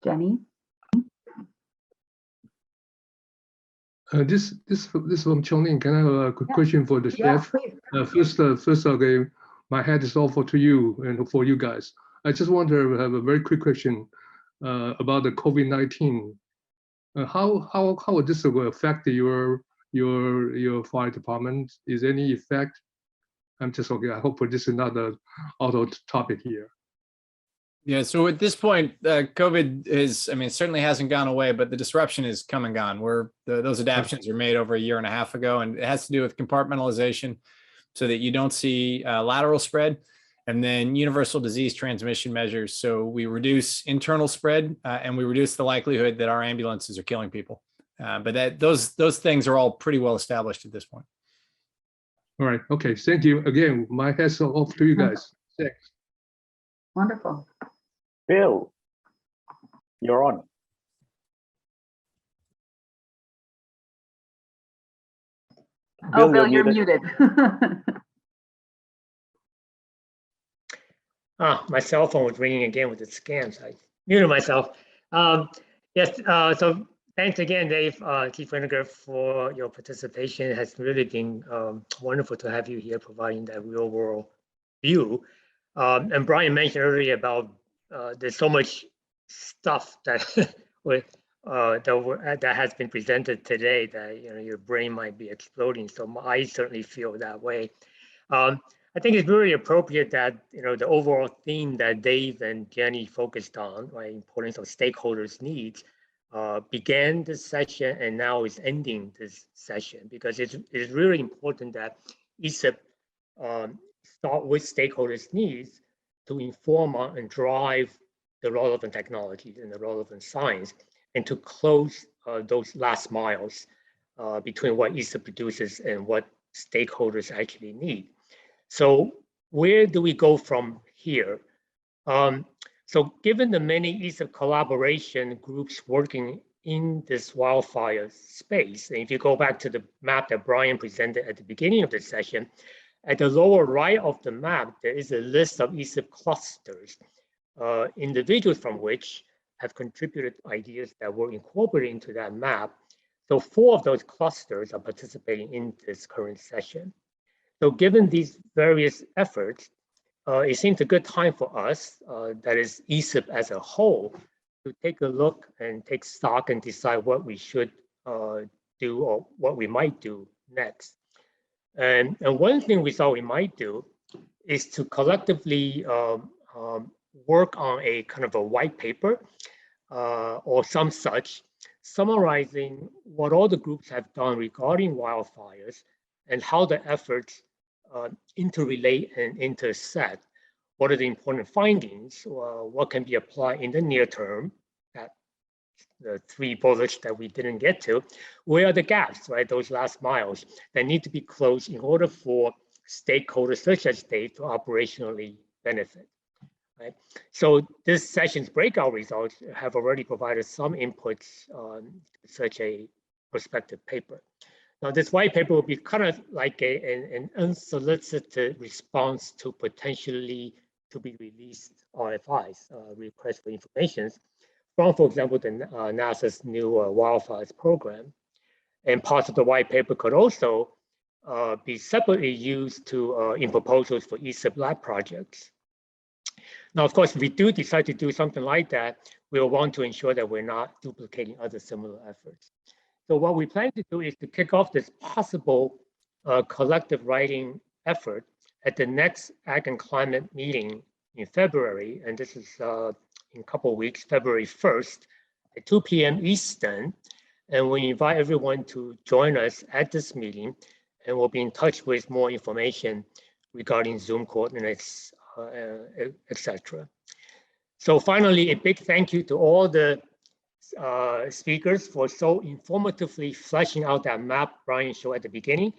Jenny? This from Chongling. Can I have a quick question for the chef? Please. First, okay, my hat is off to you and for you guys. I just want to have a very quick question about the COVID-19. How would this affect your fire department? Is any effect? I'm just okay. I hope this is not an auto topic here. Yeah, so at this point, COVID certainly hasn't gone away, but the disruption is come and gone. Those adaptations are made over 1.5 years ago, and it has to do with compartmentalization so that you don't see lateral spread, and then universal disease transmission measures. So we reduce internal spread and we reduce the likelihood that our ambulances are killing people. But those things are all pretty well established at this point. All right. Okay. Thank you again. My hat's off to you guys. Thanks. Wonderful. Bill, you're on. Bill, you're muted. My cell phone was ringing again with the scams. I muted myself. Yes, so thanks again, Dave, Keith Whitaker, for your participation. It has really been wonderful to have you here providing that real world view. And Brian mentioned earlier about there's so much stuff that that has been presented today that your brain might be exploding. So I certainly feel that way. I think it's really appropriate that the overall theme that Dave and Jenny focused on, right, importance of stakeholders' needs, began this session and now is ending this session, because it's really important that ESIP start with stakeholders' needs to inform on and drive the relevant technologies and the relevant science, and to close those last miles between what ESIP produces and what stakeholders actually need. So where do we go from here? So given the many ESIP collaboration groups working in this wildfire space, and if you go back to the map that Brian presented at the beginning of the session, at the lower right of the map, there is a list of ESIP clusters, individuals from which have contributed ideas that were incorporated into that map. So 4 of those clusters are participating in this current session. So given these various efforts, it seems a good time for us, that is ESIP as a whole, to take a look and take stock and decide what we should do or what we might do next. And one thing we thought we might do is to collectively work on a kind of a white paper or some such, summarizing what all the groups have done regarding wildfires and how the efforts interrelate and intersect. What are the important findings? What can be applied in the near term? The 3 bullets that we didn't get to. Where are the gaps, right? Those last miles that need to be closed in order for stakeholders such as state to operationally benefit, right? So this session's breakout results have already provided some inputs on such a prospective paper. Now, this white paper will be kind of like an unsolicited response to potentially to be released RFIs, request for information, from, for example, the NASA's new wildfires program. And parts of the white paper could also be separately used to in proposals for ESIP lab projects. Now, of course, if we do decide to do something like that, we'll want to ensure that we're not duplicating other similar efforts. So what we plan to do is to kick off this possible collective writing effort at the next Ag and Climate meeting in February. And this is in a couple of weeks, February 1st at 2 p.m. Eastern. And we invite everyone to join us at this meeting, and we'll be in touch with more information regarding Zoom coordinates, etc. So finally, a big thank you to all the speakers for so informatively fleshing out that map Brian showed at the beginning,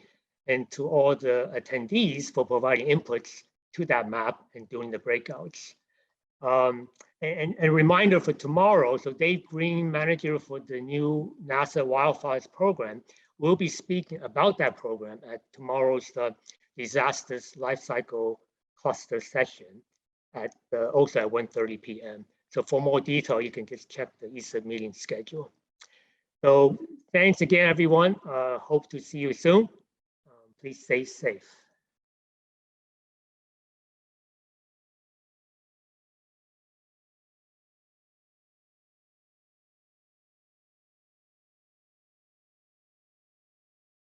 and to all the attendees for providing inputs to that map and doing the breakouts. And a reminder for tomorrow, so Dave Green, manager for the new NASA Wildfires program, will be speaking about that program at tomorrow's Disasters Lifecycle Cluster session at also at 1:30 p.m. So for more detail, you can just check the ESIP meeting schedule. So thanks again, everyone. Hope to see you soon. Please stay safe.